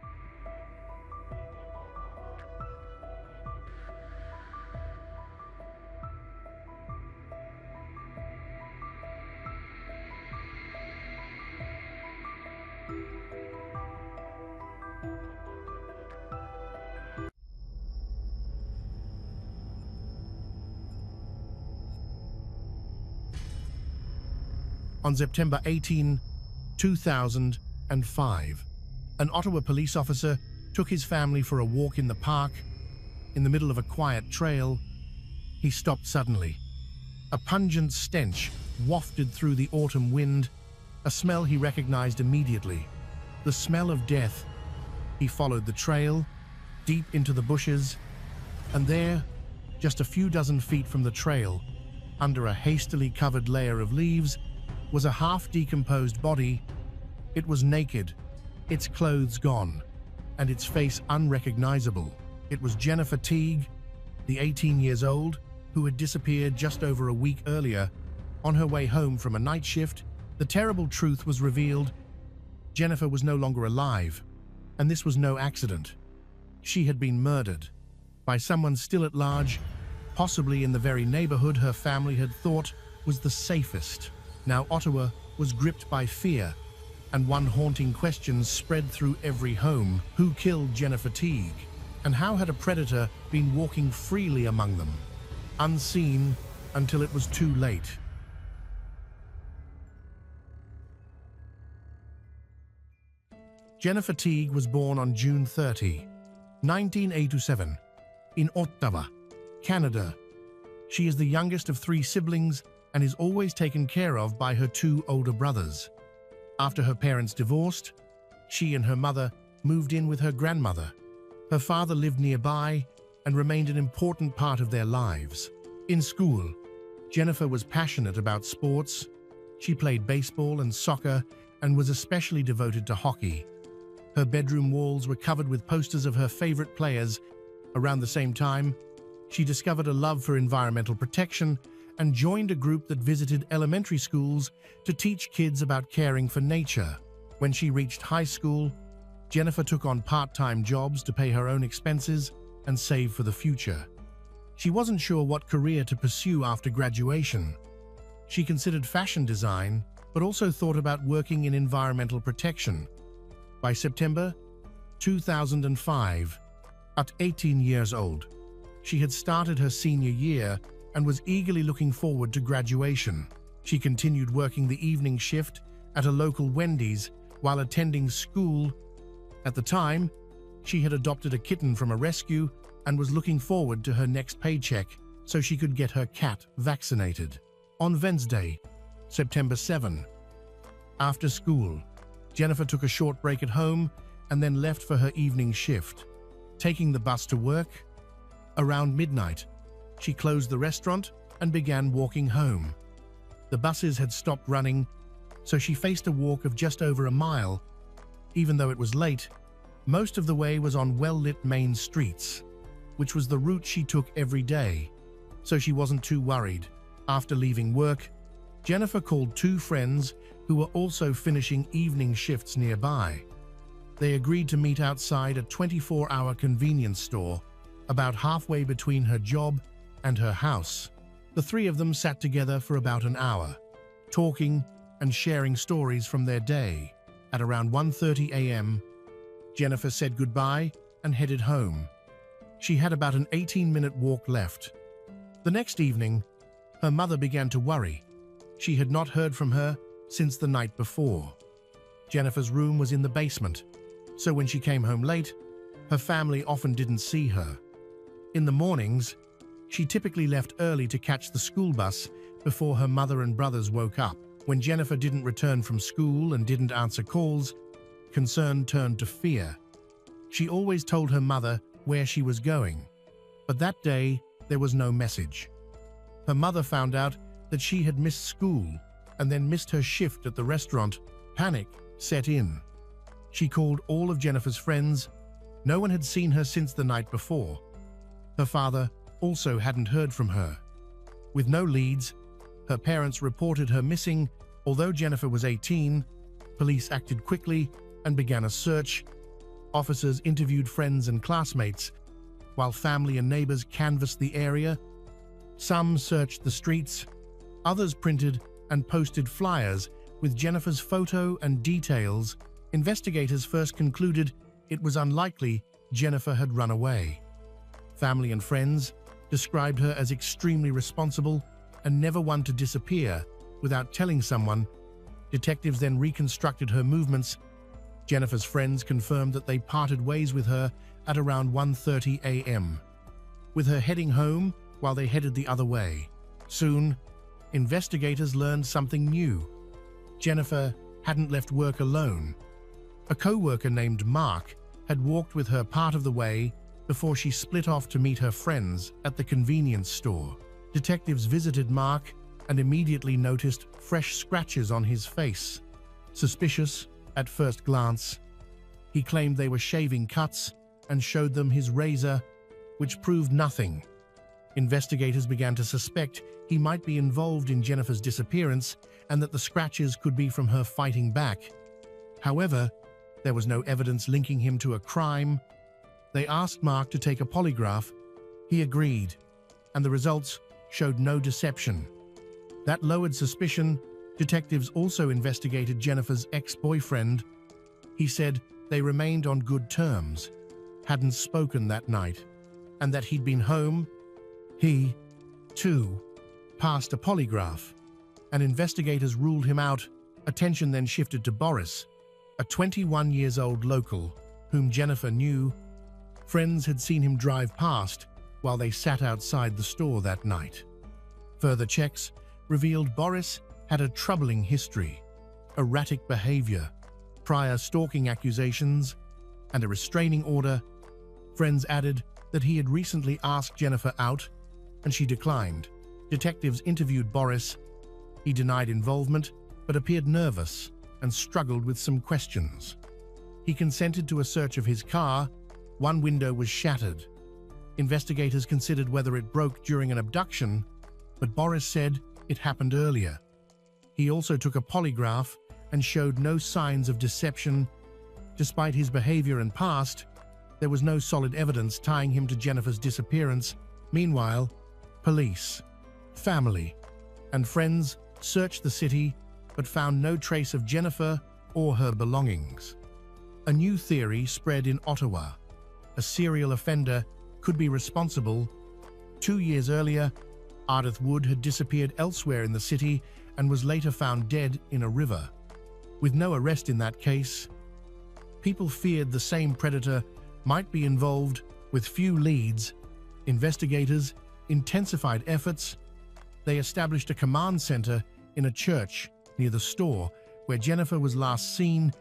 On September 18, 2005, an Ottawa police officer took his family for a walk in the park. In the middle of a quiet trail, he stopped suddenly. A pungent stench wafted through the autumn wind, a smell he recognized immediately. The smell of death. He followed the trail, deep into the bushes, and there, just a few dozen feet from the trail, under a hastily covered layer of leaves, was a half-decomposed body. It was naked, its clothes gone, and its face unrecognizable. It was Jennifer Teague, the 18-years-old, who had disappeared just over a week earlier. On her way home from a night shift, the terrible truth was revealed. Jennifer was no longer alive, and this was no accident. She had been murdered by someone still at large, possibly in the very neighborhood her family had thought was the safest. Now Ottawa was gripped by fear, and one haunting question spread through every home. Who killed Jennifer Teague? And how had a predator been walking freely among them, unseen until it was too late? Jennifer Teague was born on June 30, 1987, in Ottawa, Canada. She is the youngest of 3 siblings and is always taken care of by her 2 older brothers. After her parents divorced, she and her mother moved in with her grandmother. Her father lived nearby and remained an important part of their lives. In school, Jennifer was passionate about sports. She played baseball and soccer and was especially devoted to hockey. Her bedroom walls were covered with posters of her favorite players. Around the same time, she discovered a love for environmental protection and joined a group that visited elementary schools to teach kids about caring for nature. When she reached high school, Jennifer took on part-time jobs to pay her own expenses and save for the future. She wasn't sure what career to pursue after graduation. She considered fashion design, but also thought about working in environmental protection. By September 2005, at 18 years old, she had started her senior year and was eagerly looking forward to graduation. She continued working the evening shift at a local Wendy's while attending school. At the time, she had adopted a kitten from a rescue and was looking forward to her next paycheck so she could get her cat vaccinated. On Wednesday, September 7, after school, Jennifer took a short break at home and then left for her evening shift. Taking the bus to work, around midnight, she closed the restaurant and began walking home. The buses had stopped running, so she faced a walk of just over a mile. Even though it was late, most of the way was on well-lit main streets, which was the route she took every day, so she wasn't too worried. After leaving work, Jennifer called two friends who were also finishing evening shifts nearby. They agreed to meet outside a 24-hour convenience store, about halfway between her job and her house. The three of them sat together for about an hour, talking and sharing stories from their day. At around 1:30 a.m., Jennifer said goodbye and headed home. She had about an 18-minute walk left. The next evening, her mother began to worry. She had not heard from her since the night before. Jennifer's room was in the basement, so when she came home late, her family often didn't see her. In the mornings, she typically left early to catch the school bus before her mother and brothers woke up. When Jennifer didn't return from school and didn't answer calls, concern turned to fear. She always told her mother where she was going, but that day there was no message. Her mother found out that she had missed school and then missed her shift at the restaurant. Panic set in. She called all of Jennifer's friends. No one had seen her since the night before. Her father also hadn't heard from her. With no leads, her parents reported her missing. Although Jennifer was 18, police acted quickly and began a search. Officers interviewed friends and classmates, while family and neighbors canvassed the area. Some searched the streets, others printed and posted flyers with Jennifer's photo and details. Investigators first concluded it was unlikely Jennifer had run away. Family and friends described her as extremely responsible and never one to disappear without telling someone. Detectives then reconstructed her movements. Jennifer's friends confirmed that they parted ways with her at around 1:30 a.m., with her heading home while they headed the other way. Soon, investigators learned something new. Jennifer hadn't left work alone. A co-worker named Mark had walked with her part of the way before she split off to meet her friends at the convenience store. Detectives visited Mark and immediately noticed fresh scratches on his face. Suspicious at first glance, he claimed they were shaving cuts and showed them his razor, which proved nothing. Investigators began to suspect he might be involved in Jennifer's disappearance and that the scratches could be from her fighting back. However, there was no evidence linking him to a crime. They asked Mark to take a polygraph. He agreed, and the results showed no deception. That lowered suspicion. Detectives also investigated Jennifer's ex-boyfriend. He said they remained on good terms, hadn't spoken that night, and that he'd been home. He, too, passed a polygraph, and investigators ruled him out. Attention then shifted to Boris, a 21-year-old local whom Jennifer knew. Friends had seen him drive past while they sat outside the store that night. Further checks revealed Boris had a troubling history: erratic behavior, prior stalking accusations, and a restraining order. Friends added that he had recently asked Jennifer out, and she declined. Detectives interviewed Boris. He denied involvement, but appeared nervous and struggled with some questions. He consented to a search of his car. One window was shattered. Investigators considered whether it broke during an abduction, but Boris said it happened earlier. He also took a polygraph and showed no signs of deception. Despite his behavior and past, there was no solid evidence tying him to Jennifer's disappearance. Meanwhile, police, family, and friends searched the city but found no trace of Jennifer or her belongings. A new theory spread in Ottawa. A serial offender could be responsible. 2 years earlier, Ardith Wood had disappeared elsewhere in the city and was later found dead in a river. With no arrest in that case, people feared the same predator might be involved. With few leads, investigators intensified efforts. They established a command center in a church near the store where Jennifer was last seen.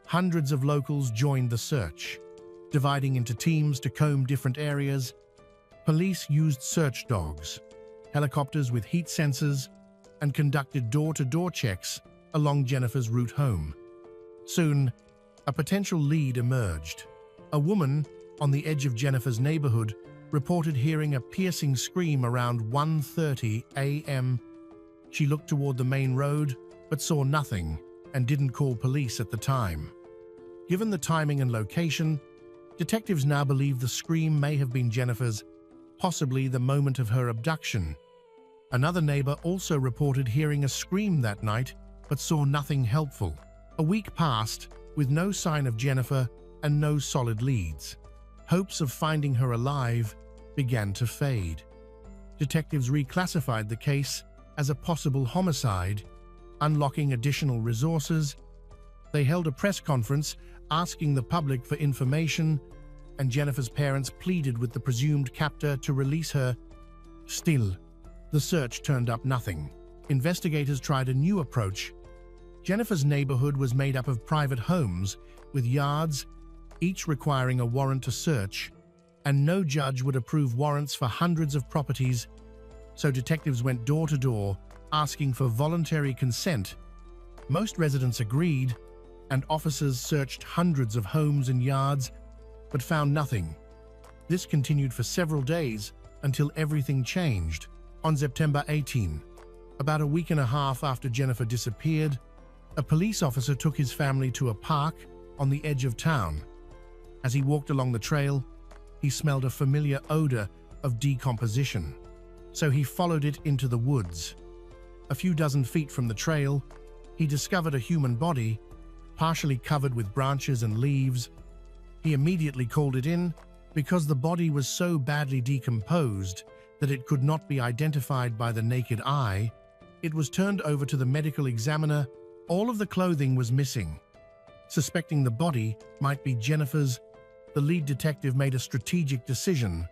Hundreds of locals joined the search, dividing into teams to comb different areas. Police used search dogs, helicopters with heat sensors, and conducted door-to-door checks along Jennifer's route home. Soon, a potential lead emerged. A woman on the edge of Jennifer's neighborhood reported hearing a piercing scream around 1:30 a.m. She looked toward the main road but saw nothing and didn't call police at the time. Given the timing and location, detectives now believe the scream may have been Jennifer's, possibly the moment of her abduction. Another neighbor also reported hearing a scream that night but saw nothing helpful. A week passed with no sign of Jennifer and no solid leads. Hopes of finding her alive began to fade. Detectives reclassified the case as a possible homicide, unlocking additional resources. They held a press conference asking the public for information, and Jennifer's parents pleaded with the presumed captor to release her. Still, the search turned up nothing. Investigators tried a new approach. Jennifer's neighborhood was made up of private homes with yards, each requiring a warrant to search, and no judge would approve warrants for hundreds of properties, so detectives went door to door asking for voluntary consent. Most residents agreed, and officers searched hundreds of homes and yards, but found nothing. This continued for several days until everything changed. On September 18, about a week and a half after Jennifer disappeared, a police officer took his family to a park on the edge of town. As he walked along the trail, he smelled a familiar odor of decomposition, so he followed it into the woods. A few dozen feet from the trail, he discovered a human body, partially covered with branches and leaves. He immediately called it in because the body was so badly decomposed that it could not be identified by the naked eye. It was turned over to the medical examiner. All of the clothing was missing. Suspecting the body might be Jennifer's, the lead detective made a strategic decision.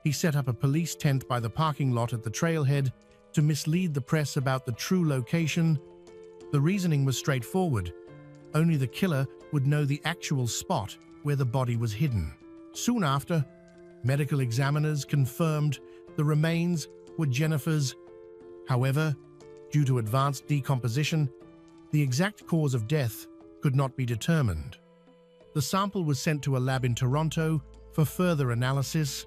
He set up a police tent by the parking lot at the trailhead to mislead the press about the true location. The reasoning was straightforward. Only the killer would know the actual spot where the body was hidden. Soon after, medical examiners confirmed the remains were Jennifer's. However, due to advanced decomposition, the exact cause of death could not be determined. The sample was sent to a lab in Toronto for further analysis,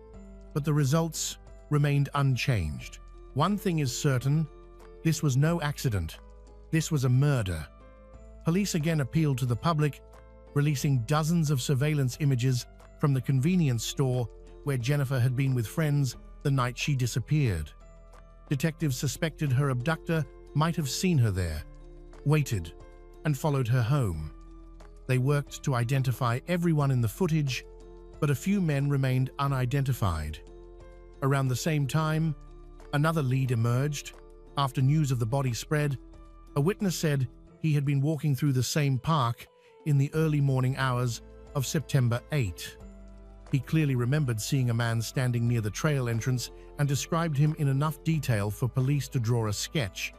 but the results remained unchanged. One thing is certain, this was no accident. This was a murder. Police again appealed to the public, releasing dozens of surveillance images from the convenience store where Jennifer had been with friends the night she disappeared. Detectives suspected her abductor might have seen her there, waited, and followed her home. They worked to identify everyone in the footage, but a few men remained unidentified. Around the same time, another lead emerged. After news of the body spread, a witness said he had been walking through the same park in the early morning hours of September 8. He clearly remembered seeing a man standing near the trail entrance and described him in enough detail for police to draw a sketch.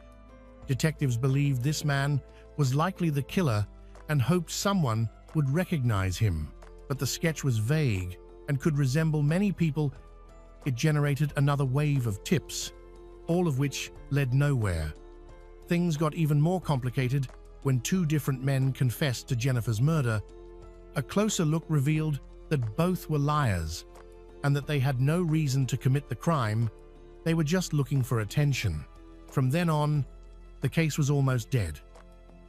Detectives believed this man was likely the killer and hoped someone would recognize him, but the sketch was vague and could resemble many people. It generated another wave of tips, all of which led nowhere. Things got even more complicated when two different men confessed to Jennifer's murder. A closer look revealed that both were liars and that they had no reason to commit the crime. They were just looking for attention. From then on, the case was almost dead.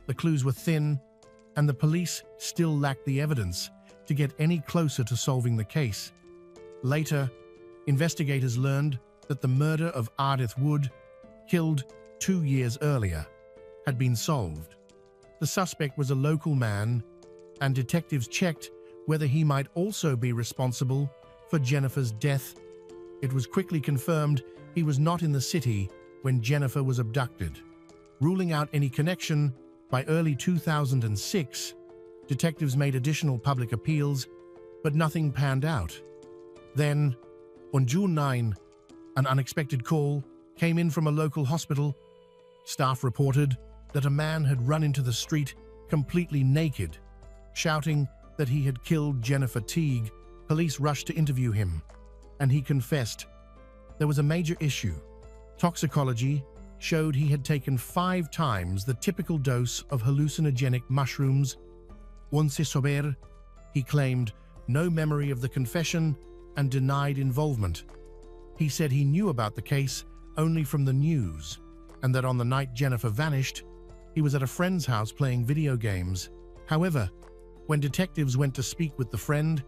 The clues were thin, and the police still lacked the evidence to get any closer to solving the case. Later, investigators learned that the murder of Ardith Wood, killed 2 years earlier, had been solved. The suspect was a local man, and detectives checked whether he might also be responsible for Jennifer's death. It was quickly confirmed he was not in the city when Jennifer was abducted. Ruling out any connection, By early 2006, detectives made additional public appeals, but nothing panned out. Then, on June 9, an unexpected call came in from a local hospital. Staff reported that a man had run into the street completely naked, shouting that he had killed Jennifer Teague. Police rushed to interview him, and he confessed. There was a major issue. Toxicology showed he had taken 5 times the typical dose of hallucinogenic mushrooms. Unsolved, he claimed no memory of the confession and denied involvement. He said he knew about the case only from the news, and that on the night Jennifer vanished, he was at a friend's house playing video games. However, when detectives went to speak with the friend,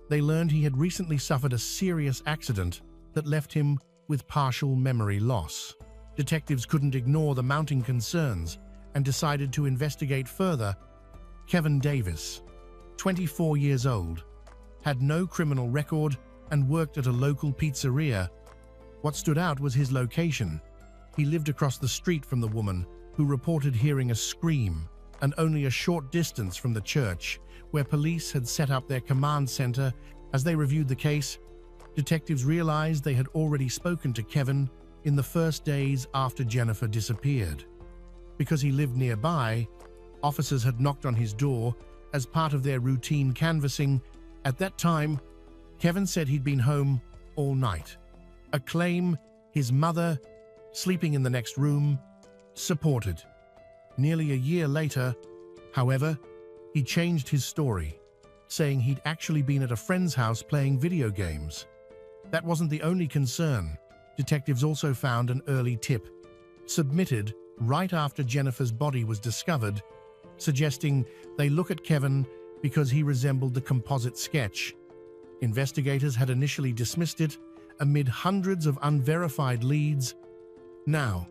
they learned he had recently suffered a serious accident that left him with partial memory loss. Detectives couldn't ignore the mounting concerns and decided to investigate further. Kevin Davis, 24 years old, had no criminal record and worked at a local pizzeria. What stood out was his location. He lived across the street from the woman who reported hearing a scream, and only a short distance from the church, where police had set up their command center. As they reviewed the case, detectives realized they had already spoken to Kevin in the first days after Jennifer disappeared. Because he lived nearby, officers had knocked on his door as part of their routine canvassing. At that time, Kevin said he'd been home all night, a claim his mother, sleeping in the next room, supported. Nearly a year later, however, he changed his story, saying he'd actually been at a friend's house playing video games. That wasn't the only concern. Detectives also found an early tip, submitted right after Jennifer's body was discovered, suggesting they look at Kevin because he resembled the composite sketch. Investigators had initially dismissed it amid hundreds of unverified leads. Now,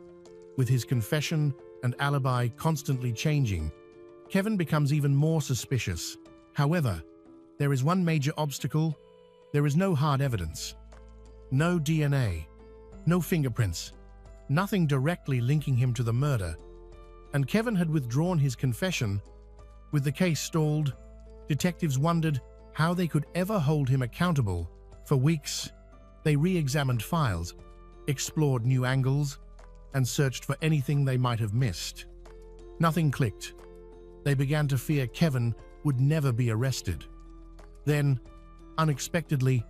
with his confession and alibi constantly changing, Kevin becomes even more suspicious. However, there is one major obstacle. There is no hard evidence. No DNA, no fingerprints, nothing directly linking him to the murder. And Kevin had withdrawn his confession. With the case stalled, detectives wondered how they could ever hold him accountable. For weeks, they re-examined files, explored new angles, and searched for anything they might have missed. Nothing clicked. They began to fear Kevin would never be arrested. Then, unexpectedly,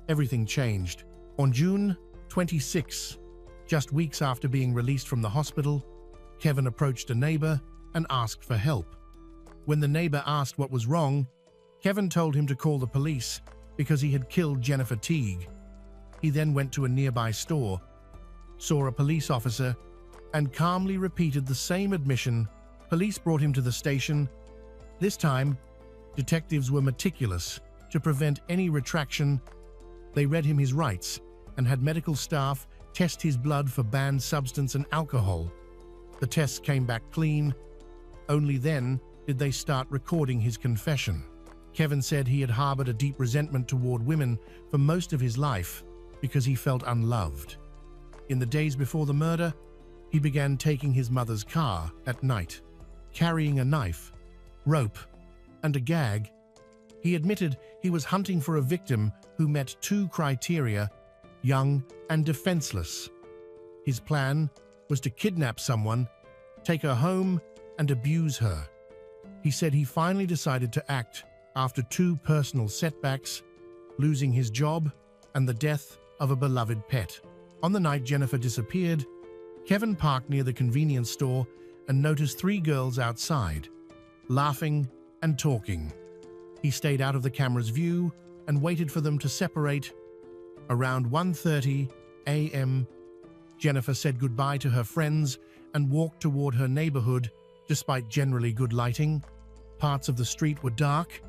everything changed. On June 26, just weeks after being released from the hospital, Kevin approached a neighbor and asked for help. When the neighbor asked what was wrong, Kevin told him to call the police because he had killed Jennifer Teague. He then went to a nearby store, saw a police officer, and calmly repeated the same admission. Police brought him to the station. This time, detectives were meticulous to prevent any retraction. They read him his rights and had medical staff test his blood for banned substance and alcohol. The tests came back clean. Only then did they start recording his confession. Kevin said he had harbored a deep resentment toward women for most of his life because he felt unloved. In the days before the murder, he began taking his mother's car at night, carrying a knife, rope, and a gag. He admitted he was hunting for a victim who met 2 criteria: young and defenseless. His plan was to kidnap someone, take her home, and abuse her. He said he finally decided to act after 2 personal setbacks: losing his job and the death of a beloved pet. On the night Jennifer disappeared, Kevin parked near the convenience store and noticed 3 girls outside, laughing and talking. He stayed out of the camera's view and waited for them to separate. Around 1:30 a.m., Jennifer said goodbye to her friends and walked toward her neighborhood. Despite generally good lighting, parts of the street were dark.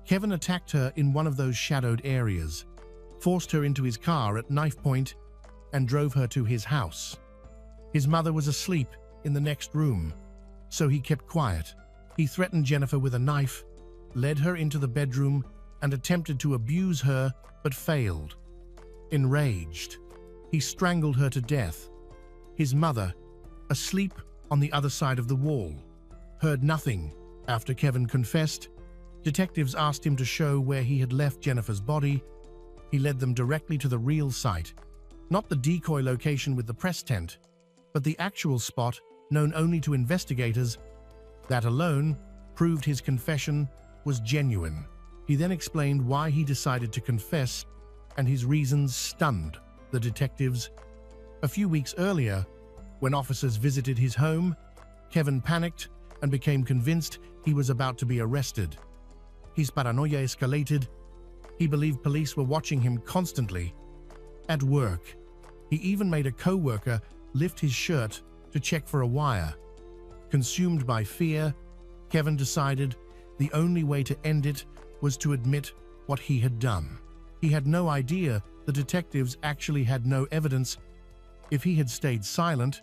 Kevin attacked her in one of those shadowed areas, forced her into his car at knife point, and drove her to his house. His mother was asleep in the next room, so he kept quiet. He threatened Jennifer with a knife, led her into the bedroom, and attempted to abuse her, but failed. Enraged, he strangled her to death. His mother, asleep on the other side of the wall, heard nothing. After Kevin confessed, detectives asked him to show where he had left Jennifer's body. He led them directly to the real site, not the decoy location with the press tent, but the actual spot known only to investigators. That alone proved his confession was genuine. He then explained why he decided to confess, and his reasons stunned the detectives. A few weeks earlier, when officers visited his home, Kevin panicked and became convinced he was about to be arrested. His paranoia escalated. He believed police were watching him constantly. At work, he even made a co-worker lift his shirt to check for a wire. Consumed by fear, Kevin decided the only way to end it was to admit what he had done. He had no idea the detectives actually had no evidence. If he had stayed silent,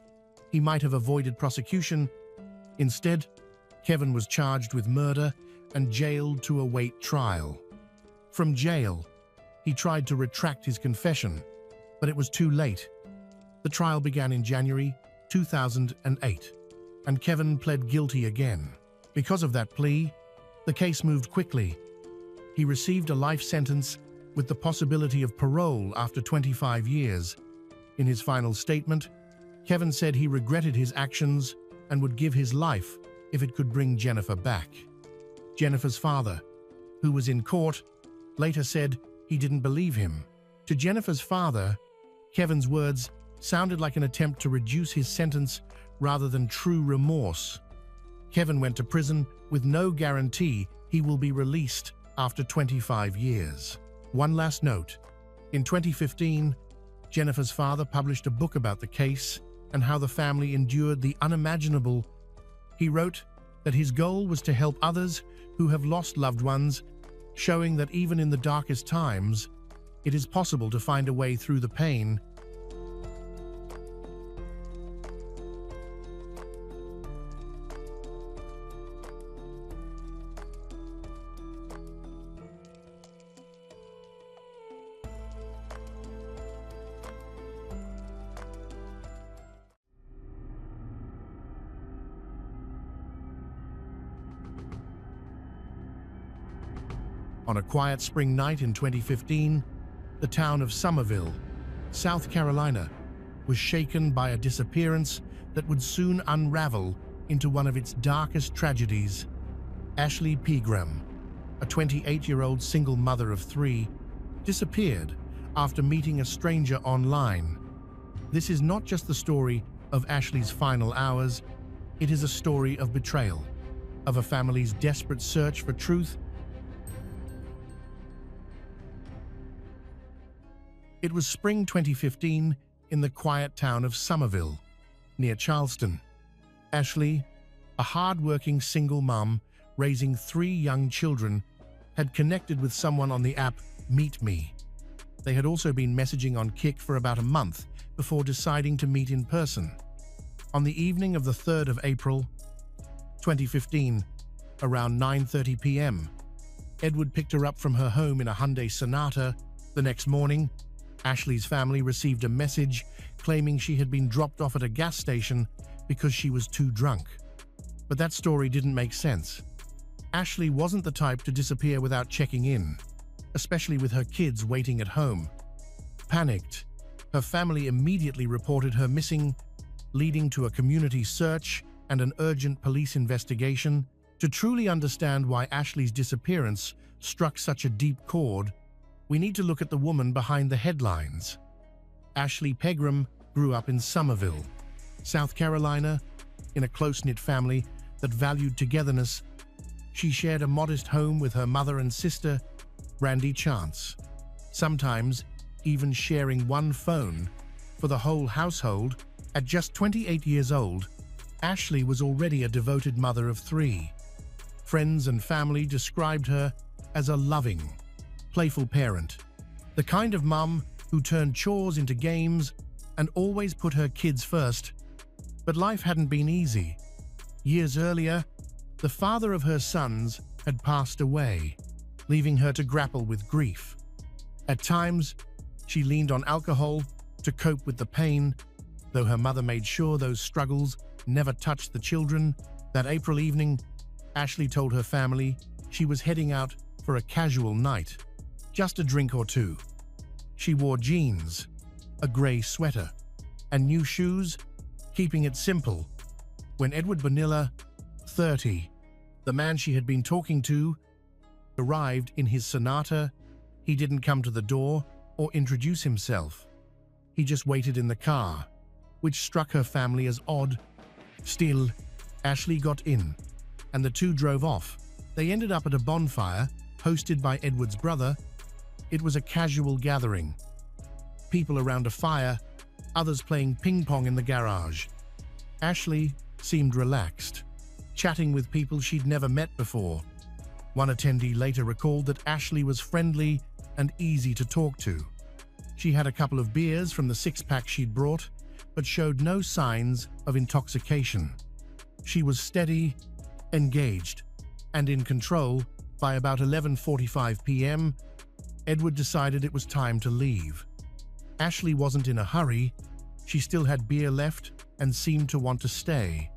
he might have avoided prosecution. Instead, Kevin was charged with murder and jailed to await trial. From jail, he tried to retract his confession, but it was too late. The trial began in January 2008, and Kevin pled guilty again. Because of that plea, the case moved quickly. He received a life sentence with the possibility of parole after 25 years. In his final statement, Kevin said he regretted his actions and would give his life if it could bring Jennifer back. Jennifer's father, who was in court, later said he didn't believe him. To Jennifer's father, Kevin's words sounded like an attempt to reduce his sentence rather than true remorse. Kevin went to prison with no guarantee he will be released after 25 years. One last note. In 2015, Jennifer's father published a book about the case and how the family endured the unimaginable. He wrote that his goal was to help others who have lost loved ones, showing that even in the darkest times, it is possible to find a way through the pain. On a quiet spring night in 2015, the town of Somerville, South Carolina, was shaken by a disappearance that would soon unravel into one of its darkest tragedies. Ashley Pegram, a 28-year-old single mother of 3, disappeared after meeting a stranger online. This is not just the story of Ashley's final hours, it is a story of betrayal, of a family's desperate search for truth. It was spring 2015 in the quiet town of Somerville, near Charleston. Ashley, a hard-working single mom raising 3 young children, had connected with someone on the app Meet Me. They had also been messaging on Kik for about a month before deciding to meet in person. On the evening of the 3rd of April, 2015, around 9:30 p.m., Edward picked her up from her home in a Hyundai Sonata. The next morning, Ashley's family received a message claiming she had been dropped off at a gas station because she was too drunk. But that story didn't make sense. Ashley wasn't the type to disappear without checking in, especially with her kids waiting at home. Panicked, her family immediately reported her missing, leading to a community search and an urgent police investigation. To truly understand why Ashley's disappearance struck such a deep chord, we need to look at the woman behind the headlines. Ashley Pegram grew up in Somerville, South Carolina, in a close-knit family that valued togetherness. She shared a modest home with her mother and sister, Brandy Chance, sometimes even sharing one phone for the whole household. At just 28 years old, Ashley was already a devoted mother of 3. Friends and family described her as a loving, playful parent, the kind of mum who turned chores into games and always put her kids first. But life hadn't been easy. Years earlier, the father of her sons had passed away, leaving her to grapple with grief. At times, she leaned on alcohol to cope with the pain, though her mother made sure those struggles never touched the children. That April evening, Ashley told her family she was heading out for a casual night, just a drink or two. She wore jeans, a grey sweater, and new shoes, keeping it simple. When Edward Bonilla, 30, the man she had been talking to, arrived in his Sonata, he didn't come to the door or introduce himself. He just waited in the car, which struck her family as odd. Still, Ashley got in, and the two drove off. They ended up at a bonfire hosted by Edward's brother. It was a casual gathering. People around a fire, others playing ping pong in the garage. Ashley seemed relaxed, chatting with people she'd never met before. One attendee later recalled that Ashley was friendly and easy to talk to. She had a couple of beers from the six-pack she'd brought, but showed no signs of intoxication. She was steady, engaged, and in control. By about 11:45 p.m., Edward decided it was time to leave. Ashley wasn't in a hurry. She still had beer left and seemed to want to stay,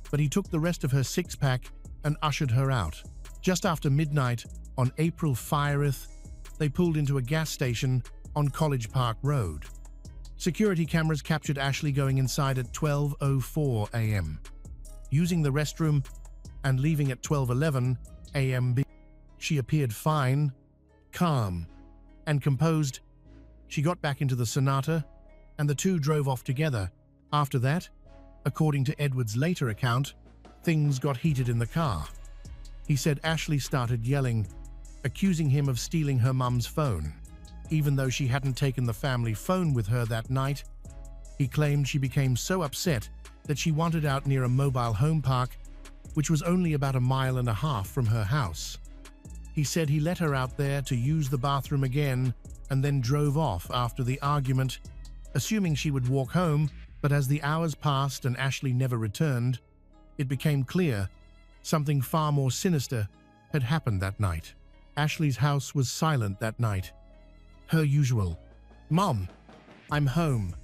but he took the rest of her six-pack and ushered her out. Just after midnight on April 5th, they pulled into a gas station on College Park Road. Security cameras captured Ashley going inside at 12:04 a.m., using the restroom, and leaving at 12:11 a.m. She appeared fine, calm, and composed. She got back into the Sonata, and the two drove off together. After that, according to Edward's later account, things got heated in the car. He said Ashley started yelling, accusing him of stealing her mum's phone. Even though she hadn't taken the family phone with her that night, he claimed she became so upset that she wandered out near a mobile home park, which was only about 1.5 miles from her house. He said he let her out there to use the bathroom again and then drove off after the argument, assuming she would walk home, but as the hours passed and Ashley never returned, it became clear something far more sinister had happened that night. Ashley's house was silent that night. Her usual, "Mom, I'm home,"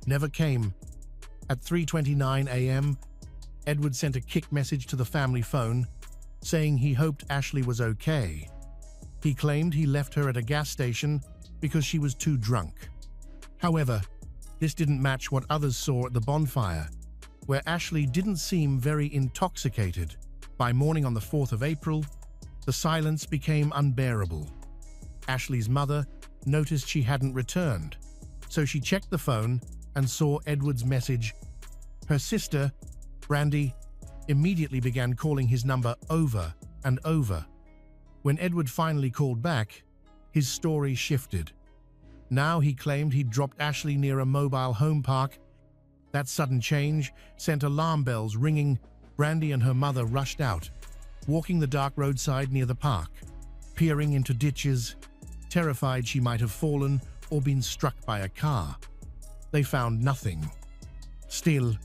never came. At 3:29 a.m., Edward sent a kick message to the family phone, saying he hoped Ashley was okay. He claimed he left her at a gas station because she was too drunk. However, this didn't match what others saw at the bonfire, where Ashley didn't seem very intoxicated. By morning on the 4th of April, the silence became unbearable. Ashley's mother noticed she hadn't returned, so she checked the phone and saw Edward's message. Her sister, Brandy, immediately began calling his number over and over. When Edward finally called back, his story shifted. Now he claimed he'd dropped Ashley near a mobile home park. That sudden change sent alarm bells ringing. Brandy and her mother rushed out, walking the dark roadside near the park, peering into ditches, terrified she might have fallen or been struck by a car. They found nothing. Still,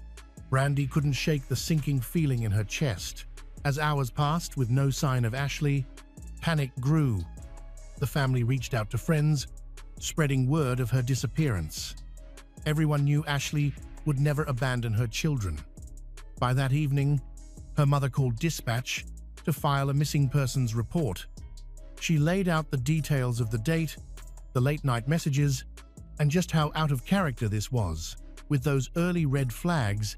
Brandy couldn't shake the sinking feeling in her chest. As hours passed with no sign of Ashley, panic grew. The family reached out to friends, spreading word of her disappearance. Everyone knew Ashley would never abandon her children. By that evening, her mother called dispatch to file a missing persons report. She laid out the details of the date, the late-night messages, and just how out of character this was. With those early red flags,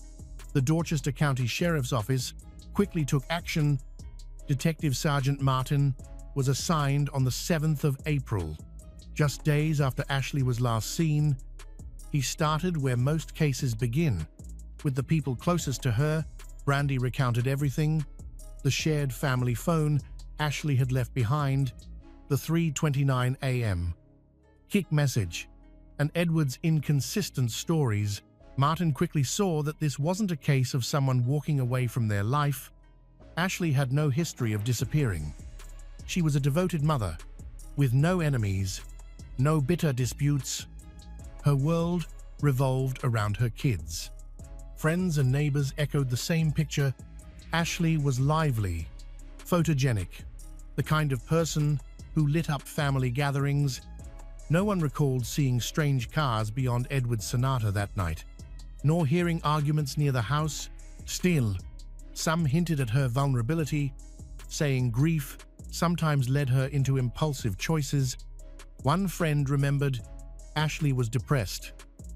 the Dorchester County Sheriff's Office quickly took action. Detective Sergeant Martin was assigned on the 7th of April, just days after Ashley was last seen. He started where most cases begin, with the people closest to her. Brandy recounted everything: the shared family phone Ashley had left behind, the 3:29 a.m. kick message, and Edward's inconsistent stories. Martin quickly saw that this wasn't a case of someone walking away from their life. Ashley had no history of disappearing. She was a devoted mother, with no enemies, no bitter disputes. Her world revolved around her kids. Friends and neighbors echoed the same picture. Ashley was lively, photogenic, the kind of person who lit up family gatherings. No one recalled seeing strange cars beyond Edward's Sonata that night, nor hearing arguments near the house. Still, Some hinted at her vulnerability, saying grief sometimes led her into impulsive choices. One friend remembered Ashley was depressed,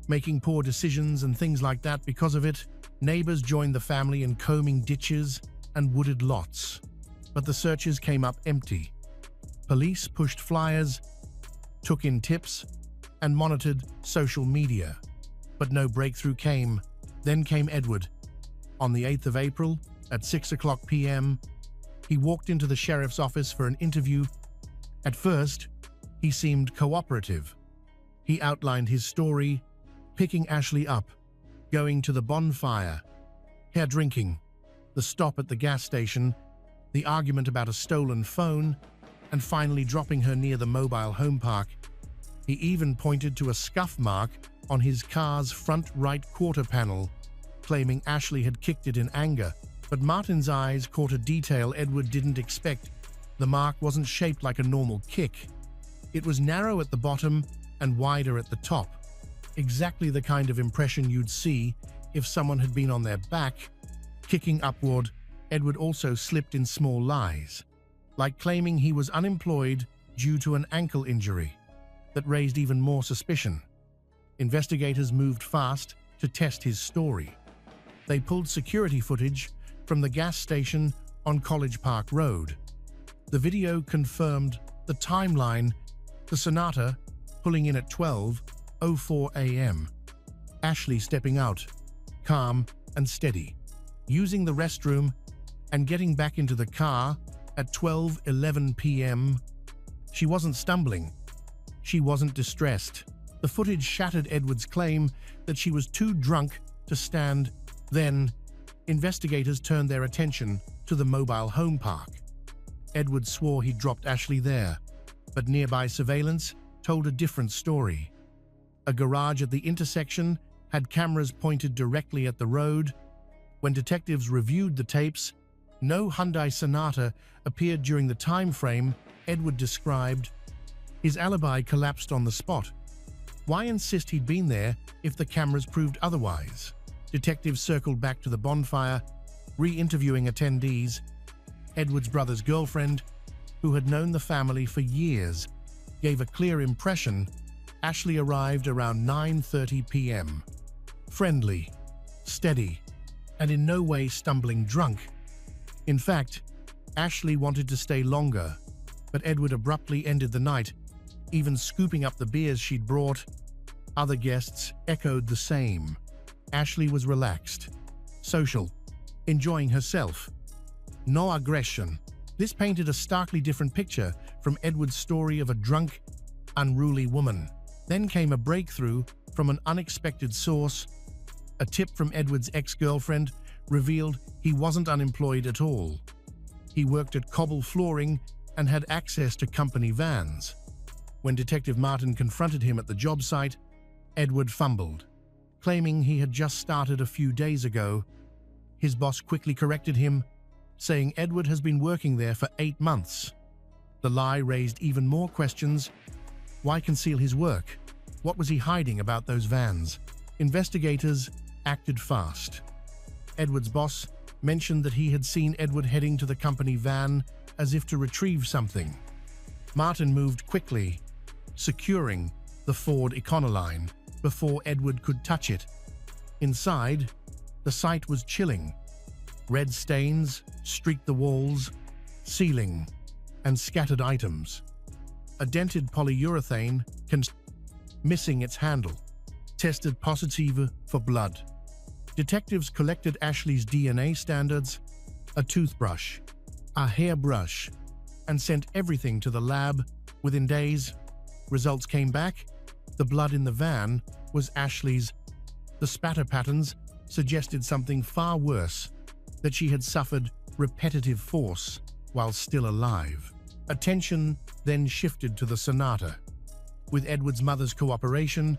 making poor decisions and things like that because of it. Neighbors joined the family in combing ditches and wooded lots, but the searches came up empty. Police pushed flyers, took in tips, and monitored social media, but no breakthrough came. Then came Edward. On the 8th of April, at 6:00 p.m., he walked into the sheriff's office for an interview. At first, he seemed cooperative. He outlined his story, picking Ashley up, going to the bonfire, her drinking, the stop at the gas station, the argument about a stolen phone, and finally dropping her near the mobile home park. He even pointed to a scuff mark on his car's front right quarter panel, claiming Ashley had kicked it in anger. But Martin's eyes caught a detail Edward didn't expect. The mark wasn't shaped like a normal kick. It was narrow at the bottom and wider at the top. Exactly the kind of impression you'd see if someone had been on their back, kicking upward. Edward also slipped in small lies, like claiming he was unemployed due to an ankle injury, that raised even more suspicion. Investigators moved fast to test his story. They pulled security footage from the gas station on College Park Road. The video confirmed the timeline: the Sonata pulling in at 12:04 a.m., Ashley stepping out, calm and steady, using the restroom and getting back into the car at 12:11 p.m. She wasn't stumbling. She wasn't distressed. The footage shattered Edward's claim that she was too drunk to stand. Then, investigators turned their attention to the mobile home park. Edward swore he dropped Ashley there, but nearby surveillance told a different story. A garage at the intersection had cameras pointed directly at the road. When detectives reviewed the tapes, no Hyundai Sonata appeared during the time frame Edward described. His alibi collapsed on the spot. Why insist he'd been there if the cameras proved otherwise? Detectives circled back to the bonfire, re-interviewing attendees. Edward's brother's girlfriend, who had known the family for years, gave a clear impression. Ashley arrived around 9:30 p.m. Friendly, steady, and in no way stumbling drunk. In fact, Ashley wanted to stay longer, but Edward abruptly ended the night, even scooping up the beers she'd brought. Other guests echoed the same. Ashley was relaxed, social, enjoying herself. No aggression. This painted a starkly different picture from Edward's story of a drunk, unruly woman. Then came a breakthrough from an unexpected source. A tip from Edward's ex-girlfriend revealed he wasn't unemployed at all. He worked at cobble flooring and had access to company vans. When Detective Martin confronted him at the job site, Edward fumbled, claiming he had just started a few days ago. His boss quickly corrected him, saying Edward has been working there for 8 months. The lie raised even more questions. Why conceal his work? What was he hiding about those vans? Investigators acted fast. Edward's boss mentioned that he had seen Edward heading to the company van as if to retrieve something. Martin moved quickly, securing the Ford Econoline before Edward could touch it. Inside, the sight was chilling. Red stains streaked the walls, ceiling, and scattered items. A dented polyurethane missing its handle, tested positive for blood. Detectives collected Ashley's DNA standards, a toothbrush, a hairbrush, and sent everything to the lab. Within days, results came back. The blood in the van was Ashley's. The spatter patterns suggested something far worse, that she had suffered repetitive force while still alive. Attention then shifted to the Sonata. With Edward's mother's cooperation,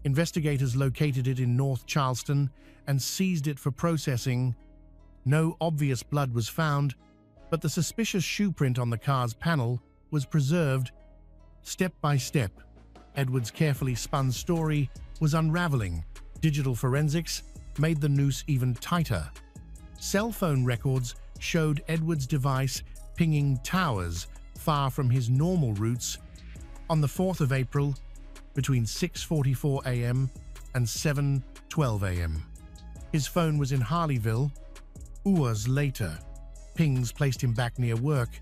investigators located it in North Charleston and seized it for processing. No obvious blood was found, but the suspicious shoe print on the car's panel was preserved. Step by step, Edward's carefully spun story was unraveling. Digital forensics made the noose even tighter. Cell phone records showed Edward's device pinging towers far from his normal routes on the 4th of April between 6:44 a.m. and 7:12 a.m. His phone was in Harleyville. Hours later, pings placed him back near work.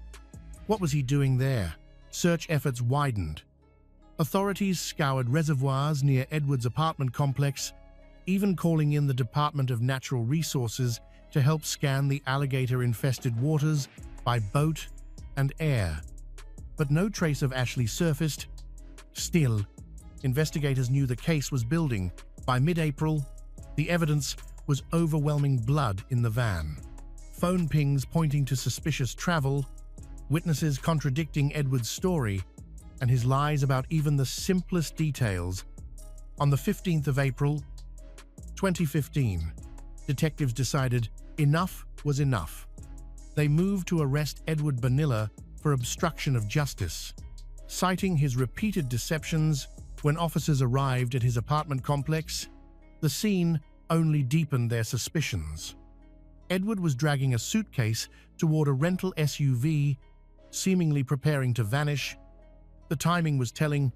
What was he doing there? Search efforts widened. Authorities scoured reservoirs near Edward's apartment complex, even calling in the Department of Natural Resources to help scan the alligator-infested waters by boat and air. But no trace of Ashley surfaced. Still, investigators knew the case was building. By mid-April, the evidence was overwhelming: blood in the van, phone pings pointing to suspicious travel, witnesses contradicting Edward's story, and his lies about even the simplest details. On the 15th of April, 2015, detectives decided enough was enough. They moved to arrest Edward Bonilla for obstruction of justice, citing his repeated deceptions. When officers arrived at his apartment complex, the scene only deepened their suspicions. Edward was dragging a suitcase toward a rental SUV, seemingly preparing to vanish. The timing was telling.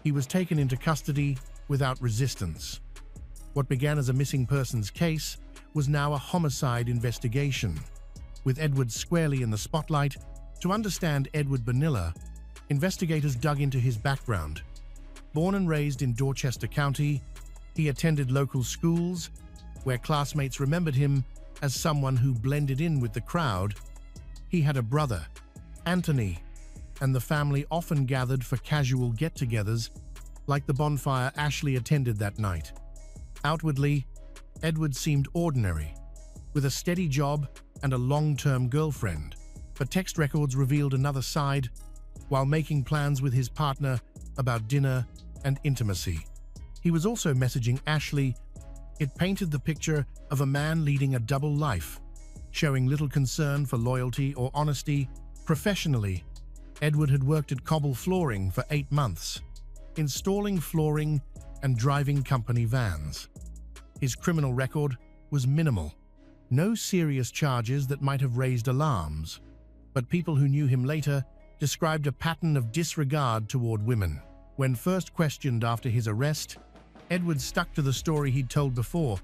He was taken into custody without resistance. What began as a missing persons case was now a homicide investigation, with Edward squarely in the spotlight. To understand Edward Bonilla, investigators dug into his background. Born and raised in Dorchester County, he attended local schools, where classmates remembered him as someone who blended in with the crowd. He had a brother, Anthony, and the family often gathered for casual get-togethers, like the bonfire Ashley attended that night. Outwardly, Edward seemed ordinary, with a steady job and a long-term girlfriend, but text records revealed another side. While making plans with his partner about dinner and intimacy, he was also messaging Ashley. It painted the picture of a man leading a double life, showing little concern for loyalty or honesty. Professionally, Edward had worked at Cobble Flooring for 8 months, installing flooring and driving company vans. His criminal record was minimal. No serious charges that might have raised alarms, but people who knew him later described a pattern of disregard toward women. When first questioned after his arrest, Edward stuck to the story he'd told before.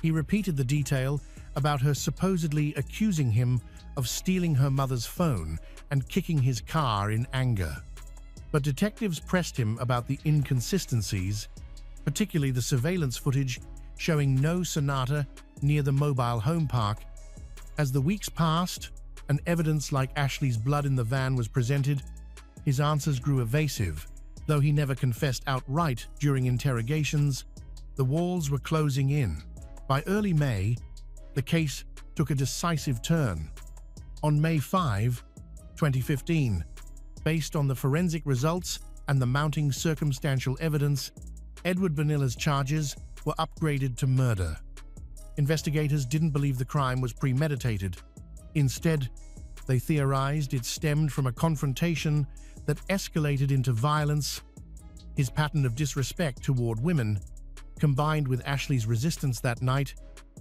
He repeated the detail about her supposedly accusing him of stealing her mother's phone and kicking his car in anger. But detectives pressed him about the inconsistencies, particularly the surveillance footage showing no Sonata near the mobile home park. As the weeks passed and evidence like Ashley's blood in the van was presented, his answers grew evasive. Though he never confessed outright during interrogations, the walls were closing in. By early May, the case took a decisive turn. On May 5, 2015, based on the forensic results and the mounting circumstantial evidence, Edward Bonilla's charges were upgraded to murder. Investigators didn't believe the crime was premeditated. Instead, they theorized it stemmed from a confrontation that escalated into violence. His pattern of disrespect toward women, combined with Ashley's resistance that night,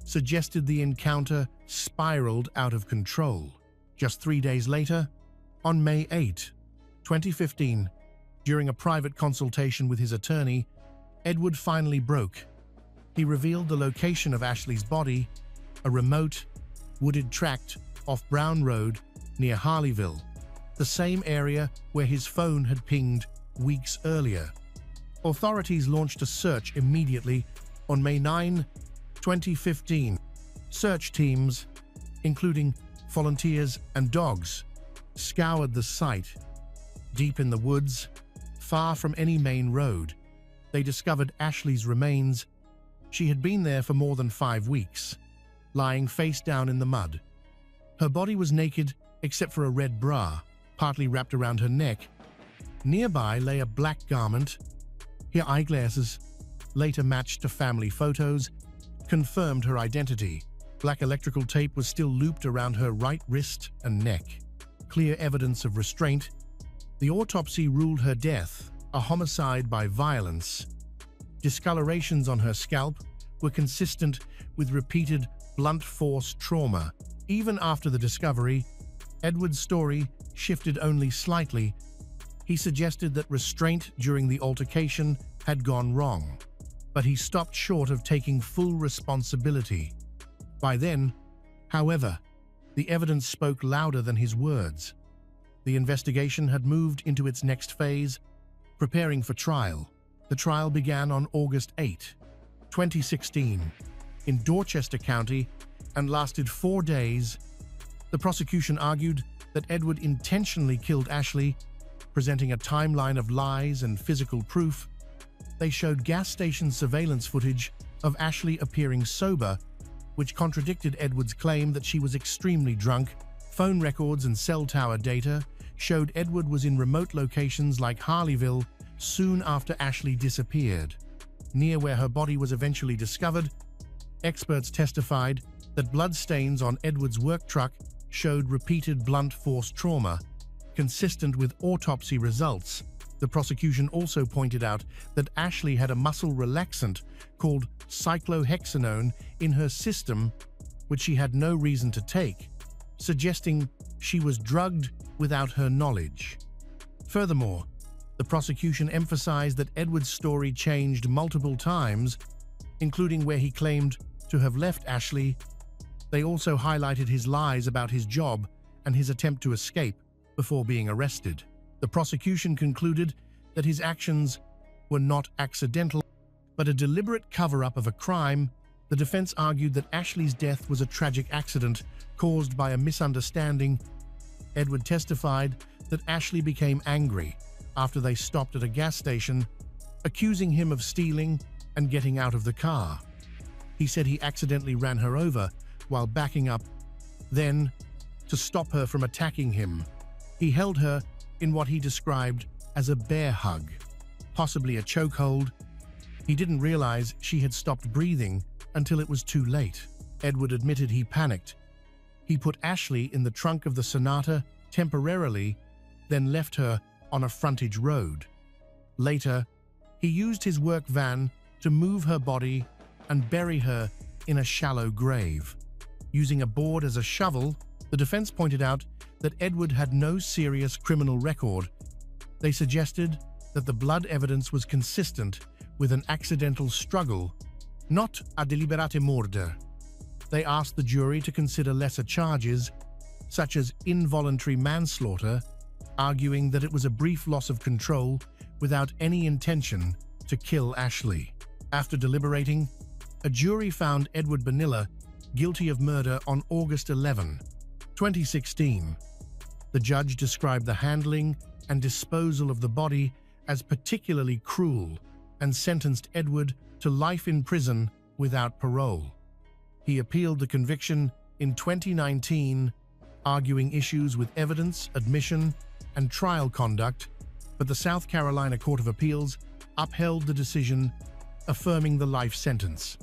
suggested the encounter spiraled out of control. Just 3 days later, on May 8, 2015, during a private consultation with his attorney, Edward finally broke. He revealed the location of Ashley's body, a remote, wooded tract off Brown Road near Harleyville, the same area where his phone had pinged weeks earlier. Authorities launched a search immediately. On May 9, 2015, search teams, including volunteers and dogs, scoured the site. Deep in the woods, far from any main road, they discovered Ashley's remains. She had been there for more than 5 weeks, lying face down in the mud. Her body was naked except for a red bra, partly wrapped around her neck. Nearby lay a black garment. Her eyeglasses, later matched to family photos, confirmed her identity. Black electrical tape was still looped around her right wrist and neck, clear evidence of restraint. The autopsy ruled her death a homicide by violence. Discolorations on her scalp were consistent with repeated blunt force trauma. Even after the discovery, Edward's story shifted only slightly. He suggested that restraint during the altercation had gone wrong, but he stopped short of taking full responsibility. By then, however, the evidence spoke louder than his words. The investigation had moved into its next phase, preparing for trial. The trial began on August 8, 2016, in Dorchester County and lasted 4 days. The prosecution argued that Edward intentionally killed Ashley, presenting a timeline of lies and physical proof. They showed gas station surveillance footage of Ashley appearing sober, which contradicted Edward's claim that she was extremely drunk. Phone records and cell tower data showed Edward was in remote locations like Harleyville soon after Ashley disappeared. Near where her body was eventually discovered, experts testified that bloodstains on Edward's work truck showed repeated blunt force trauma, consistent with autopsy results. The prosecution also pointed out that Ashley had a muscle relaxant called cyclohexanone in her system, which she had no reason to take, suggesting she was drugged without her knowledge. Furthermore, the prosecution emphasized that Edward's story changed multiple times, including where he claimed to have left Ashley. They also highlighted his lies about his job and his attempt to escape before being arrested. The prosecution concluded that his actions were not accidental, but a deliberate cover-up of a crime. The defense argued that Ashley's death was a tragic accident caused by a misunderstanding. Edward testified that Ashley became angry after they stopped at a gas station, accusing him of stealing and getting out of the car. He said he accidentally ran her over while backing up. Then, to stop her from attacking him, he held her in what he described as a bear hug, possibly a chokehold. He didn't realize she had stopped breathing until it was too late. Edward admitted he panicked. He put Ashley in the trunk of the Sonata temporarily, then left her on a frontage road. Later, he used his work van to move her body and bury her in a shallow grave. Using a board as a shovel, the defense pointed out that Edward had no serious criminal record. They suggested that the blood evidence was consistent with an accidental struggle, not a deliberate murder. They asked the jury to consider lesser charges, such as involuntary manslaughter, arguing that it was a brief loss of control without any intention to kill Ashley. After deliberating, a jury found Edward Bonilla guilty of murder on August 11, 2016. The judge described the handling and disposal of the body as particularly cruel and sentenced Edward to life in prison without parole. He appealed the conviction in 2019, arguing issues with evidence, admission, and trial conduct, but the South Carolina Court of Appeals upheld the decision, affirming the life sentence.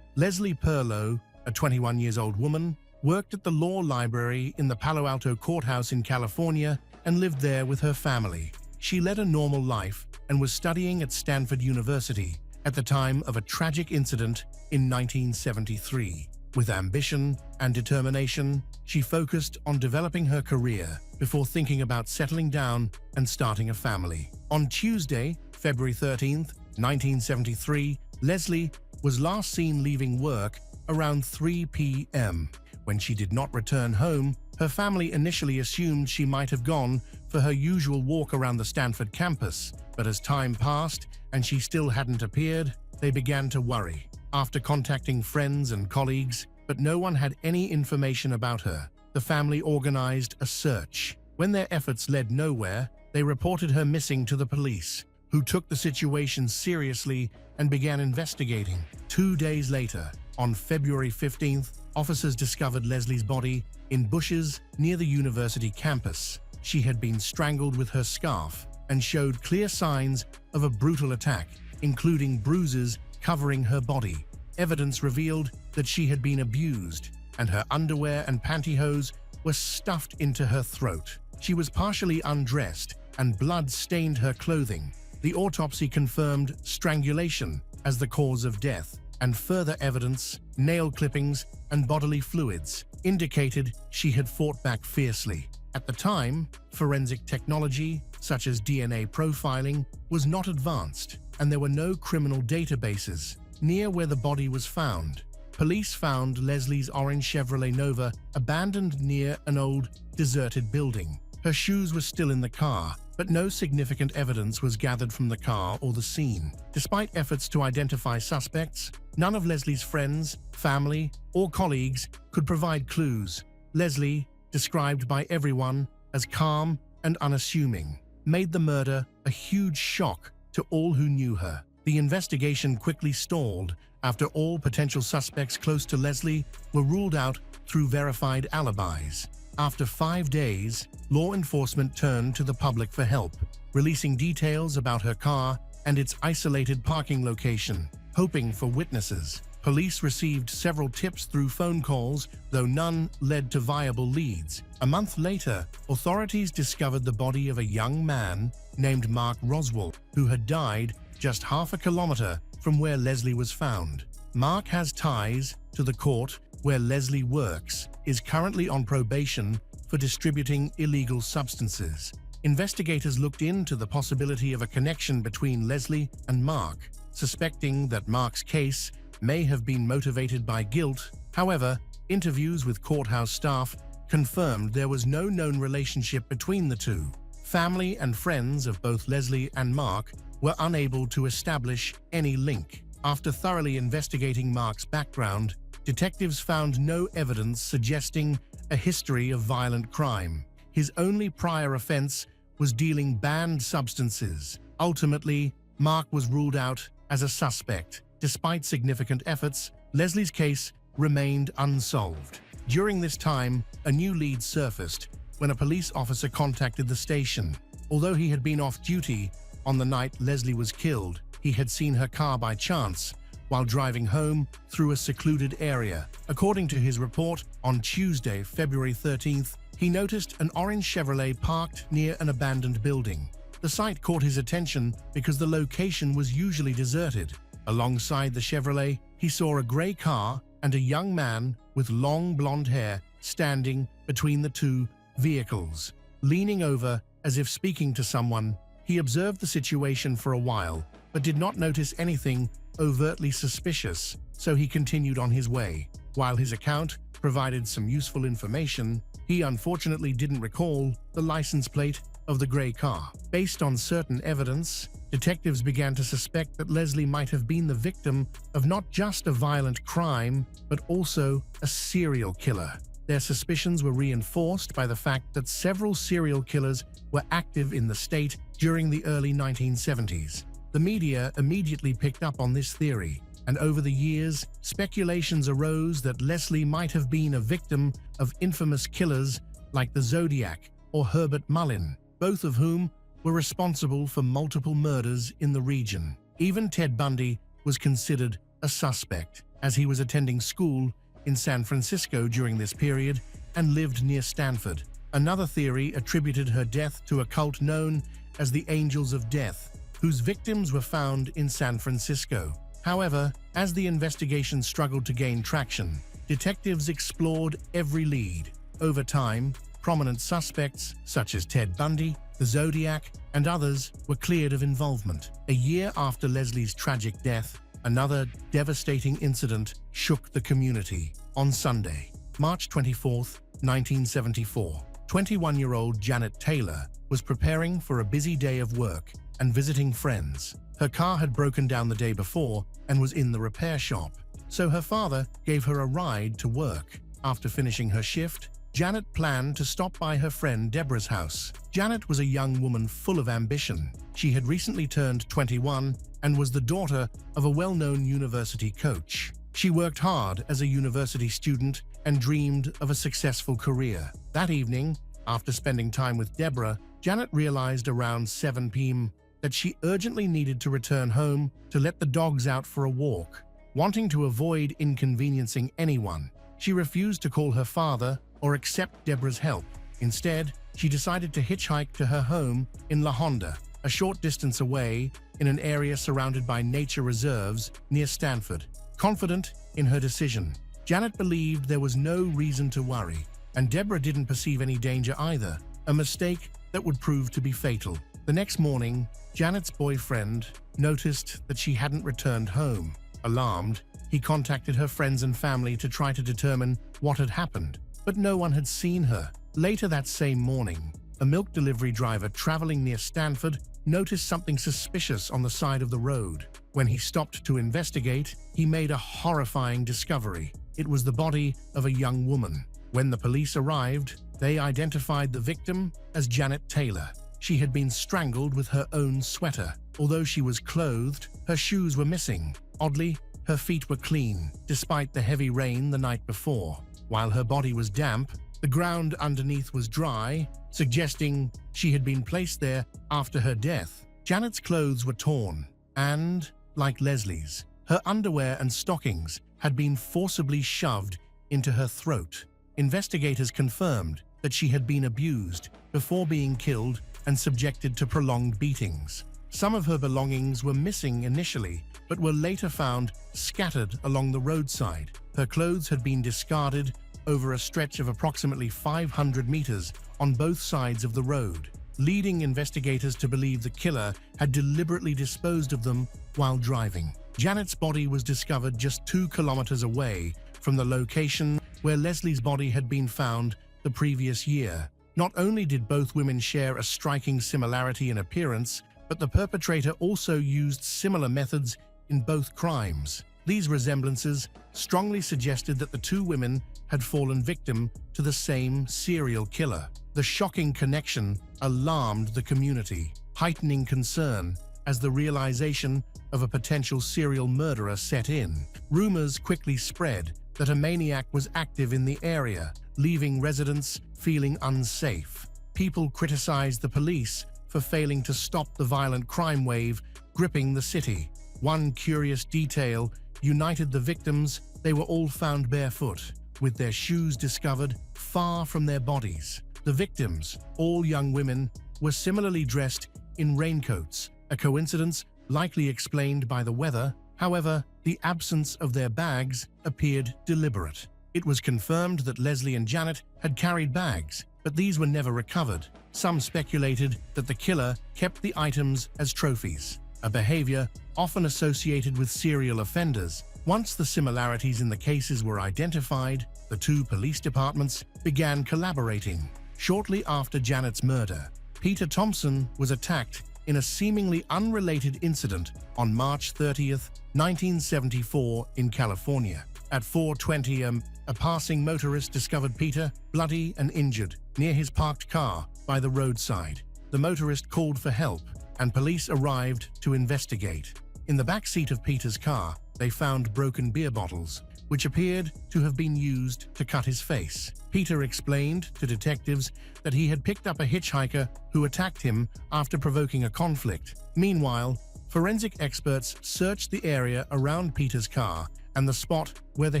Leslie Perlow, a 21-year-old woman, worked at the law library in the Palo Alto courthouse in California and lived there with her family. She led a normal life and was studying at Stanford University at the time of a tragic incident in 1973. With ambition and determination, she focused on developing her career before thinking about settling down and starting a family. On Tuesday, February 13, 1973, Leslie was last seen leaving work around 3 p.m. When she did not return home, her family initially assumed she might have gone for her usual walk around the Stanford campus. But as time passed and she still hadn't appeared, they began to worry. After contacting friends and colleagues, but no one had any information about her, the family organized a search. When their efforts led nowhere, they reported her missing to the police, who took the situation seriously and began investigating. 2 days later, on February 15th, officers discovered Leslie's body in bushes near the university campus. She had been strangled with her scarf and showed clear signs of a brutal attack, including bruises covering her body. Evidence revealed that she had been abused, and her underwear and pantyhose were stuffed into her throat. She was partially undressed, and blood stained her clothing. The autopsy confirmed strangulation as the cause of death, and further evidence, nail clippings and bodily fluids, indicated she had fought back fiercely. At the time, forensic technology, such as DNA profiling, was not advanced, and there were no criminal databases near where the body was found. Police found Leslie's orange Chevrolet Nova abandoned near an old, deserted building. Her shoes were still in the car, but no significant evidence was gathered from the car or the scene. Despite efforts to identify suspects, none of Leslie's friends, family, or colleagues could provide clues. Leslie, described by everyone as calm and unassuming, made the murder a huge shock to all who knew her. The investigation quickly stalled after all potential suspects close to Leslie were ruled out through verified alibis. After 5 days, law enforcement turned to the public for help, releasing details about her car and its isolated parking location, hoping for witnesses. Police received several tips through phone calls, though none led to viable leads. A month later, authorities discovered the body of a young man named Mark Roswell, who had died just half a kilometer from where Leslie was found. Mark has ties to the court where Leslie works, is currently on probation for distributing illegal substances. Investigators looked into the possibility of a connection between Leslie and Mark, suspecting that Mark's case may have been motivated by guilt. However, interviews with courthouse staff confirmed there was no known relationship between the two. Family and friends of both Leslie and Mark were unable to establish any link. After thoroughly investigating Mark's background, detectives found no evidence suggesting a history of violent crime. His only prior offense was dealing banned substances. Ultimately, Mark was ruled out as a suspect. Despite significant efforts, Leslie's case remained unsolved. During this time, a new lead surfaced when a police officer contacted the station. Although he had been off duty on the night Leslie was killed, he had seen her car by chance while driving home through a secluded area. According to his report, on Tuesday, February 13th, he noticed an orange Chevrolet parked near an abandoned building. The sight caught his attention because the location was usually deserted. Alongside the Chevrolet, he saw a gray car and a young man with long blonde hair standing between the two vehicles. Leaning over as if speaking to someone, he observed the situation for a while, but did not notice anything overtly suspicious, so he continued on his way. While his account provided some useful information, he unfortunately didn't recall the license plate of the gray car. Based on certain evidence, detectives began to suspect that Leslie might have been the victim of not just a violent crime, but also a serial killer. Their suspicions were reinforced by the fact that several serial killers were active in the state during the early 1970s. The media immediately picked up on this theory, and over the years, speculations arose that Leslie might have been a victim of infamous killers like the Zodiac or Herbert Mullin, both of whom were responsible for multiple murders in the region. Even Ted Bundy was considered a suspect, as he was attending school in San Francisco during this period and lived near Stanford. Another theory attributed her death to a cult known as the Angels of Death, whose victims were found in San Francisco. However, as the investigation struggled to gain traction, detectives explored every lead. Over time, prominent suspects such as Ted Bundy, the Zodiac, and others were cleared of involvement. A year after Leslie's tragic death, another devastating incident shook the community. On Sunday, March 24, 1974, 21-year-old Janet Taylor was preparing for a busy day of work and visiting friends. Her car had broken down the day before and was in the repair shop, so her father gave her a ride to work. After finishing her shift, Janet planned to stop by her friend Deborah's house. Janet was a young woman full of ambition. She had recently turned 21 and was the daughter of a well-known university coach. She worked hard as a university student and dreamed of a successful career. That evening, after spending time with Deborah, Janet realized around 7 p.m. that she urgently needed to return home to let the dogs out for a walk. Wanting to avoid inconveniencing anyone, she refused to call her father or accept Deborah's help. Instead, she decided to hitchhike to her home in La Honda, a short distance away in an area surrounded by nature reserves near Stanford. Confident in her decision, Janet believed there was no reason to worry, and Deborah didn't perceive any danger either, a mistake that would prove to be fatal. The next morning, Janet's boyfriend noticed that she hadn't returned home. Alarmed, he contacted her friends and family to try to determine what had happened, but no one had seen her. Later that same morning, a milk delivery driver traveling near Stanford noticed something suspicious on the side of the road. When he stopped to investigate, he made a horrifying discovery. It was the body of a young woman. When the police arrived, they identified the victim as Janet Taylor. She had been strangled with her own sweater. Although she was clothed, her shoes were missing. Oddly, her feet were clean, despite the heavy rain the night before. While her body was damp, the ground underneath was dry, suggesting she had been placed there after her death. Janet's clothes were torn, and, like Leslie's, her underwear and stockings had been forcibly shoved into her throat. Investigators confirmed that she had been abused before being killed and subjected to prolonged beatings. Some of her belongings were missing initially, but were later found scattered along the roadside. Her clothes had been discarded over a stretch of approximately 500 meters on both sides of the road, leading investigators to believe the killer had deliberately disposed of them while driving. Janet's body was discovered just 2 kilometers away from the location where Leslie's body had been found the previous year. Not only did both women share a striking similarity in appearance, but the perpetrator also used similar methods in both crimes. These resemblances strongly suggested that the 2 women had fallen victim to the same serial killer. The shocking connection alarmed the community, heightening concern as the realization of a potential serial murderer set in. Rumors quickly spread that a maniac was active in the area, leaving residents feeling unsafe. People criticized the police for failing to stop the violent crime wave gripping the city. One curious detail united the victims: they were all found barefoot, with their shoes discovered far from their bodies. The victims, all young women, were similarly dressed in raincoats, a coincidence likely explained by the weather. However, the absence of their bags appeared deliberate. It was confirmed that Leslie and Janet had carried bags, but these were never recovered. Some speculated that the killer kept the items as trophies, a behavior often associated with serial offenders. Once the similarities in the cases were identified, the 2 police departments began collaborating. Shortly after Janet's murder, Peter Thompson was attacked in a seemingly unrelated incident on March 30th, 1974 in California. At 4:20 am, a passing motorist discovered Peter, bloody and injured, near his parked car by the roadside. The motorist called for help, and police arrived to investigate. In the back seat of Peter's car, they found broken beer bottles, which appeared to have been used to cut his face. Peter explained to detectives that he had picked up a hitchhiker who attacked him after provoking a conflict. Meanwhile, forensic experts searched the area around Peter's car and the spot where the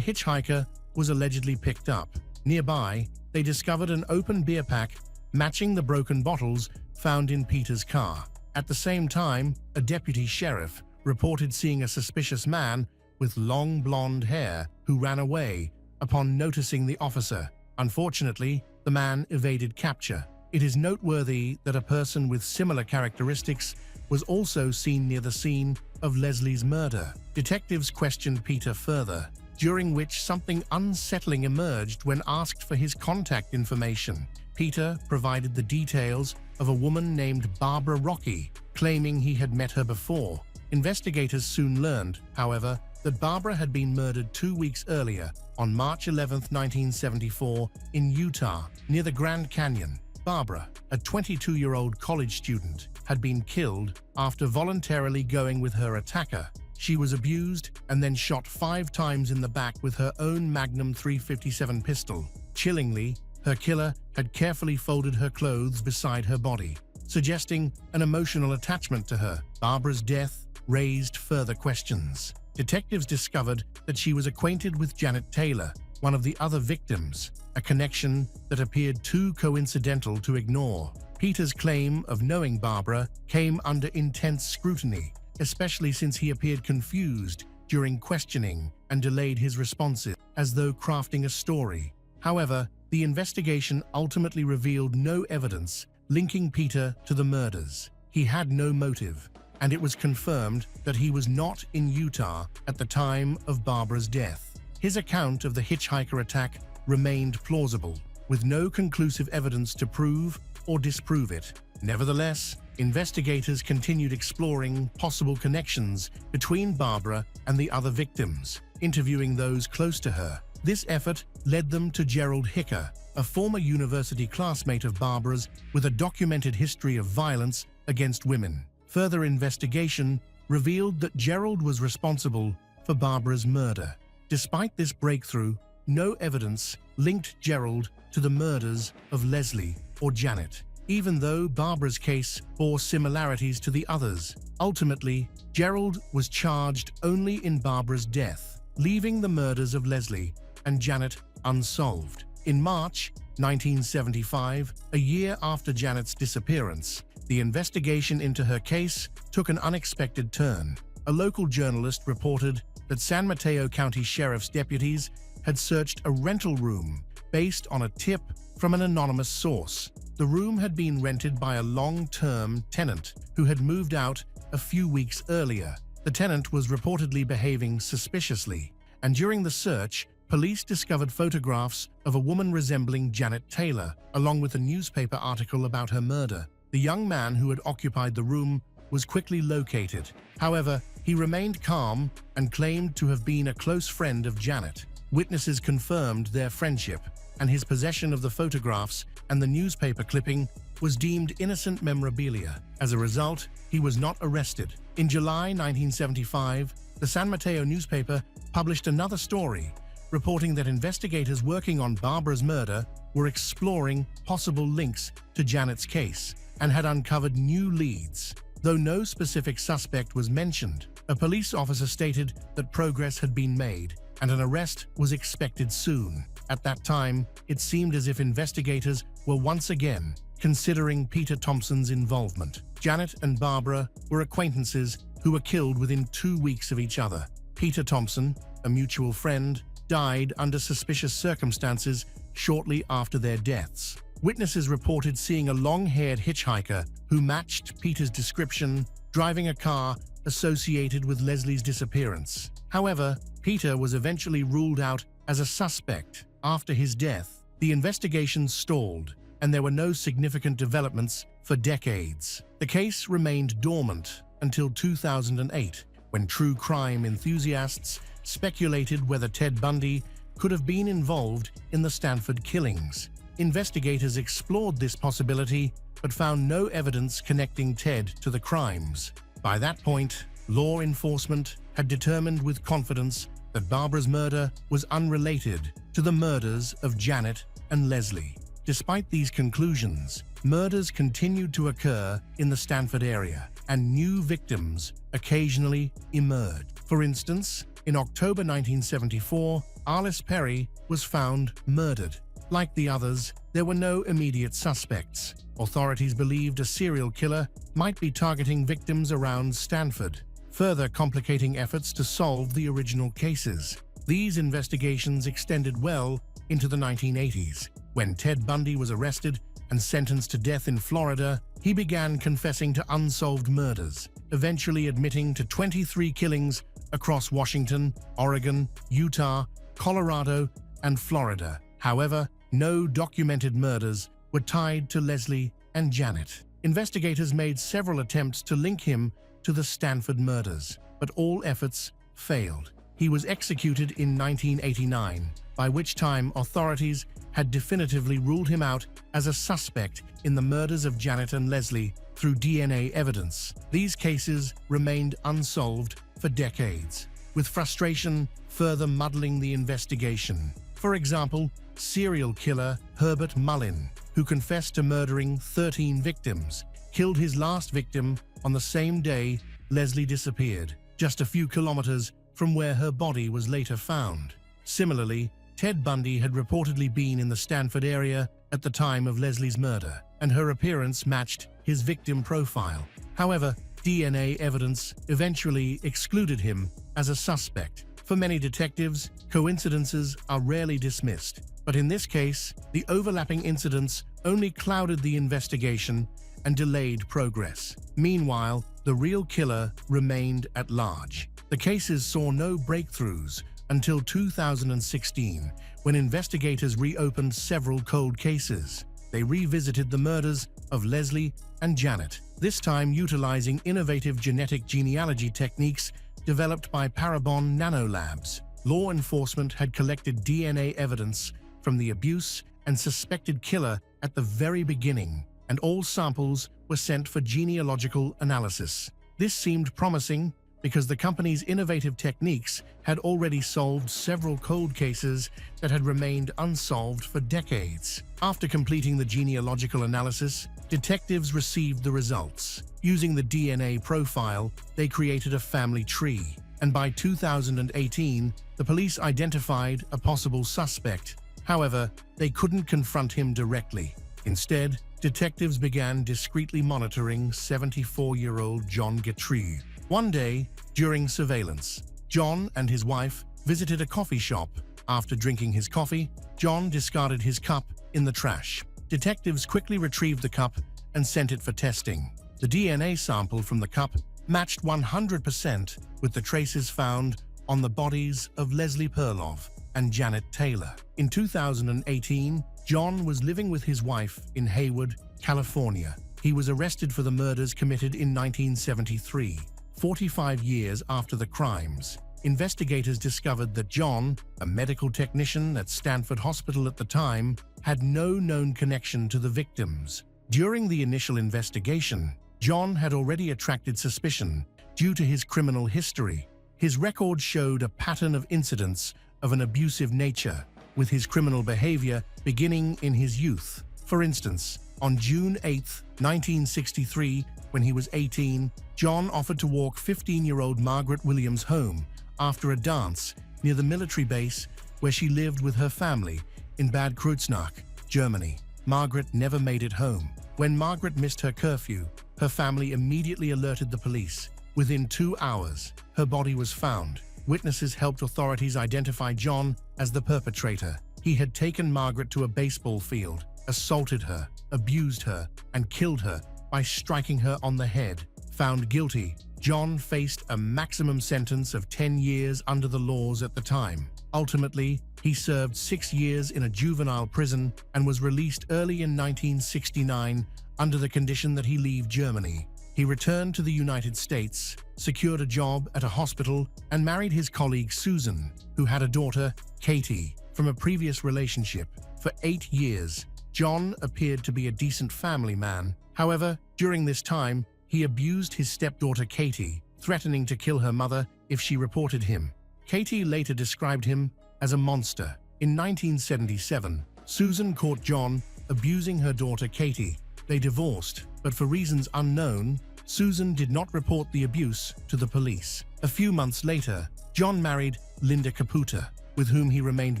hitchhiker was allegedly picked up. Nearby, they discovered an open beer pack matching the broken bottles found in Peter's car. At the same time, a deputy sheriff reported seeing a suspicious man with long blonde hair who ran away upon noticing the officer. Unfortunately, the man evaded capture. It is noteworthy that a person with similar characteristics was also seen near the scene of Leslie's murder. Detectives questioned Peter further, during which something unsettling emerged when asked for his contact information. Peter provided the details of a woman named Barbara Rocky, claiming he had met her before. Investigators soon learned, however, that Barbara had been murdered 2 weeks earlier, on March 11, 1974, in Utah, near the Grand Canyon. Barbara, a 22-year-old college student, had been killed after voluntarily going with her attacker. She was abused and then shot 5 times in the back with her own Magnum .357 pistol. Chillingly, her killer had carefully folded her clothes beside her body. suggesting an emotional attachment to her. Barbara's death raised further questions. Detectives discovered that she was acquainted with Janet Taylor, one of the other victims, a connection that appeared too coincidental to ignore. Peter's claim of knowing Barbara came under intense scrutiny, especially since he appeared confused during questioning and delayed his responses, as though crafting a story. However, the investigation ultimately revealed no evidence linking Peter to the murders. He had no motive, and it was confirmed that he was not in Utah at the time of Barbara's death. His account of the hitchhiker attack remained plausible, with no conclusive evidence to prove or disprove it. Nevertheless, investigators continued exploring possible connections between Barbara and the other victims, interviewing those close to her. This effort led them to Gerald Hicker, a former university classmate of Barbara's with a documented history of violence against women. Further investigation revealed that Gerald was responsible for Barbara's murder. Despite this breakthrough, no evidence linked Gerald to the murders of Leslie or Janet, even though Barbara's case bore similarities to the others. Ultimately, Gerald was charged only in Barbara's death, leaving the murders of Leslie and Janet unsolved. In March 1975, a year after Janet's disappearance, the investigation into her case took an unexpected turn. A local journalist reported that San Mateo County Sheriff's deputies had searched a rental room based on a tip from an anonymous source. The room had been rented by a long-term tenant who had moved out a few weeks earlier. The tenant was reportedly behaving suspiciously, and during the search, police discovered photographs of a woman resembling Janet Taylor, along with a newspaper article about her murder. The young man who had occupied the room was quickly located. However, he remained calm and claimed to have been a close friend of Janet. Witnesses confirmed their friendship, and his possession of the photographs and the newspaper clipping was deemed innocent memorabilia. As a result, he was not arrested. In July 1975, the San Mateo newspaper published another story, reporting that investigators working on Barbara's murder were exploring possible links to Janet's case and had uncovered new leads. Though no specific suspect was mentioned, a police officer stated that progress had been made and an arrest was expected soon. At that time, it seemed as if investigators were once again considering Peter Thompson's involvement. Janet and Barbara were acquaintances who were killed within 2 weeks of each other. Peter Thompson, a mutual friend, died under suspicious circumstances shortly after their deaths. Witnesses reported seeing a long-haired hitchhiker who matched Peter's description, driving a car associated with Leslie's disappearance. However, Peter was eventually ruled out as a suspect. After his death, the investigation stalled, and there were no significant developments for decades. The case remained dormant until 2008, when true crime enthusiasts speculated whether Ted Bundy could have been involved in the Stanford killings. Investigators explored this possibility, but found no evidence connecting Ted to the crimes. By that point, law enforcement had determined with confidence that Barbara's murder was unrelated to the murders of Janet and Leslie. Despite these conclusions, murders continued to occur in the Stanford area, and new victims occasionally emerged. For instance, in October 1974, Alice Perry was found murdered. Like the others, there were no immediate suspects. Authorities believed a serial killer might be targeting victims around Stanford, further complicating efforts to solve the original cases. These investigations extended well into the 1980s. When Ted Bundy was arrested and sentenced to death in Florida, he began confessing to unsolved murders, eventually admitting to 23 killings across Washington, Oregon, Utah, Colorado, and Florida. However, no documented murders were tied to Leslie and Janet. Investigators made several attempts to link him to the Stanford murders, but all efforts failed. He was executed in 1989, by which time authorities had definitively ruled him out as a suspect in the murders of Janet and Leslie through DNA evidence. These cases remained unsolved for decades, with frustration further muddling the investigation. For example, serial killer Herbert Mullin, who confessed to murdering 13 victims, killed his last victim on the same day Leslie disappeared, just a few kilometers from where her body was later found. Similarly, Ted Bundy had reportedly been in the Stanford area at the time of Leslie's murder, and her appearance matched his victim profile. However, DNA evidence eventually excluded him as a suspect. For many detectives, coincidences are rarely dismissed, but in this case, the overlapping incidents only clouded the investigation and delayed progress. Meanwhile, the real killer remained at large. The cases saw no breakthroughs until 2016, when investigators reopened several cold cases. They revisited the murders of Leslie and Janet, this time utilizing innovative genetic genealogy techniques developed by Parabon Nanolabs. Law enforcement had collected DNA evidence from the abuse and suspected killer at the very beginning, and all samples were sent for genealogical analysis. This seemed promising because the company's innovative techniques had already solved several cold cases that had remained unsolved for decades. After completing the genealogical analysis, detectives received the results. Using the DNA profile, they created a family tree, and by 2018, the police identified a possible suspect. However, they couldn't confront him directly. Instead, detectives began discreetly monitoring 74-year-old John Guthrie. One day, during surveillance, John and his wife visited a coffee shop. After drinking his coffee, John discarded his cup in the trash. Detectives quickly retrieved the cup and sent it for testing. The DNA sample from the cup matched 100% with the traces found on the bodies of Leslie Perloff and Janet Taylor. In 2018, John was living with his wife in Hayward, California. He was arrested for the murders committed in 1973. 45 years after the crimes, investigators discovered that John, a medical technician at Stanford Hospital at the time, had no known connection to the victims. During the initial investigation, John had already attracted suspicion due to his criminal history. His record showed a pattern of incidents of an abusive nature, with his criminal behavior beginning in his youth. For instance, on June 8, 1963, when he was 18, John offered to walk 15-year-old Margaret Williams home after a dance near the military base where she lived with her family in Bad Kreuznach, Germany. Margaret never made it home. When Margaret missed her curfew, her family immediately alerted the police. Within 2 hours, her body was found. Witnesses helped authorities identify John as the perpetrator. He had taken Margaret to a baseball field, assaulted her, abused her, and killed her by striking her on the head. Found guilty, John faced a maximum sentence of 10 years under the laws at the time. Ultimately, he served 6 years in a juvenile prison and was released early in 1969 under the condition that he leave Germany. He returned to the United States, secured a job at a hospital, and married his colleague Susan, who had a daughter, Katie, from a previous relationship. For 8 years, John appeared to be a decent family man. However, during this time, he abused his stepdaughter Katie, threatening to kill her mother if she reported him. Katie later described him as a monster. In 1977, Susan caught John abusing her daughter Katie. They divorced, but for reasons unknown, Susan did not report the abuse to the police. A few months later, John married Linda Caputa, with whom he remained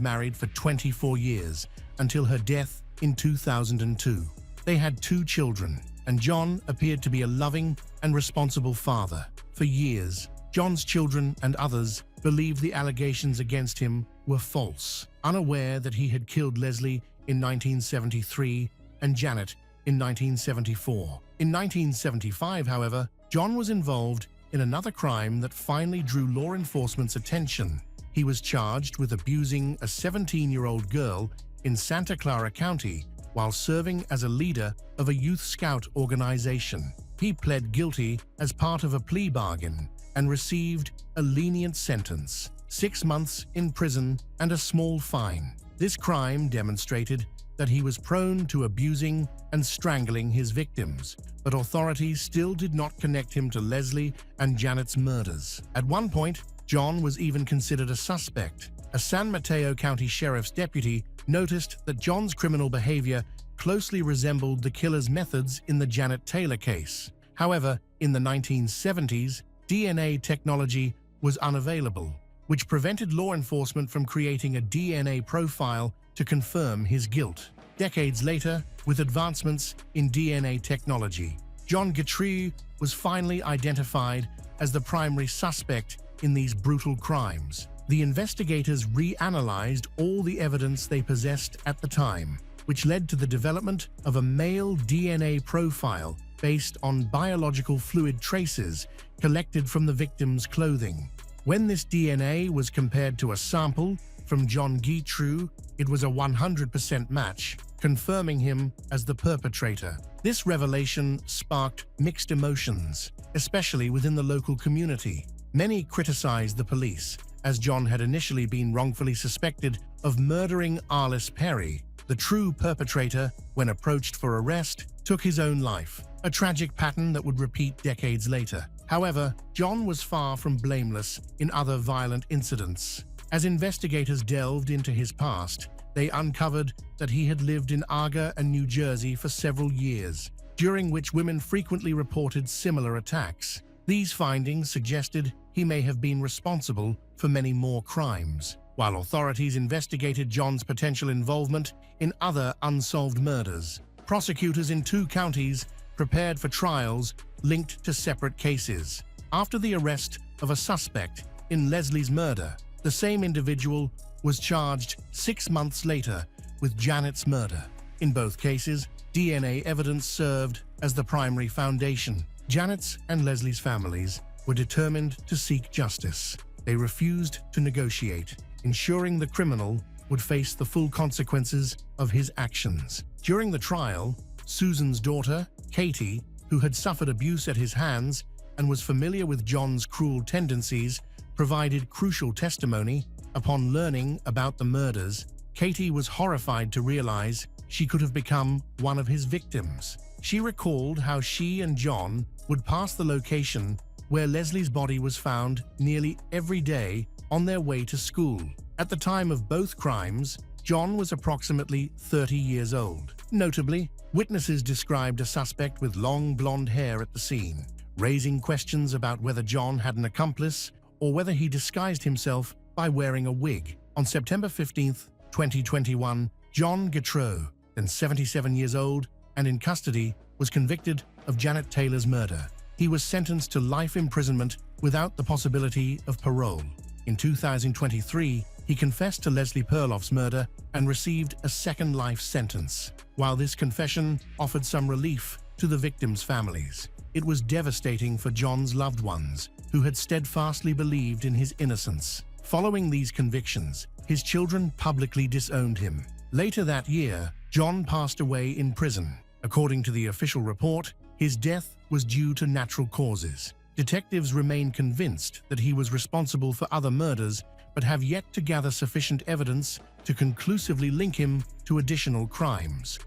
married for 24 years until her death in 2002. They had 2 children, and John appeared to be a loving and responsible father. For years, John's children and others believed the allegations against him were false, unaware that he had killed Leslie in 1973 and Janet in 1974. In 1975, however, John was involved in another crime that finally drew law enforcement's attention. He was charged with abusing a 17-year-old girl in Santa Clara County while serving as a leader of a youth scout organization. He pled guilty as part of a plea bargain and received a lenient sentence, 6 months in prison and a small fine. This crime demonstrated that he was prone to abusing and strangling his victims, but authorities still did not connect him to Leslie and Janet's murders. At one point, John was even considered a suspect. A San Mateo County Sheriff's deputy noticed that John's criminal behavior closely resembled the killer's methods in the Janet Taylor case. However, in the 1970s, DNA technology was unavailable, which prevented law enforcement from creating a DNA profile to confirm his guilt. Decades later, with advancements in DNA technology, John Guthrie was finally identified as the primary suspect in these brutal crimes. The investigators reanalyzed all the evidence they possessed at the time, which led to the development of a male DNA profile based on biological fluid traces collected from the victim's clothing. When this DNA was compared to a sample from John Guthrie, it was a 100% match, confirming him as the perpetrator. This revelation sparked mixed emotions, especially within the local community. Many criticized the police, as John had initially been wrongfully suspected of murdering Arliss Perry. The true perpetrator, when approached for arrest, took his own life, a tragic pattern that would repeat decades later. However, John was far from blameless in other violent incidents. As investigators delved into his past, they uncovered that he had lived in Aga and New Jersey for several years, during which women frequently reported similar attacks. These findings suggested he may have been responsible for many more crimes. While authorities investigated John's potential involvement in other unsolved murders, prosecutors in 2 counties prepared for trials linked to separate cases. After the arrest of a suspect in Leslie's murder, the same individual was charged 6 months later with Janet's murder. In both cases, DNA evidence served as the primary foundation. Janet's and Leslie's families were determined to seek justice. They refused to negotiate, ensuring the criminal would face the full consequences of his actions. During the trial, Susan's daughter, Katie, who had suffered abuse at his hands and was familiar with John's cruel tendencies, provided crucial testimony. Upon learning about the murders, Katie was horrified to realize she could have become one of his victims. She recalled how she and John would pass the location where Leslie's body was found nearly every day on their way to school. At the time of both crimes, John was approximately 30 years old. Notably, witnesses described a suspect with long blonde hair at the scene, raising questions about whether John had an accomplice or whether he disguised himself by wearing a wig. On September 15, 2021, John Guthrie, then 77 years old and in custody, was convicted of Janet Taylor's murder. He was sentenced to life imprisonment without the possibility of parole. In 2023, he confessed to Leslie Perloff's murder and received a second life sentence. While this confession offered some relief to the victims' families, it was devastating for John's loved ones, who had steadfastly believed in his innocence. Following these convictions, his children publicly disowned him. Later that year, John passed away in prison. According to the official report, his death was due to natural causes. Detectives remain convinced that he was responsible for other murders, but have yet to gather sufficient evidence to conclusively link him to additional crimes.